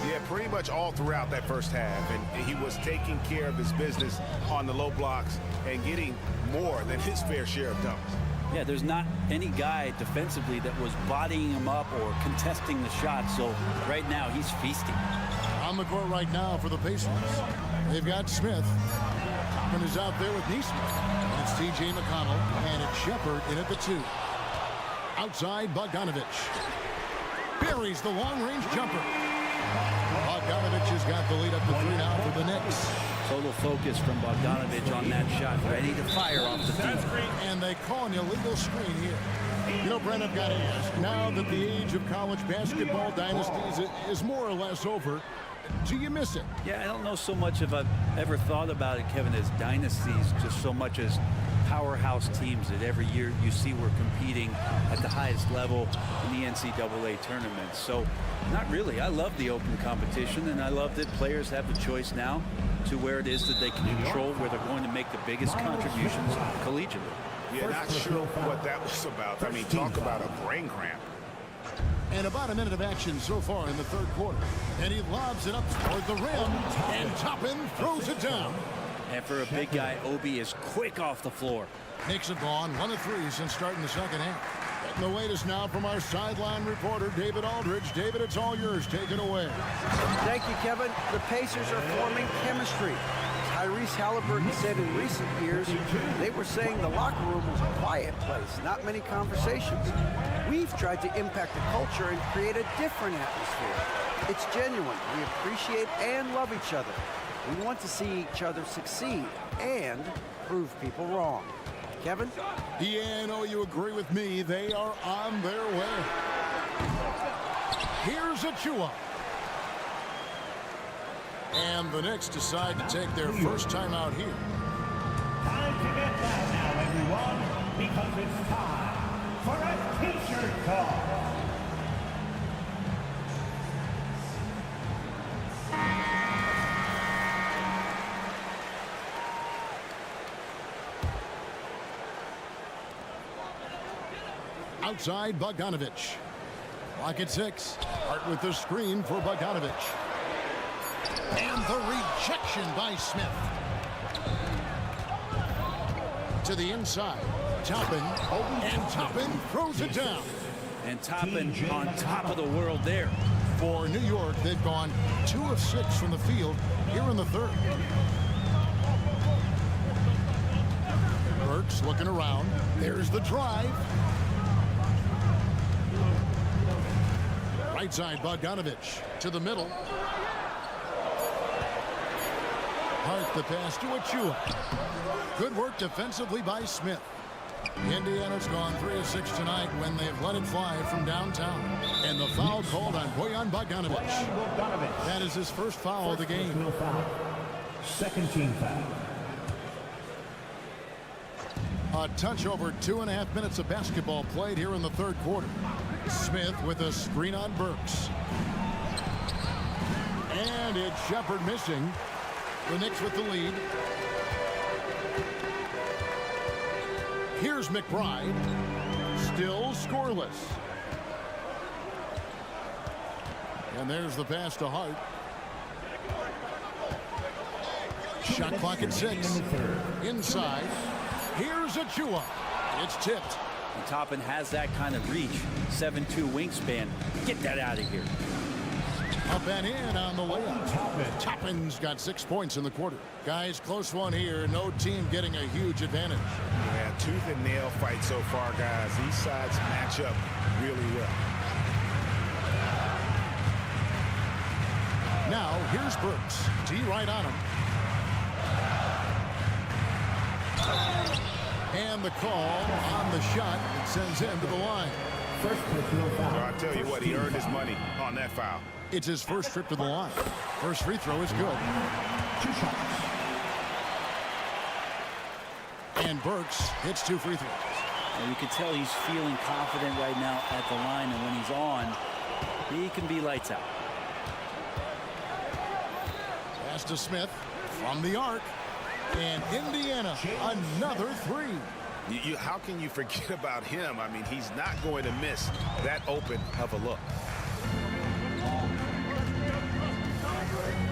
Yeah, pretty much all throughout that first half. And he was taking care of his business on the low blocks and getting more than his fair share of dunks.
Yeah, there's not any guy defensively that was bodying him up or contesting the shot. So right now he's feasting.
On the court right now for the Pacers. They've got Smith. Hoffman is out there with Neesmith. And it's T.J. McConnell and it's Shepard in at the 2. Outside, Bogdanovich. Buries the long-range jumper. Bogdanovich has got the lead up to 3 now for the Knicks.
Total focus from Bogdanovich on that shot. Ready to fire off the tee.
And they call an illegal screen here. You know, Brent, I've got to ask, now that the age of college basketball dynasties is more or less over, do you miss it?
Yeah, I don't know so much if I've ever thought about it, Kevin, as dynasties, just so much as powerhouse teams that every year you see we're competing at the highest level in the NCAA tournament. So not really. I love the open competition, and I love that players have the choice now to where it is that they can control where they're going to make the biggest contributions collegiately.
Yeah, not sure what that was about. I mean, talk about a brain cramp.
And about a minute of action so far in the third quarter. And he lobs it up toward the rim, and Toppin throws it down.
And for a big guy, Obi is quick off the floor.
Knicks have gone 1 of 3 since starting the second half. Getting the latest now from our sideline reporter, David Aldridge. David, it's all yours. Take it away.
Thank you, Kevin. The Pacers are forming chemistry. Tyrese Halliburton said in recent years, they were saying the locker room was a quiet place, not many conversations. We've tried to impact the culture and create a different atmosphere. It's genuine. We appreciate and love each other. We want to see each other succeed and prove people wrong. Kevin?
Yeah, I know you agree with me. They are on their way. Here's Achua. And the Knicks decide to take their first time out here.
Time to get that now, everyone, because it's time for a t-shirt call.
Outside Bogdanovich. Clock at 6. Hart with the screen for Bogdanovich. And the rejection by Smith. To the inside. Toppin. And Toppin throws it down.
And Toppin on top of the world there.
For New York, they've gone 2 of 6 from the field here in the third. Burks looking around. There's the drive. Right side, Bogdanovich to the middle. Hart the pass to Achua. Good work defensively by Smith. Indiana's gone 3 of 6 tonight when they've let it fly from downtown. And the foul called on Bojan Bogdanovich. That is his first foul of the game.
Second team foul.
A touch over 2.5 minutes of basketball played here in the third quarter. Smith with a screen on Burks. And it's Shepard missing. The Knicks with the lead. Here's McBride. Still scoreless. And there's the pass to Hart. Shot clock at 6. Inside. Here's Achua. It's tipped.
And Toppin has that kind of reach. 7'2" wingspan. Get that out of here.
Up and in on the layup. Toppin's got 6 points in the quarter. Guys, close one here. No team getting a huge advantage.
Yeah, tooth and nail fight so far, guys. These sides match up really well.
Now, here's Burks. T right on him. And the call on the shot. It sends him to the line.
First personal foul.
So I tell you what, he earned his money on that foul.
It's his first trip to the line. First free throw is good.
2 shots.
And Burks hits 2 free throws.
And you can tell he's feeling confident right now at the line, and when he's on, he can be lights out.
Pass to Smith from the arc. And Indiana, another 3.
How can you forget about him? I mean, he's not going to miss that open of a look.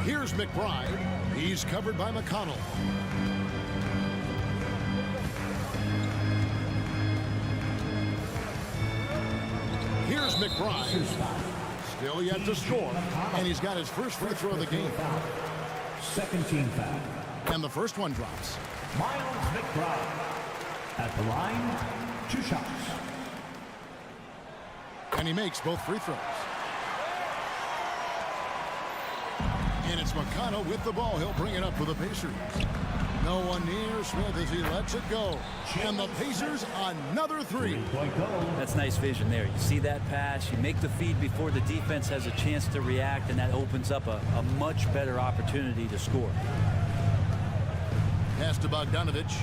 Here's McBride. He's covered by McConnell. Here's McBride. Still yet to score. And he's got his first free throw of the game.
Second team foul.
And the first one drops.
Miles McBride. At the line, 2 shots.
And he makes both free throws. And it's McConnell with the ball. He'll bring it up for the Pacers. No one near Smith as he lets it go. And the Pacers, another 3.
That's nice vision there. You see that pass, you make the feed before the defense has a chance to react, and that opens up a much better opportunity to score.
Pass to Bogdanovich.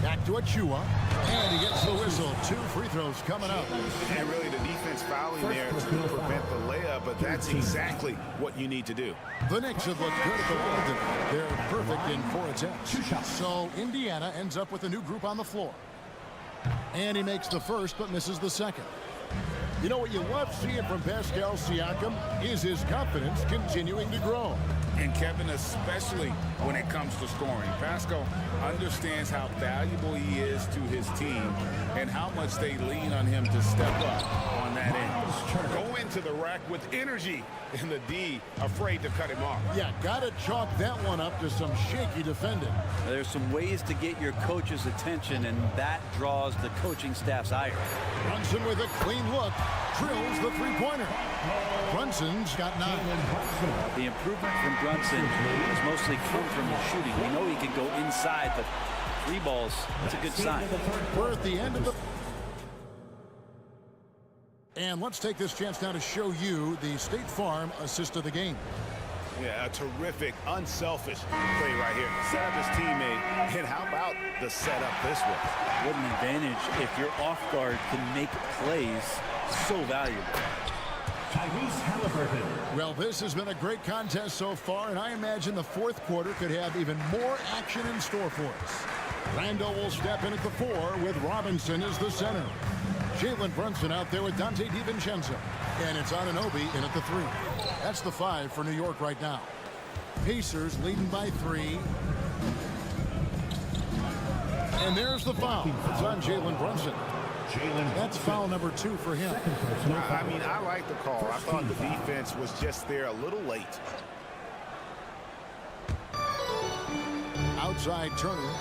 Back to Achua. And he gets the whistle. 2 free throws coming up.
And really the defense fouling there to prevent the layup, but that's exactly what you need to do.
The Knicks have looked good at the ball. They're perfect in 4 attempts. So Indiana ends up with a new group on the floor. And he makes the first but misses the second. You know what you love seeing from Pascal Siakam is his confidence continuing to grow.
And Kevin, especially when it comes to scoring. Pascal understands how valuable he is to his team and how much they lean on him to step up on that end.
Go into the rack with energy, and the D afraid to cut him off.
Yeah, got to chalk that one up to some shaky defending.
There's some ways to get your coach's attention, and that draws the coaching staff's ire.
Brunson with a clean look. Drills the three-pointer. Brunson's got 9.
The improvement from Brunson has mostly come from his shooting. We know he can go inside, but 3 balls, that's a good sign.
We're at the end of the... And let's take this chance now to show you the State Farm assist of the game.
Yeah, a terrific, unselfish play right here. Set up his teammate, and how about the setup this way?
What an advantage if your off guard can make plays so valuable.
Well, this has been a great contest so far, and I imagine the fourth quarter could have even more action in store for us. Randall will step in at the 4 with Robinson as the center. Jalen Brunson out there with Dante DiVincenzo. And it's Anunoby in at the 3. That's the 5 for New York right now. Pacers leading by 3. And there's the foul. It's on Jalen Brunson. That's foul number 2 for him.
I mean, I like the call. I thought the defense was just there a little late.
Outside Turner.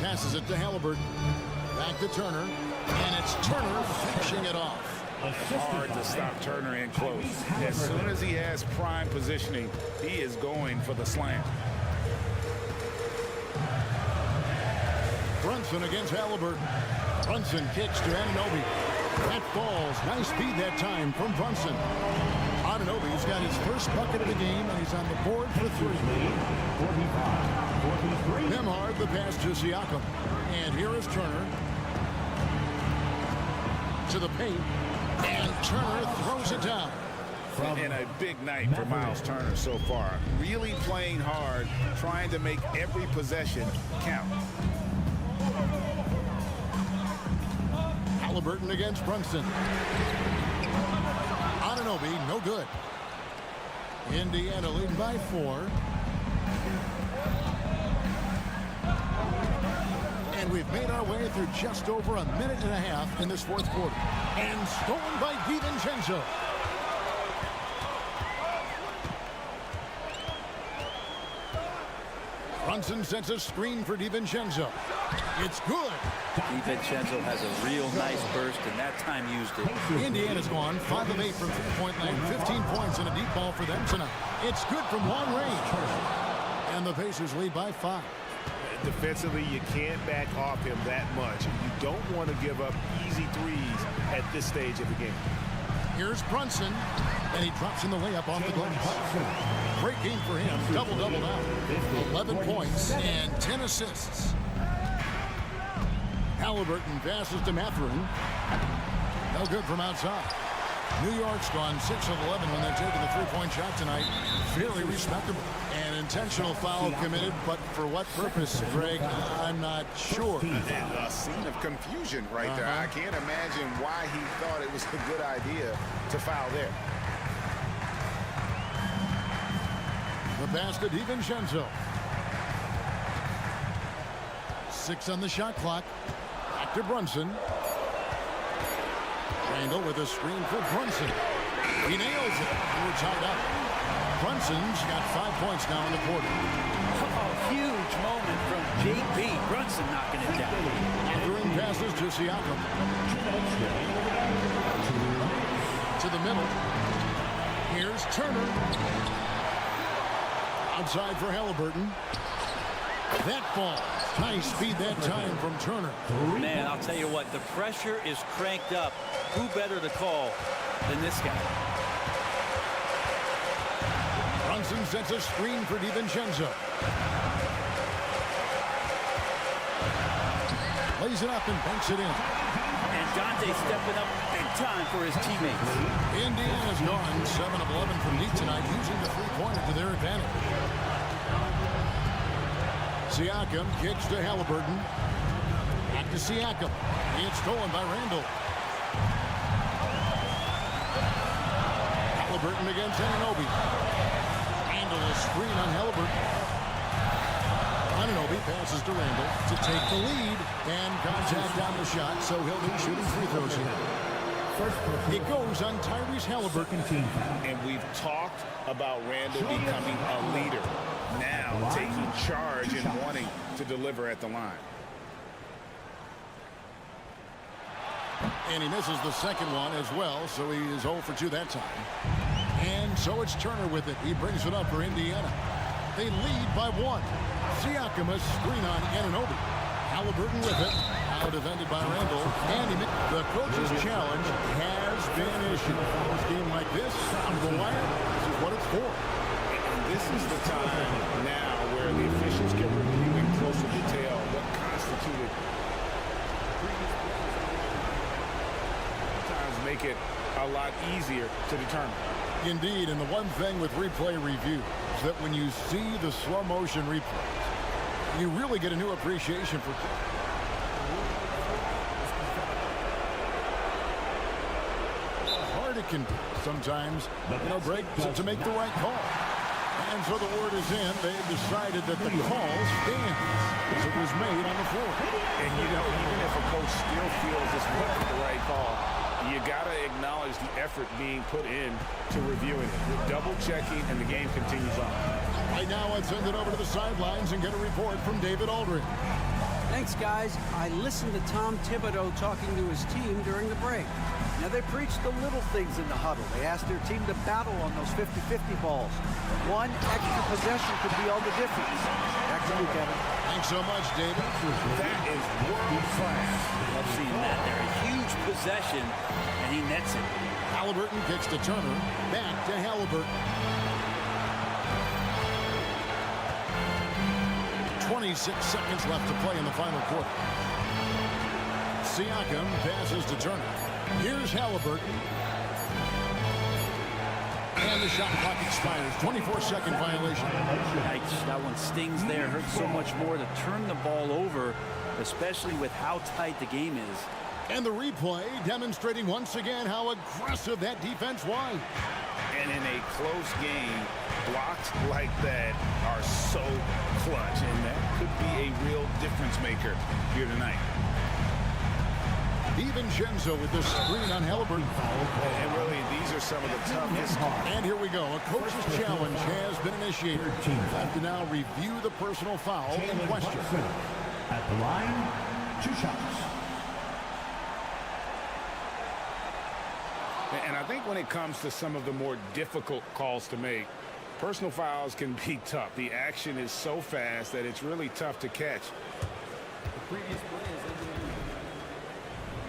Passes it to Halliburton. Back to Turner. And it's Turner finishing it off.
Hard to stop Turner in close. As soon as he has prime positioning, he is going for the slam.
Brunson against Halliburton. Brunson kicks to Anunoby. That falls. Nice feed that time from Brunson. Anunoby's got his first bucket of the game, and he's on the board for 3. Nembhard the pass to Siakam. And here is Turner. To the paint. And Turner throws it down.
And a big night for Miles Turner so far. Really playing hard, trying to make every possession count.
Halliburton against Brunson. Anunoby, no good. Indiana leading by 4. And we've made our way through just over a minute and a half in this fourth quarter. And stolen by DiVincenzo. Brunson sets a screen for DiVincenzo. It's good.
DiVincenzo has a real nice burst, and that time used it.
Indiana's gone 5 of 8 from three-point land. 15 points and a deep ball for them tonight. It's good from long range. And the Pacers lead by 5.
Defensively, you can't back off him that much. You don't want to give up easy threes at this stage of the game.
Here's Brunson, and he drops in the layup on the glass. Great game for him. Double-double now. 11 points and 10 assists. Halliburton passes to Mathurin. No good from outside. New York's gone 6 of 11 when they're taking the three-point shot tonight. Very respectable. An intentional foul committed, but for what purpose, Greg? I'm not sure.
A scene of confusion right there. I can't imagine why he thought it was a good idea to foul there.
The pass to DiVincenzo. 6 on the shot clock. Back to Brunson. Randall with a screen for Brunson. He nails it. We're tied up. Brunson's got 5 points now in the quarter.
A huge moment from JB. Brunson knocking it down.
Mathurin passes to Siakam. To the middle. Here's Turner. Outside for Halliburton. That ball. Nice speed that time from Turner.
Man, I'll tell you what, the pressure is cranked up. Who better to call than this guy?
Brunson sets a screen for DiVincenzo. Lays it up and banks it in.
And Dante stepping up big time for his teammates.
Indiana's gone 7 of 11 from deep tonight, using the three-pointer to their advantage. Siakam kicks to Halliburton. Back to Siakam. It's stolen by Randall. Halliburton against Anunoby. Randall a screen on Halliburton. Anunoby passes to Randall to take the lead. And contact on the shot, so he'll be shooting free throws here. It goes on Tyrese Halliburton.
And we've talked about Randall becoming a leader. Now taking charge and wanting to deliver at the line.
And he misses the second one as well, so he is 0 for 2 that time. And so it's Turner with it. He brings it up for Indiana. They lead by 1. Siakam a screen on Anunoby. Halliburton with it. Now defended by Randall. And the coach's challenge has been issued. This game like this on the wire, this is what it's for.
And this is the time now where the officials can review in closer detail what constituted previous sometimes make it a lot easier to determine.
Indeed, and the one thing with replay review is that when you see the slow motion replays, you really get a new appreciation for how hard it can be sometimes, Greg, to make the right call. And so the word is in. They've decided that the call stands as it was made on the floor.
And, even if a coach still feels this wasn't the right call, you got to acknowledge the effort being put in to reviewing it. We're double-checking, and the game continues on.
Right now, let's send it over to the sidelines and get a report from David Aldridge.
Thanks, guys. I listened to Tom Thibodeau talking to his team during the break. Now, they preached the little things in the huddle. They asked their team to battle on those 50-50 balls. One extra possession could be all the difference. Back to you, Kevin.
Thanks so much, David.
That is world class.
Love seeing that there. A huge possession, and he nets it.
Halliburton kicks to Turner. Back to Halliburton. 26 seconds left to play in the final quarter. Siakam passes to Turner. Here's Halliburton. And the shot clock expires. 24-second violation.
Yikes, that one stings there. Hurts so much more to turn the ball over, especially with how tight the game is.
And the replay demonstrating once again how aggressive that defense was.
And in a close game, blocks like that are so clutch, and that could be a real difference maker here tonight.
DiVincenzo with the screen on Halliburton.
And really, these are some of the toughest.
And here we go. A coach's challenge has been initiated. Have to now review the personal foul in question.
At the line, 2 shots.
And I think when it comes to some of the more difficult calls to make, personal fouls can be tough. The action is so fast that it's really tough to catch.
We've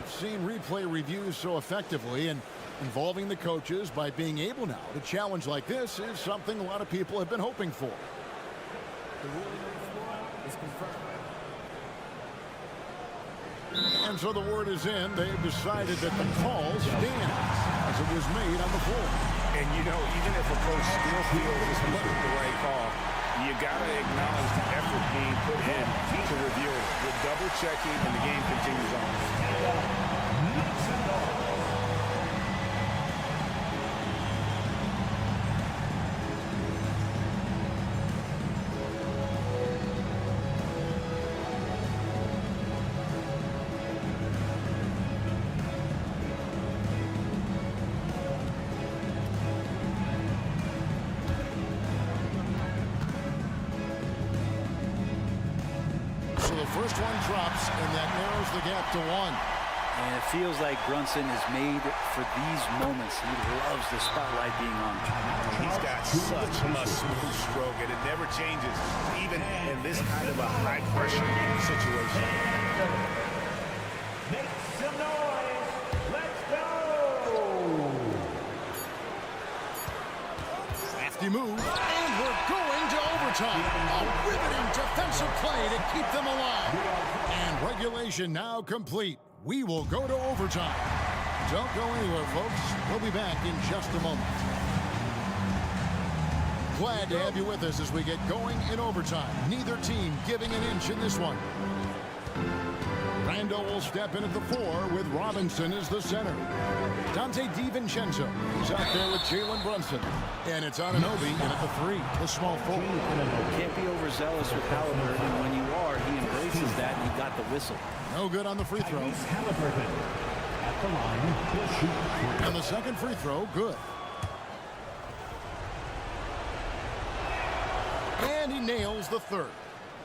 seen replay reviews so effectively, and involving the coaches by being able now to challenge like this is something a lot of people have been hoping for. And so the word is in. They've decided that the call stands as it was made on the floor.
And, even if a coach still feels this wasn't the right call, you got to acknowledge the effort being put in to review it. We're double-checking, and the game continues on.
First one drops, and that narrows the gap to 1.
And it feels like Brunson is made for these moments. He loves the spotlight being on.
He's got such a smooth stroke, and it never changes, even in this kind of a high-pressure situation.
Make some noise. Let's go.
Crafty move, and we're going to overtime. A riveting defensive play to keep them alive. And regulation now complete. We will go to overtime. Don't go anywhere, folks. We'll be back in just a moment. Glad to have you with us as we get going in overtime. Neither team giving an inch in this one. Randall will step in at the 4 with Robinson as the center. Dante DiVincenzo is out there with Jalen Brunson. And it's Anunoby in at the 3, the small forward.
Can't be overzealous with Halliburton, and when you are, he embraces that, and he got the whistle.
No good on the free throw.
Halliburton at the line, will shoot.
And the second free throw, good. And he nails the third.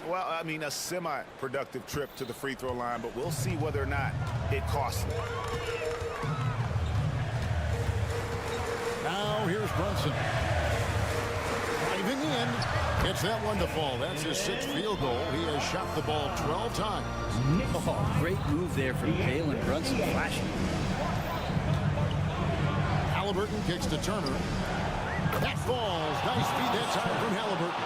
Well, I mean, a semi-productive trip to the free throw line, but we'll see whether or not it costs him.
Now here's Brunson. Driving in. Gets that one to fall. That's his 6th field goal. He has shot the ball 12 times.
Oh, great move there from Jalen Brunson. Flashing.
Halliburton kicks to Turner. That falls. Nice feed that time from Halliburton.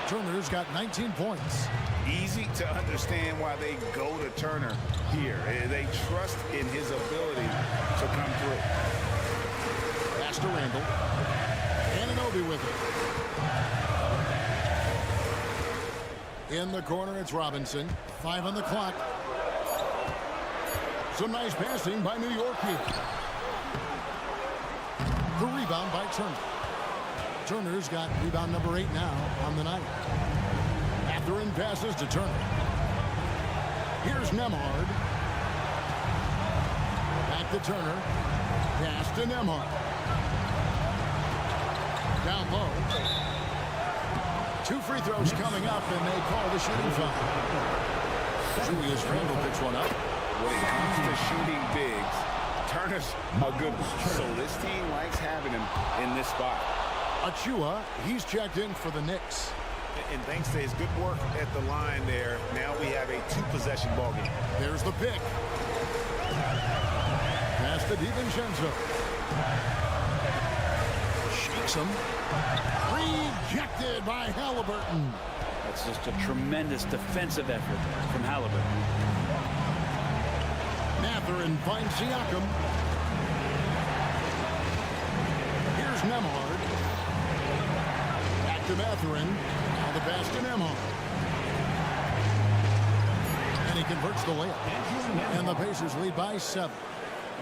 Turner's got 19 points.
Easy to understand why they go to Turner here. They trust in his ability to come through.
Pass to Randall. Anunoby with it. In the corner, it's Robinson. 5 on the clock. Some nice passing by New York here. The rebound by Turner. Turner's got rebound number 8 now on the night. Mathurin passes to Turner. Here's Nembhard. Back to Turner. Pass to Nembhard. Down low. 2 free throws coming up, and they call the shooting foul. Julius Randle picks one up.
When it comes to shooting bigs, Turner's a good one. So this team likes having him in this spot.
Achua, he's checked in for the Knicks.
And thanks to his good work at the line there, now we have a 2-possession ball game.
There's the pick. Pass to DiVincenzo. Shakes him. Rejected by Halliburton.
That's just a tremendous defensive effort from Halliburton.
Mathurin finds Siakam. Here's Nembhard. Back to Mathurin. Now the pass to Nembhard. And he converts the layup. And the Pacers lead by 7.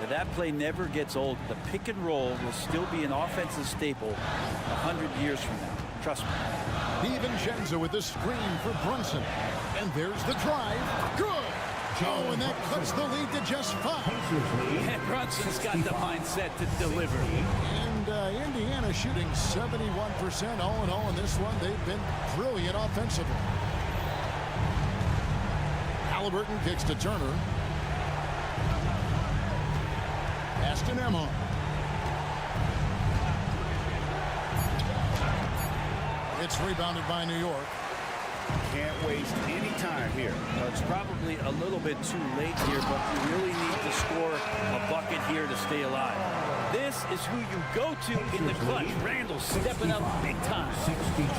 Now, that play never gets old. The pick and roll will still be an offensive staple 100 years from now. Trust me.
DiVincenzo with the screen for Brunson. And there's the drive. Good. Oh, and that cuts the lead to just 5.
And Brunson's got the mindset to deliver.
And Indiana shooting 71% all in all in this one. They've been brilliant offensively. Halliburton kicks to Turner. Pass to Nembhard. It's rebounded by New York.
Can't waste any time here.
Well, it's probably a little bit too late here, but you really need to score a bucket here to stay alive. This is who you go to in the clutch. Randall stepping up big time.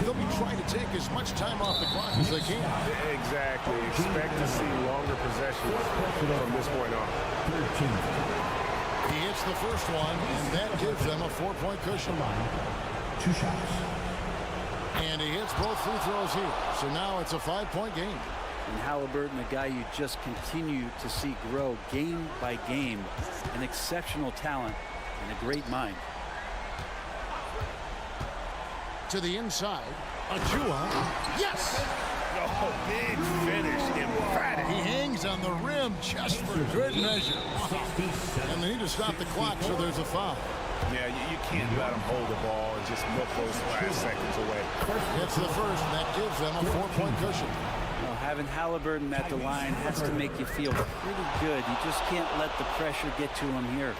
They'll be trying to take as much time off the clock as they can.
Exactly. Expect to see longer possessions from this point on.
He hits the first one, and that gives them a 4-point cushion.
2 shots.
And he hits both free throws here. So now it's a 5-point game.
And Halliburton, a guy you just continue to see grow game by game. An exceptional talent and a great mind.
To the inside. Achua. Yes!
Oh, big finish. Emphatic.
He hangs on the rim just for good measure. And they need to stop the clock, so there's a foul.
Yeah, you can't let them hold the ball and just milk those last seconds away.
It's the first, and that gives them a 4-point cushion.
Well, having Halliburton at the line has to make you feel pretty good. You just can't let the pressure get to him here.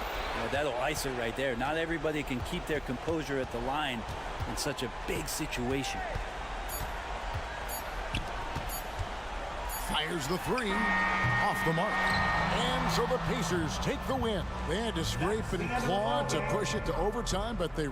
That'll ice it right there. Not everybody can keep their composure at the line in such a big situation.
Fires the 3. Off the mark. And so the Pacers take the win. They had to scrape and claw to push it to overtime, but they...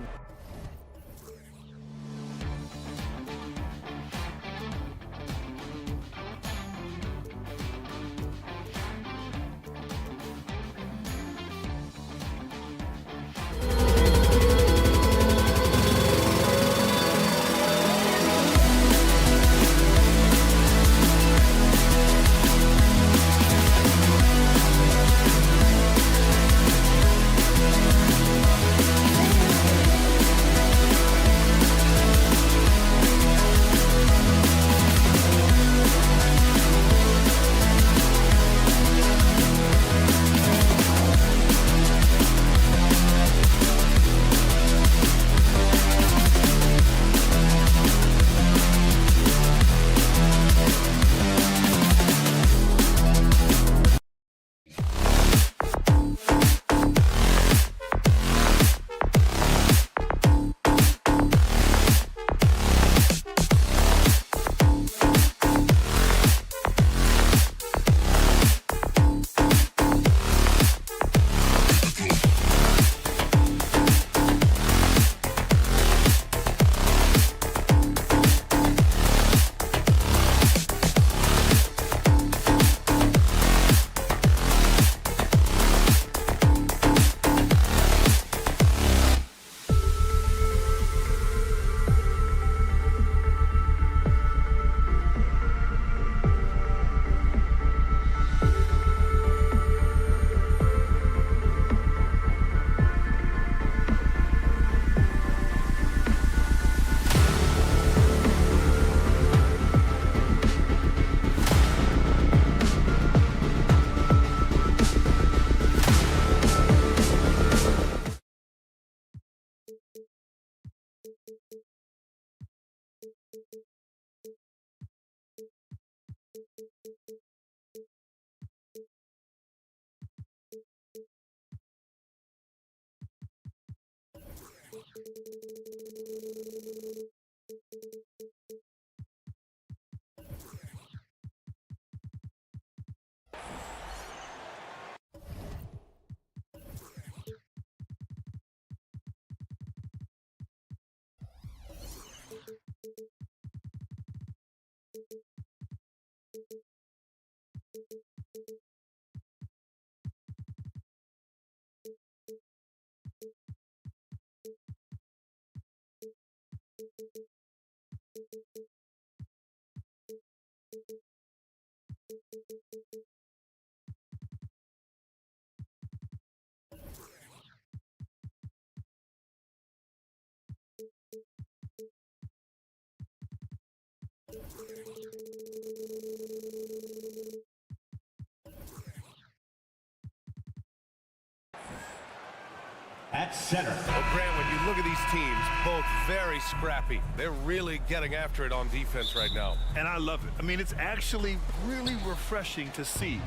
At center.
Well, Grant, when you look at these teams, both very scrappy. They're really getting after it on defense right now.
And I love it. I mean, it's actually really refreshing to see.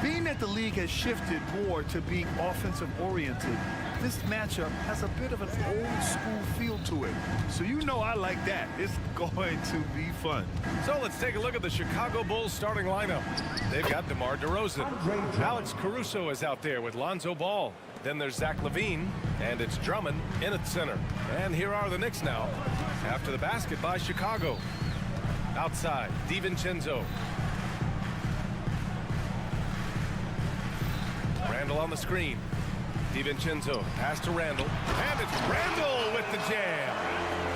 Being that the league has shifted more to being offensive-oriented, this matchup has a bit of an old-school feel to it. So you know I like that. It's going to be fun.
So let's take a look at the Chicago Bulls starting lineup. They've got DeMar DeRozan. Alex Caruso is out there with Lonzo Ball. Then there's Zach LaVine, and it's Drummond in at center. And here are the Knicks now, after the basket by Chicago. Outside, DiVincenzo. Randall on the screen. DiVincenzo, pass to Randall. And it's Randall with the jam.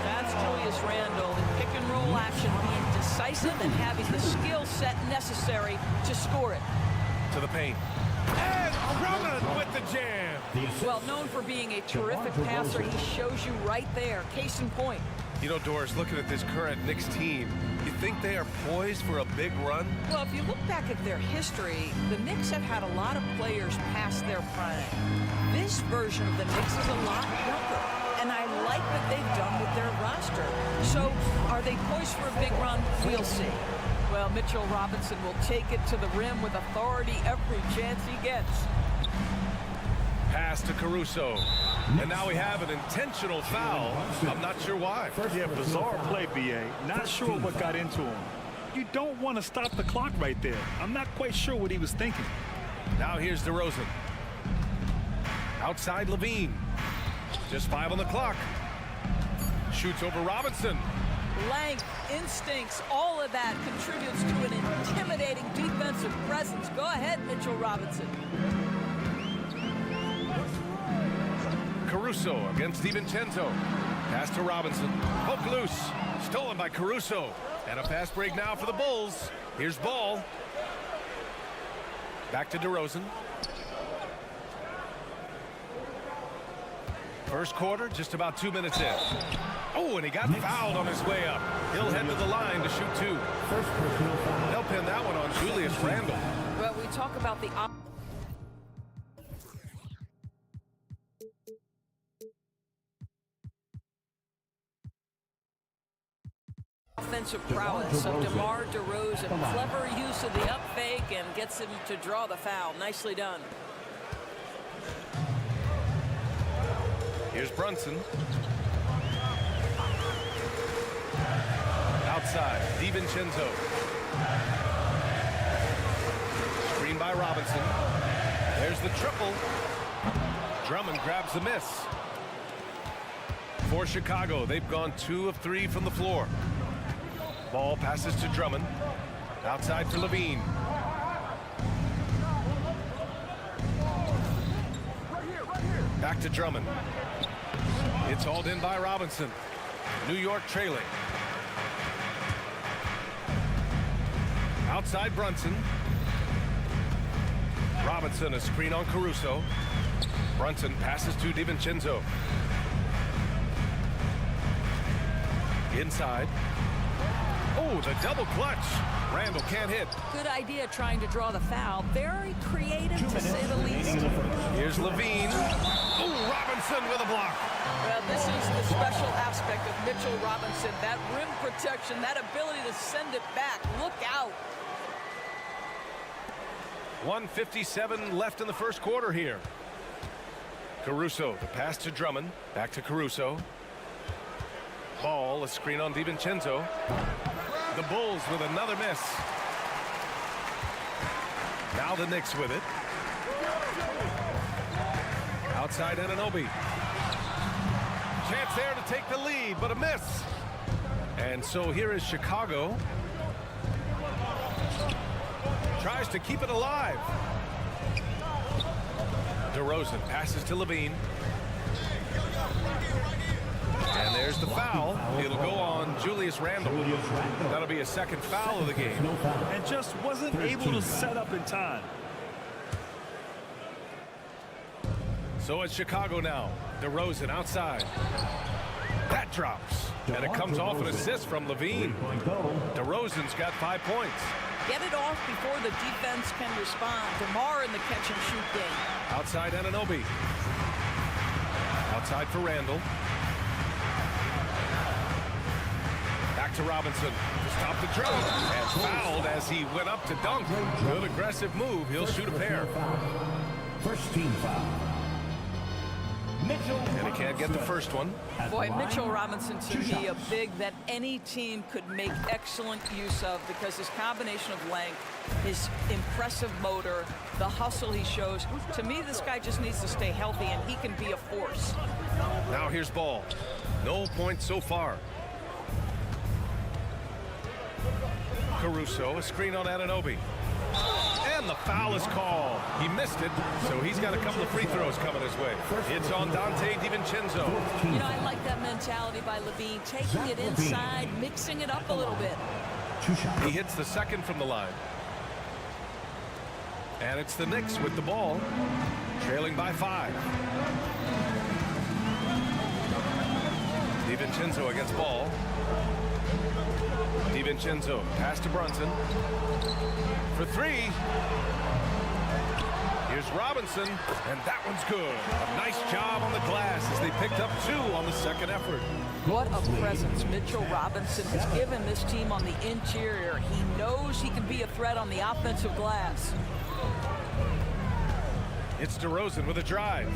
That's Julius Randall in pick and roll action, being decisive and having the skill set necessary to score it.
To the paint. And Drummond with the jam.
Well, known for being a terrific passer, he shows you right there. Case in point.
You know, Doris, looking at this current Knicks team, you think they are poised for a big run?
Well, if you look back at their history, the Knicks have had a lot of players past their prime. This version of the Knicks is a lot younger, and I like what they've done with their roster. So, are they poised for a big run? We'll see. Well, Mitchell Robinson will take it to the rim with authority every chance he gets.
Pass to Caruso. And now we have an intentional foul. I'm not sure why.
Yeah, bizarre play, B.A. Not sure what got into him. You don't want to stop the clock right there. I'm not quite sure what he was thinking.
Now here's DeRozan. Outside LaVine. Just 5 on the clock. Shoots over Robinson.
Length, instincts, all of that contributes to an intimidating defensive presence. Go ahead, Mitchell Robinson.
Caruso against DiVincenzo. Pass to Robinson. Hook loose. Stolen by Caruso. And a fast break now for the Bulls. Here's Ball. Back to DeRozan. First quarter, just about 2 minutes in. Oh, and he got fouled on his way up. He'll head to the line to shoot 2. They'll pin that one on Julius Randall.
Well, we talk about the offensive prowess of DeMar DeRozan. Clever use of the up fake and gets him to draw the foul. Nicely done.
Here's Brunson. Outside, DiVincenzo. Screen by Robinson. There's the triple. Drummond grabs the miss. For Chicago, they've gone 2 of 3 from the floor. Ball passes to Drummond. Outside for LaVine. Back to Drummond. It's hauled in by Robinson. New York trailing. Outside Brunson. Robinson, a screen on Caruso. Brunson passes to DiVincenzo. Inside. Oh, the double clutch. Randall can't hit.
Good idea trying to draw the foul. Very creative, to say the least.
Here's LaVine. Oh, Robinson with a block.
Well, this is the special aspect of Mitchell Robinson. That rim protection, that ability to send it back. Look out.
1:57 left in the first quarter here. Caruso, the pass to Drummond. Back to Caruso. Ball, a screen on DiVincenzo. The Bulls with another miss. Now the Knicks with it. Outside Anunoby. Chance there to take the lead, but a miss. And so here is Chicago. Tries to keep it alive. DeRozan passes to Levine. And there's the foul. It'll go on Julius Randle. That'll be a second foul of the game.
And just wasn't able to set up in time.
So it's Chicago now. DeRozan outside. That drops. And it comes off an assist from Levine. DeRozan's got 5 points.
Get it off before the defense can respond. DeMar in the catch-and-shoot game.
Outside Anunoby. Outside for Randle. Back to Robinson to stop the dribble. And fouled as he went up to dunk. Good aggressive move. He'll shoot a pair.
First team foul.
And he can't get the first one.
Boy, Mitchell Robinson to me a big that any team could make excellent use of because his combination of length, his impressive motor, the hustle he shows. To me, this guy just needs to stay healthy and he can be a force.
Now here's Ball. No points so far. Caruso, a screen on Anunoby. And the foul is called. He missed it, so he's got a couple of free throws coming his way. It's on Dante DiVincenzo.
You know, I like that mentality by Levine, taking it inside, mixing it up a little bit.
He hits the second from the line. And it's the Knicks with the ball, trailing by 5. DiVincenzo against Ball. DiVincenzo, pass to Brunson. For 3. Here's Robinson, and that one's good. A nice job on the glass as they picked up 2 on the second effort.
What a presence Mitchell Robinson has given this team on the interior. He knows he can be a threat on the offensive glass.
It's DeRozan with a drive.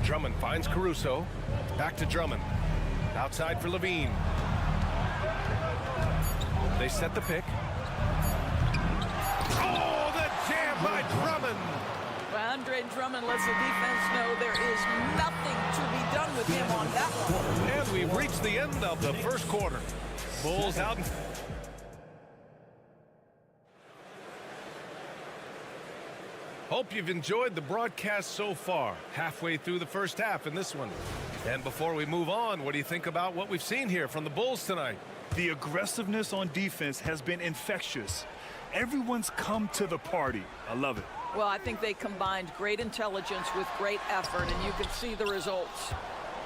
Drummond finds Caruso. Back to Drummond. Outside for Levine. They set the pick. Oh, the jam by Drummond.
Well, Andre Drummond lets the defense know there is nothing to be done with him on that one.
And we've reached the end of the first quarter. Bulls out. Hope you've enjoyed the broadcast so far. Halfway through the first half in this one. And before we move on, what do you think about what we've seen here from the Bulls tonight?
The aggressiveness on defense has been infectious. Everyone's come to the party. I love it.
Well, I think they combined great intelligence with great effort, and you can see the results.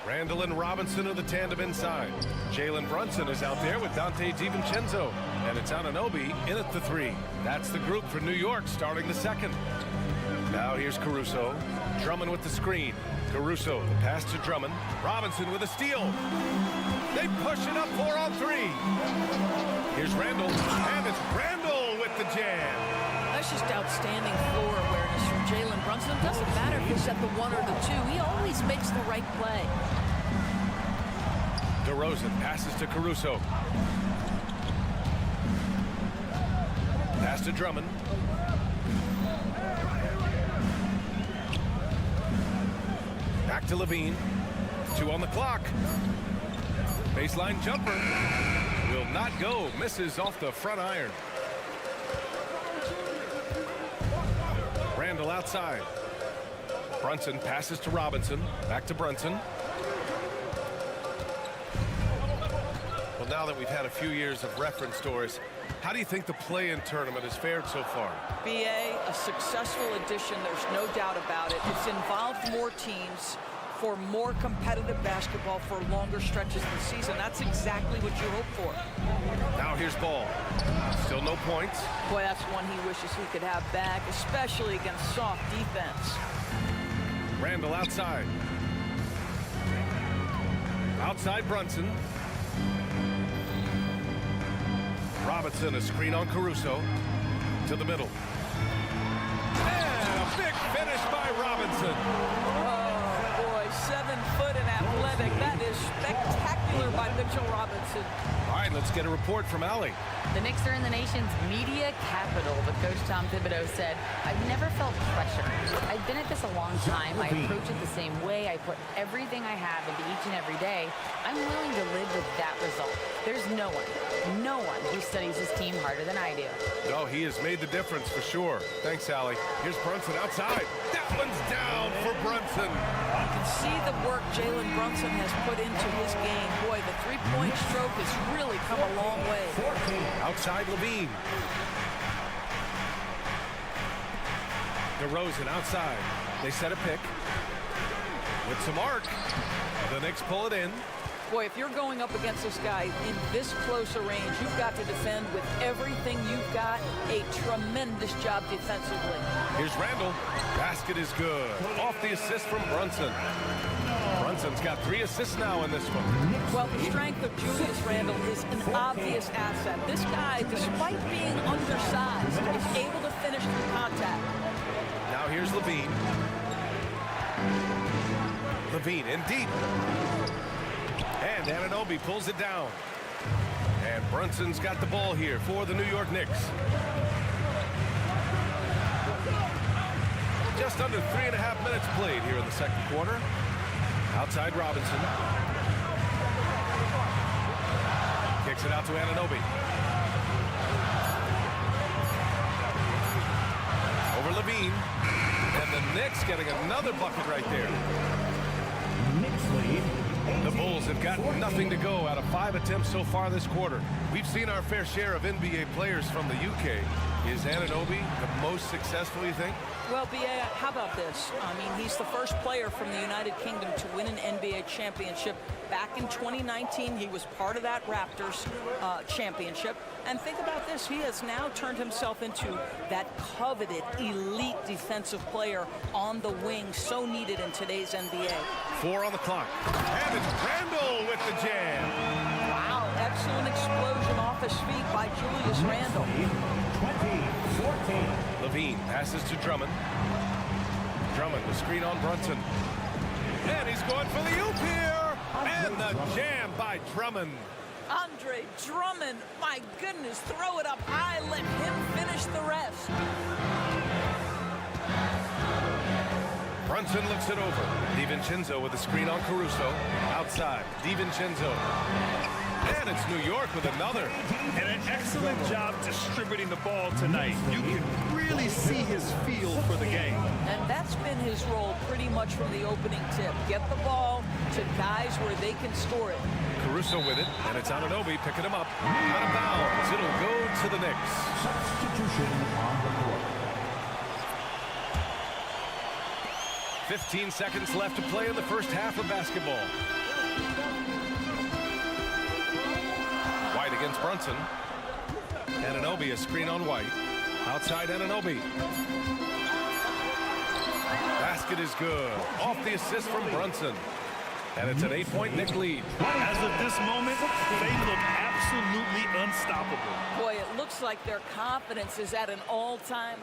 Randle and Robinson are the tandem inside. Jalen Brunson is out there with Dante DiVincenzo. And it's Anunoby in at the 3. That's the group for New York starting the second. Now here's Caruso. Drummond with the screen. Caruso, the pass to Drummond. Robinson with a steal. They push it up 4 on 3. Here's Randle, and it's Randle with the jam.
That's just outstanding floor awareness from Jalen Brunson. It doesn't matter if he's at the 1 or the 2. He always makes the right play.
DeRozan passes to Caruso. Pass to Drummond. Back to Levine. 2 on the clock. Baseline jumper. Will not go. Misses off the front iron. Randle outside. Brunson passes to Robinson. Back to Brunson. Well, now that we've had a few years of reference, Doris, how do you think the play-in tournament has fared so far?
BA, a successful addition, there's no doubt about it. It's involved more teams for more competitive basketball for longer stretches of the season. That's exactly what you hope for.
Now here's Ball. Still no points.
Boy, that's one he wishes he could have back, especially against soft defense.
Randle outside. Outside Brunson. Robinson, a screen on Caruso. To the middle. And a big finish by Robinson.
Oh, 7-foot and athletic. That is spectacular by Mitchell Robinson.
All right, let's get a report from Allie.
The Knicks are in the nation's media capital, but Coach Tom Thibodeau said, I've never felt pressure. I've been at this a long time. I approach it the same way. I put everything I have into each and every day. I'm willing to live with that result. There's no one who studies his team harder than I do.
No, he has made the difference for sure. Thanks, Allie. Here's Brunson outside. That one's down for Brunson.
You can see the work Jalen Brunson has put into his game. Boy, the three-point stroke has really come a long way.
Outside Levine. DeRozan outside. They set a pick. With some arc. The Knicks pull it in.
Boy, if you're going up against this guy in this close a range, you've got to defend with everything you've got. A tremendous job defensively.
Here's Randall. Basket is good. Off the assist from Brunson. Brunson's got 3 assists now in this one.
Well, the strength of Julius Randle is an obvious asset. This guy, despite being undersized, is able to finish through contact.
Now here's Levine. Levine in deep. And Anunoby pulls it down. And Brunson's got the ball here for the New York Knicks. Just under 3.5 minutes played here in the second quarter. Outside Robinson. Kicks it out to Anunoby. Over Levine. And the Knicks getting another bucket right there.
Knicks lead.
The Bulls have got nothing to go out of 5 attempts so far this quarter. We've seen our fair share of NBA players from the UK. Is Anunoby the most successful, you think?
Well, B.A., how about this? I mean, he's the first player from the United Kingdom to win an NBA championship. Back in 2019, he was part of that Raptors championship. And think about this. He has now turned himself into that coveted elite defensive player on the wing, so needed in today's NBA.
4 on the clock. And it's Randall with the jam.
Wow, excellent explosion off his feet by Julius Randle.
20-14.
Levine passes to Drummond. Drummond, the screen on Brunson. And he's going for the oop here. And the jam by Drummond.
Andre Drummond, my goodness, throw it up high, let him finish the rest.
Brunson looks it over. DiVincenzo with a screen on Caruso. Outside, DiVincenzo. And it's New York with another.
And an excellent job distributing the ball tonight. You can really see his feel for the game.
And that's been his role pretty much from the opening tip. Get the ball to guys where they can score it.
Caruso with it, and it's Anunoby picking him up. Out of bounds. It'll go to the Knicks.
Substitution on the court.
15 seconds left to play in the first half of basketball. White against Brunson. Anunoby, a screen on White. Outside Anunoby. Basket is good. Off the assist from Brunson. And it's an 8-point Knick lead.
As of this moment, they look absolutely unstoppable.
Boy, it looks like their confidence is at an all-time.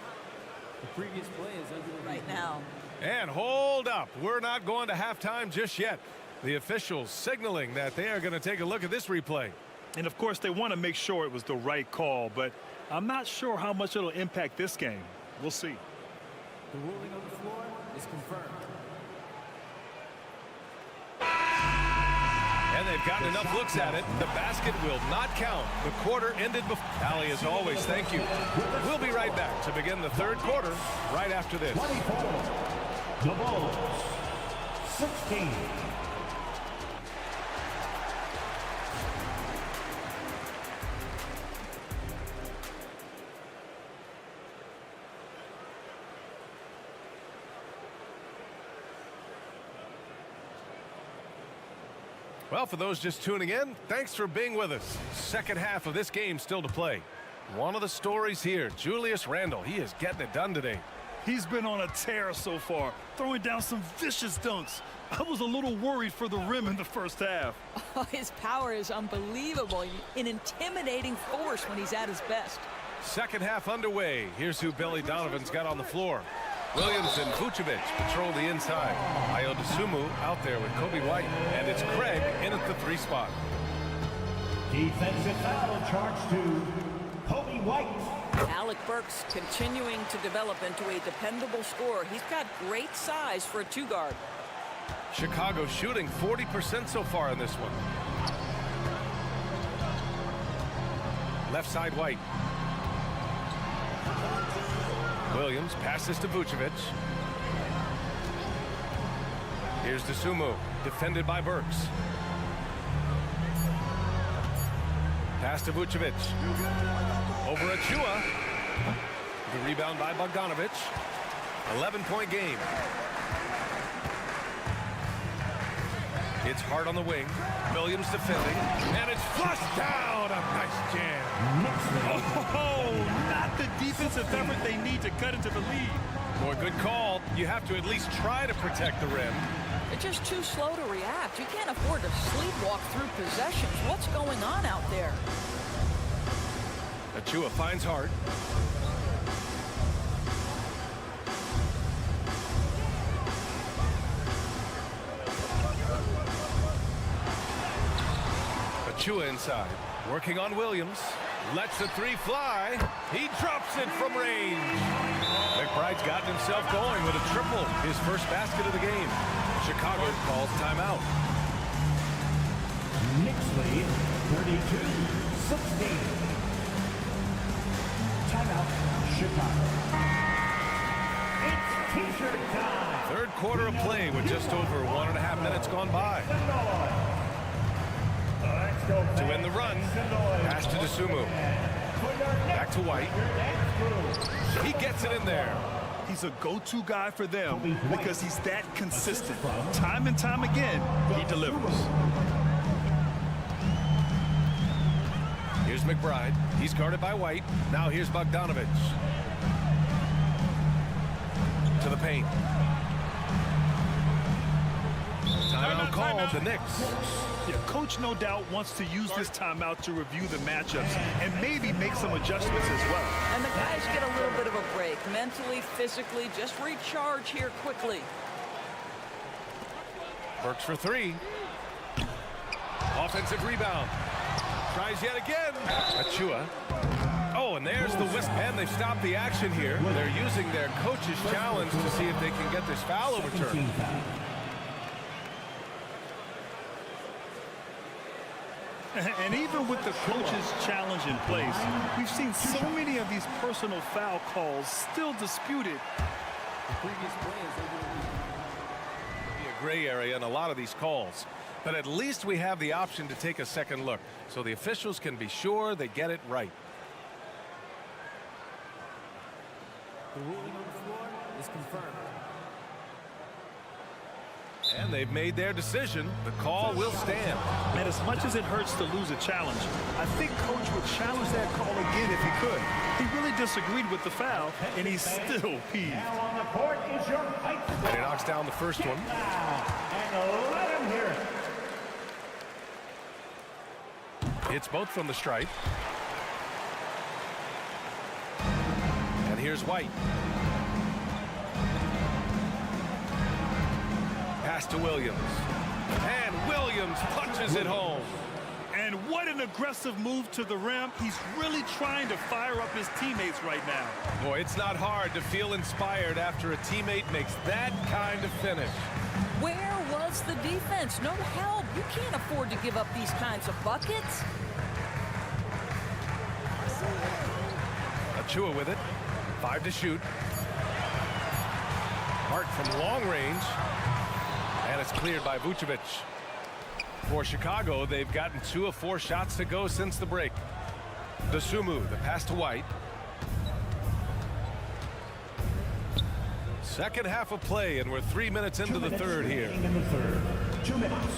The previous play is under
right now.
And hold up. We're not going to halftime just yet. The officials signaling that they are going to take a look at this replay.
And of course, they want to make sure it was the right call, but I'm not sure how much it'll impact this game. We'll see.
The ruling on the floor is confirmed.
And they've gotten enough looks at it. The basket will not count. The quarter ended before. Allie, as always, thank you. We'll be right back to begin the third quarter right after this.
24. The Bulls. 16.
Well, for those just tuning in, thanks for being with us. Second half of this game still to play. One of the stories here, Julius Randle. He is getting it done today.
He's been on a tear so far, throwing down some vicious dunks. I was a little worried for the rim in the first half.
Oh, his power is unbelievable. An intimidating force when he's at his best.
Second half underway. Here's who Billy Donovan's got on the floor. Williams and Vucevic patrol the inside. Ayo Dosunmu out there with Kobe White. And it's Craig in at the 3 spot.
Defensive foul charged to Kobe White.
Alec Burks continuing to develop into a dependable scorer. He's got great size for a 2-guard.
Chicago shooting 40% so far in this one. Left side White. Williams passes to Vucevic. Here's Dosunmu, defended by Burks. Pass to Vucevic. Over Achua. The rebound by Bogdanovic. 11-point game. It's hard on the wing. Williams defending. And it's flushed down. A nice jam.
Oh, not the defensive effort they need to cut into the lead.
Boy, good call. You have to at least try to protect the rim.
They're just too slow to react. You can't afford to sleepwalk through possessions. What's going on out there?
Achua finds Hart. Achua inside, working on Williams. Lets the 3 fly. He drops it from range. McBride's gotten himself going with a triple, his first basket of the game. Chicago calls timeout.
Knicks lead 32-16. Timeout, Chicago. It's t-shirt time.
Third quarter of play with just over 1.5 minutes gone by. To win the run, pass to Dosunmu. Back to White. He gets it in there.
He's a go-to guy for them because he's that consistent. Time and time again, he delivers.
Here's McBride. He's guarded by White. Now here's Bogdanovic. To the paint. Timeout called the Knicks.
Yeah, coach no doubt wants to use this timeout to review the matchups and maybe make some adjustments as well.
And the guys get a little bit of a break, mentally, physically, just recharge here quickly.
Burks for 3. Offensive rebound. Tries yet again. Achua. Oh, and there's the whisk pen. They've stopped the action here. They're using their coach's challenge to see if they can get this foul overturned.
And even with the coach's challenge in place, we've seen so many of these personal foul calls still disputed.
The previous players,
Be a gray area in a lot of these calls. But at least we have the option to take a second look, so the officials can be sure they get it right.
the ruling on the floor is confirmed.
And they've made their decision. The call will stand.
And as much as it hurts to lose a challenge, I think coach would challenge that call again if he could. He really disagreed with the foul, and he's still peeved.
Now on the court is your height.
And he knocks down the first one.
And let him hear it.
It's both from the stripe. And here's White. Pass to Williams. And Williams punches it home.
And what an aggressive move to the rim. He's really trying to fire up his teammates right now.
Boy, it's not hard to feel inspired after a teammate makes that kind of finish.
Where was the defense? No help. You can't afford to give up these kinds of buckets.
Achua with it. 5 to shoot. Hart from long range. And it's cleared by Vucevic. For Chicago, they've gotten 2 of 4 shots to go since the break. Dosunmu, the pass to White. Second half of play, and we're 3 minutes into the third here.
In the third. 2 minutes.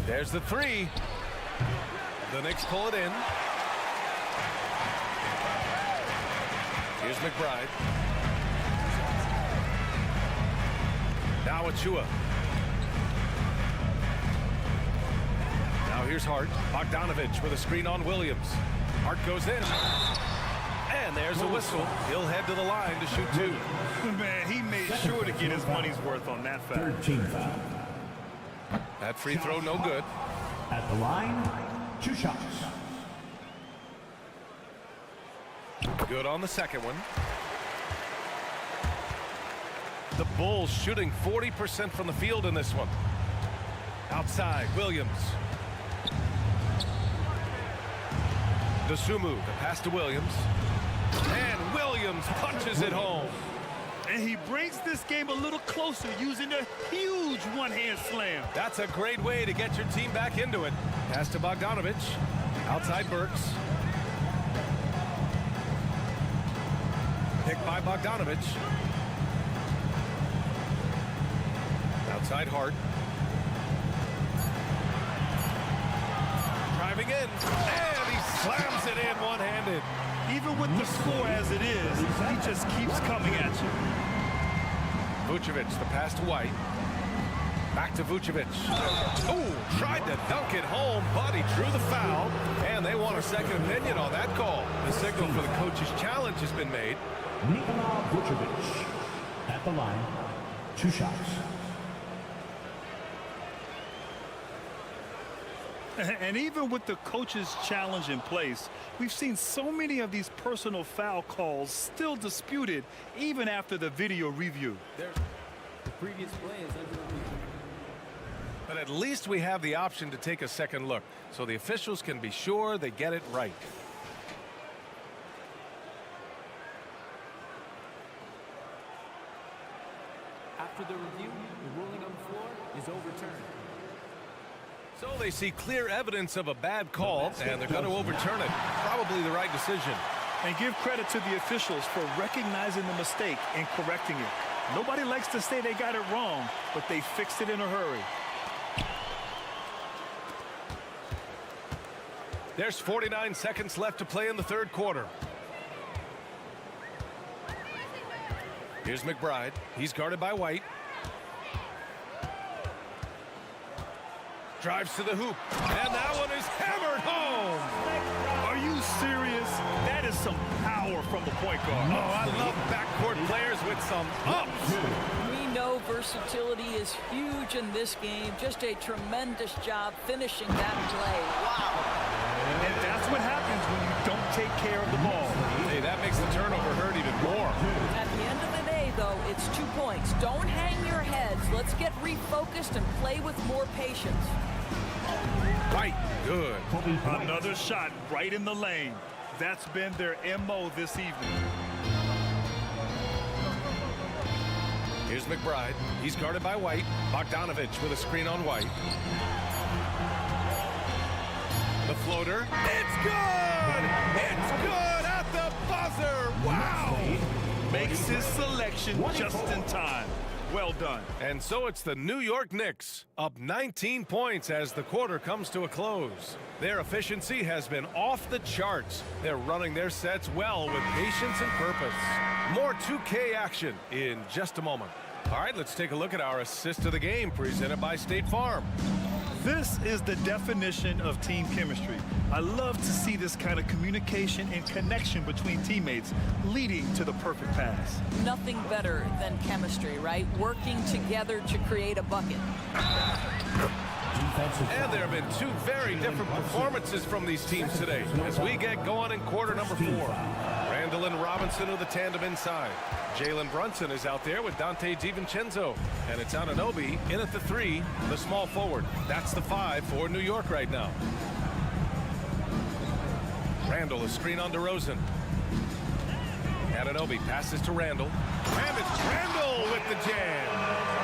There's the 3. The Knicks pull it in. Here's McBride. Now Achua. Now here's Hart. Bogdanovic with a screen on Williams. Hart goes in. And there's a whistle. He'll head to the line to shoot 2.
Man, he made sure to get his money's worth on that foul.
13 foul.
That free throw no good.
At the line, 2 shots.
Good on the second one. The Bulls shooting 40% from the field in this one. Outside, Williams. Dosunmu, the pass to Williams. And Williams punches it home.
And he brings this game a little closer using a huge one-hand slam.
That's a great way to get your team back into it. Pass to Bogdanovic. Outside Burks. Picked by Bogdanovic. Outside Hart. Driving in. And he slams it in one-handed.
Even with the score as it is, he just keeps coming at you.
Vucevic, the pass to White. Back to Vucevic. Oh, tried to dunk it home, but he drew the foul. And they want a second opinion on that call. The signal for the coach's challenge has been made.
Nikola Vucevic. At the line, 2 shots.
And even with the coach's challenge in place, we've seen so many of these personal foul calls still disputed even after the video review.
The previous play is under review.
But at least we have the option to take a second look, so the officials can be sure they get it right.
After the review, the ruling on the floor is overturned.
So they see clear evidence of a bad call, and they're going to overturn it. Probably the right decision.
And give credit to the officials for recognizing the mistake and correcting it. Nobody likes to say they got it wrong, but they fixed it in a hurry.
There's 49 seconds left to play in the third quarter. Here's McBride. He's guarded by White. Drives to the hoop. And that one is hammered home.
Are you serious? That is some power from the point guard.
Oh, I love backcourt players with some ups.
We know versatility is huge in this game. Just a tremendous job finishing that play. Wow.
And that's what happens when you don't take care of the ball.
Hey, that makes the turnover hurt even more.
At the end of the day, though, it's 2 points. Don't hang your heads. Let's get refocused and play with more patience.
Right, good.
Another shot right in the lane. That's been their MO this evening.
Here's McBride. He's guarded by White. Bogdanovic with a screen on White. The floater. It's good! It's good at the buzzer! Wow!
Makes his selection just in time. Well done.
And so it's the New York Knicks, up 19 points as the quarter comes to a close. Their efficiency has been off the charts. They're running their sets well with patience and purpose. More 2K action in just a moment. All right, let's take a look at our assist of the game presented by State Farm.
This is the definition of team chemistry. I love to see this kind of communication and connection between teammates leading to the perfect pass.
Nothing better than chemistry, right? Working together to create a bucket.
And there have been 2 very different performances from these teams today as we get going in quarter number 4. Randall and Robinson are the tandem inside. Jalen Brunson is out there with Donte DiVincenzo. And it's Anunoby in at the 3, the small forward. That's the 5 for New York right now. Randall, a screen on DeRozan. Anunoby passes to Randall. And it's Randall with the jam.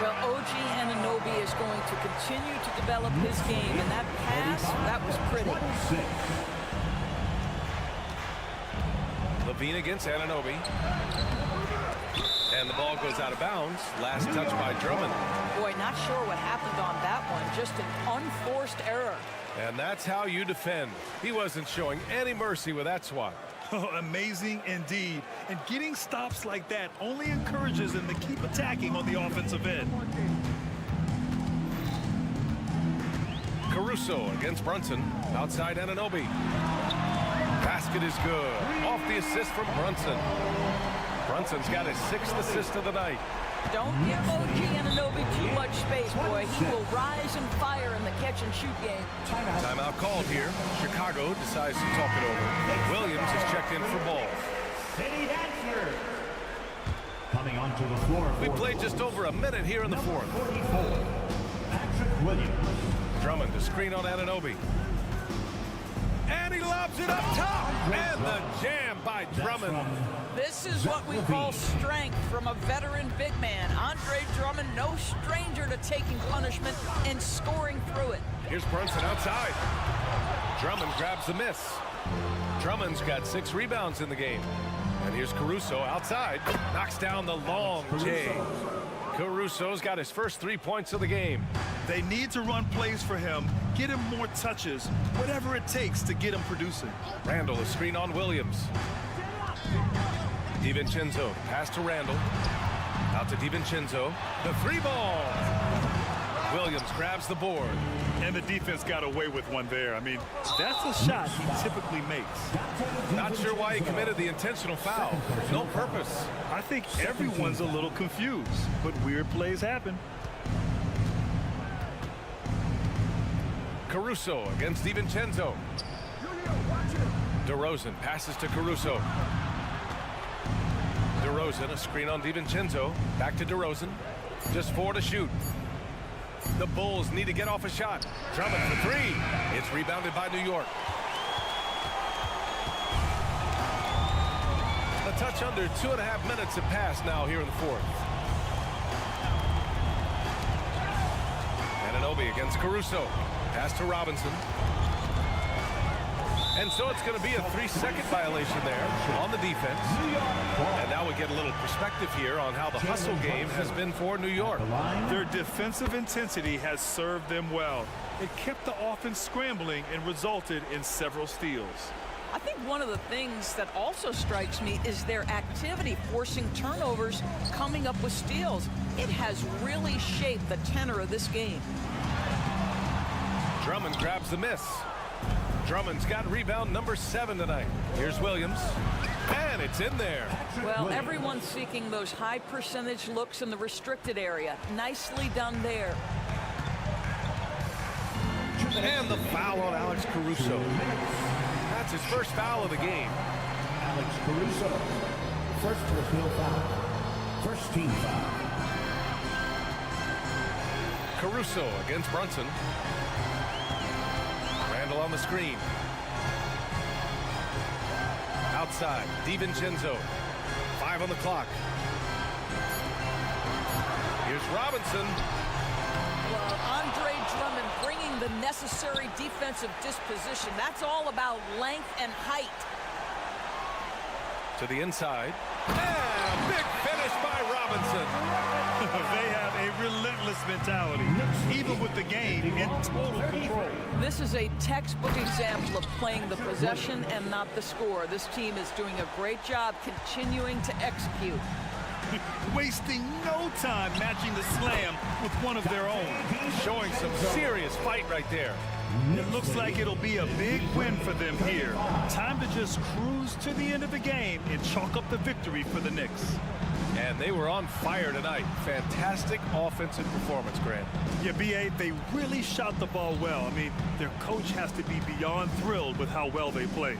Well, OG Anunoby is going to continue to develop his game, and that pass, that was pretty.
Levine against Anunoby. And the ball goes out of bounds. Last touch by Drummond.
Boy, not sure what happened on that one. Just an unforced error.
And that's how you defend. He wasn't showing any mercy with that swat.
Oh, amazing indeed. And getting stops like that only encourages them to keep attacking on the offensive end.
Caruso against Brunson. Outside Anunoby. Basket is good. Off the assist from Brunson. Brunson's got his 6th assist of the night.
Don't give OG Anunoby too much space, boy. He will rise and fire in the catch-and-shoot game.
Timeout called here. Chicago decides to talk it over. Williams is checked in for ball.
Coming onto the floor.
We played just over a minute here in the fourth.
44, Patrick Williams.
Drummond to screen on Anunoby. And he lobs it up top. And the jam by Drummond.
This is what we call strength from a veteran big man. Andre Drummond, no stranger to taking punishment and scoring through it.
Here's Brunson outside. Drummond grabs the miss. Drummond's got 6 rebounds in the game. And here's Caruso outside. Knocks down the long J. Caruso's got his first 3 points of the game.
They need to run plays for him, get him more touches, whatever it takes to get him producing.
Randall is screen on Williams. DiVincenzo, pass to Randall. Out to DiVincenzo. The 3-ball. Williams grabs the board.
And the defense got away with one there. I mean, that's a shot he typically makes.
Not sure why he committed the intentional foul. No purpose.
I think everyone's a little confused, but weird plays happen.
Caruso against DiVincenzo. DeRozan passes to Caruso. DeRozan, a screen on DiVincenzo. Back to DeRozan. Just 4 to shoot. The Bulls need to get off a shot. Drummond for 3. It's rebounded by New York. A touch under 2.5 minutes have passed now here in the fourth. Anunoby against Caruso. Pass to Robinson. And so it's going to be a 3-second violation there on the defense. And now we get a little perspective here on how the hustle game has been for New York.
Their defensive intensity has served them well. It kept the offense scrambling and resulted in several steals.
I think one of the things that also strikes me is their activity forcing turnovers, coming up with steals. It has really shaped the tenor of this game.
Drummond grabs the miss. Drummond's got rebound number 7 tonight. Here's Williams. And it's in there.
Well, everyone's seeking those high percentage looks in the restricted area. Nicely done there.
And the foul on Alex Caruso. That's his first foul of the game.
Alex Caruso. First personal foul. First team foul.
Caruso against Brunson. Randall on the screen. Outside, DiVincenzo. 5 on the clock. Here's Robinson.
Well, Andre Drummond bringing the necessary defensive disposition. That's all about length and height.
To the inside. And big finish by Robinson.
They have a relentless mentality, even with the game in total control.
This is a textbook example of playing the possession and not the score. This team is doing a great job continuing to execute.
Wasting no time matching the slam with one of their own.
Showing some serious fight right there.
It looks like it'll be a big win for them here. Time to just cruise to the end of the game and chalk up the victory for the Knicks.
And they were on fire tonight. Fantastic offensive performance, Grant.
Yeah, B.A., they really shot the ball well. I mean, their coach has to be beyond thrilled with how well they played.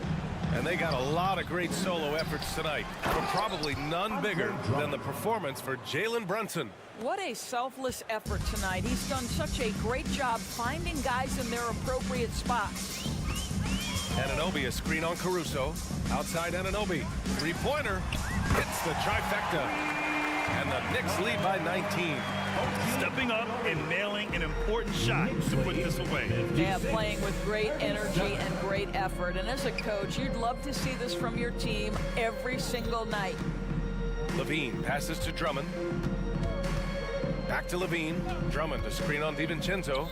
And they got a lot of great solo efforts tonight, but probably none bigger than the performance for Jalen Brunson.
What a selfless effort tonight. He's done such a great job finding guys in their appropriate spots.
Anunoby, a screen on Caruso. Outside Anunoby. 3-pointer. Hits the trifecta. And the Knicks lead by 19.
Stepping up and nailing an important shot to put this away.
Yeah, playing with great energy and great effort. And as a coach, you'd love to see this from your team every single night.
Levine passes to Drummond. Back to Levine. Drummond to screen on DiVincenzo.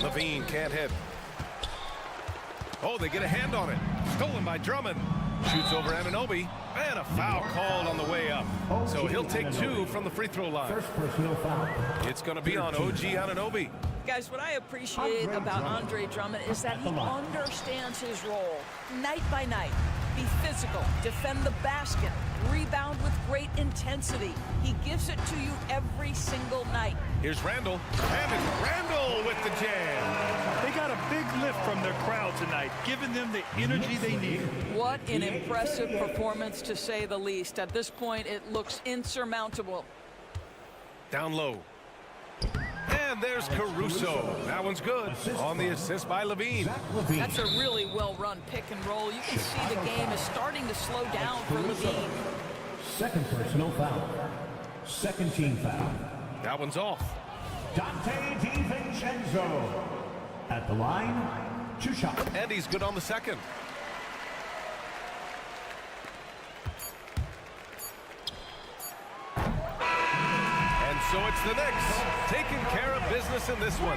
Levine can't hit. Oh, they get a hand on it. Stolen by Drummond. Shoots over Anunoby. And a foul called on the way up. So he'll take 2 from the free throw line.
First personal foul.
It's going to be on OG Anunoby.
Guys, what I appreciate about Andre Drummond is that he understands his role night by night. Be physical, defend the basket, rebound with great intensity. He gives it to you every single night.
Here's Randall, and it's Randall with the jam.
They got a big lift from their crowd tonight, giving them the energy they need.
What an impressive performance, to say the least. At this point, it looks insurmountable.
Down low. And there's Caruso. That one's good. On the assist by Levine.
That's a really well-run pick and roll. You can see the game is starting to slow down for Levine.
Second personal foul. Second team foul.
That one's off.
Dante DiVincenzo at the line, 2 shots.
And he's good on the second. So it's the Knicks taking care of business in this one.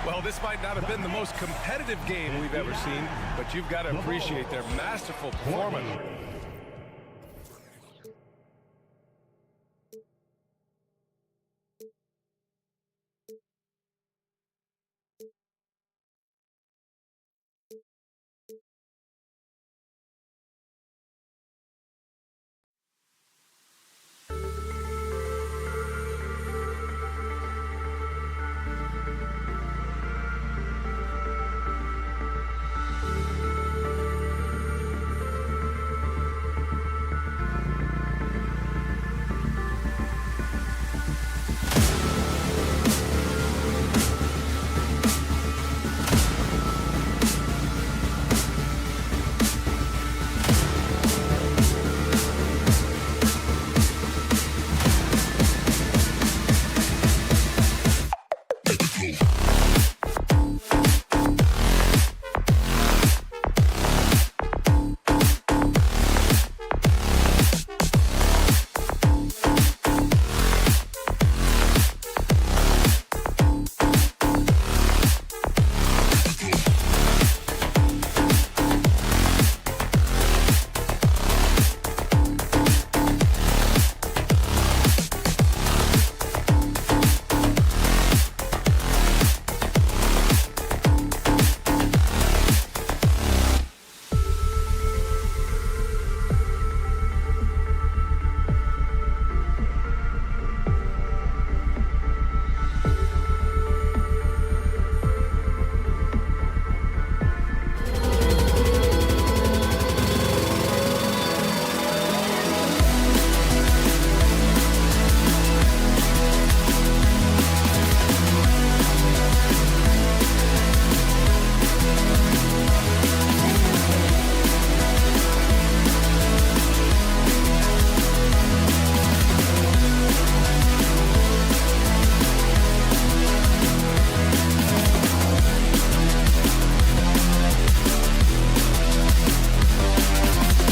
Well, this might not have been the most competitive game we've ever seen, but you've got to appreciate their masterful performance.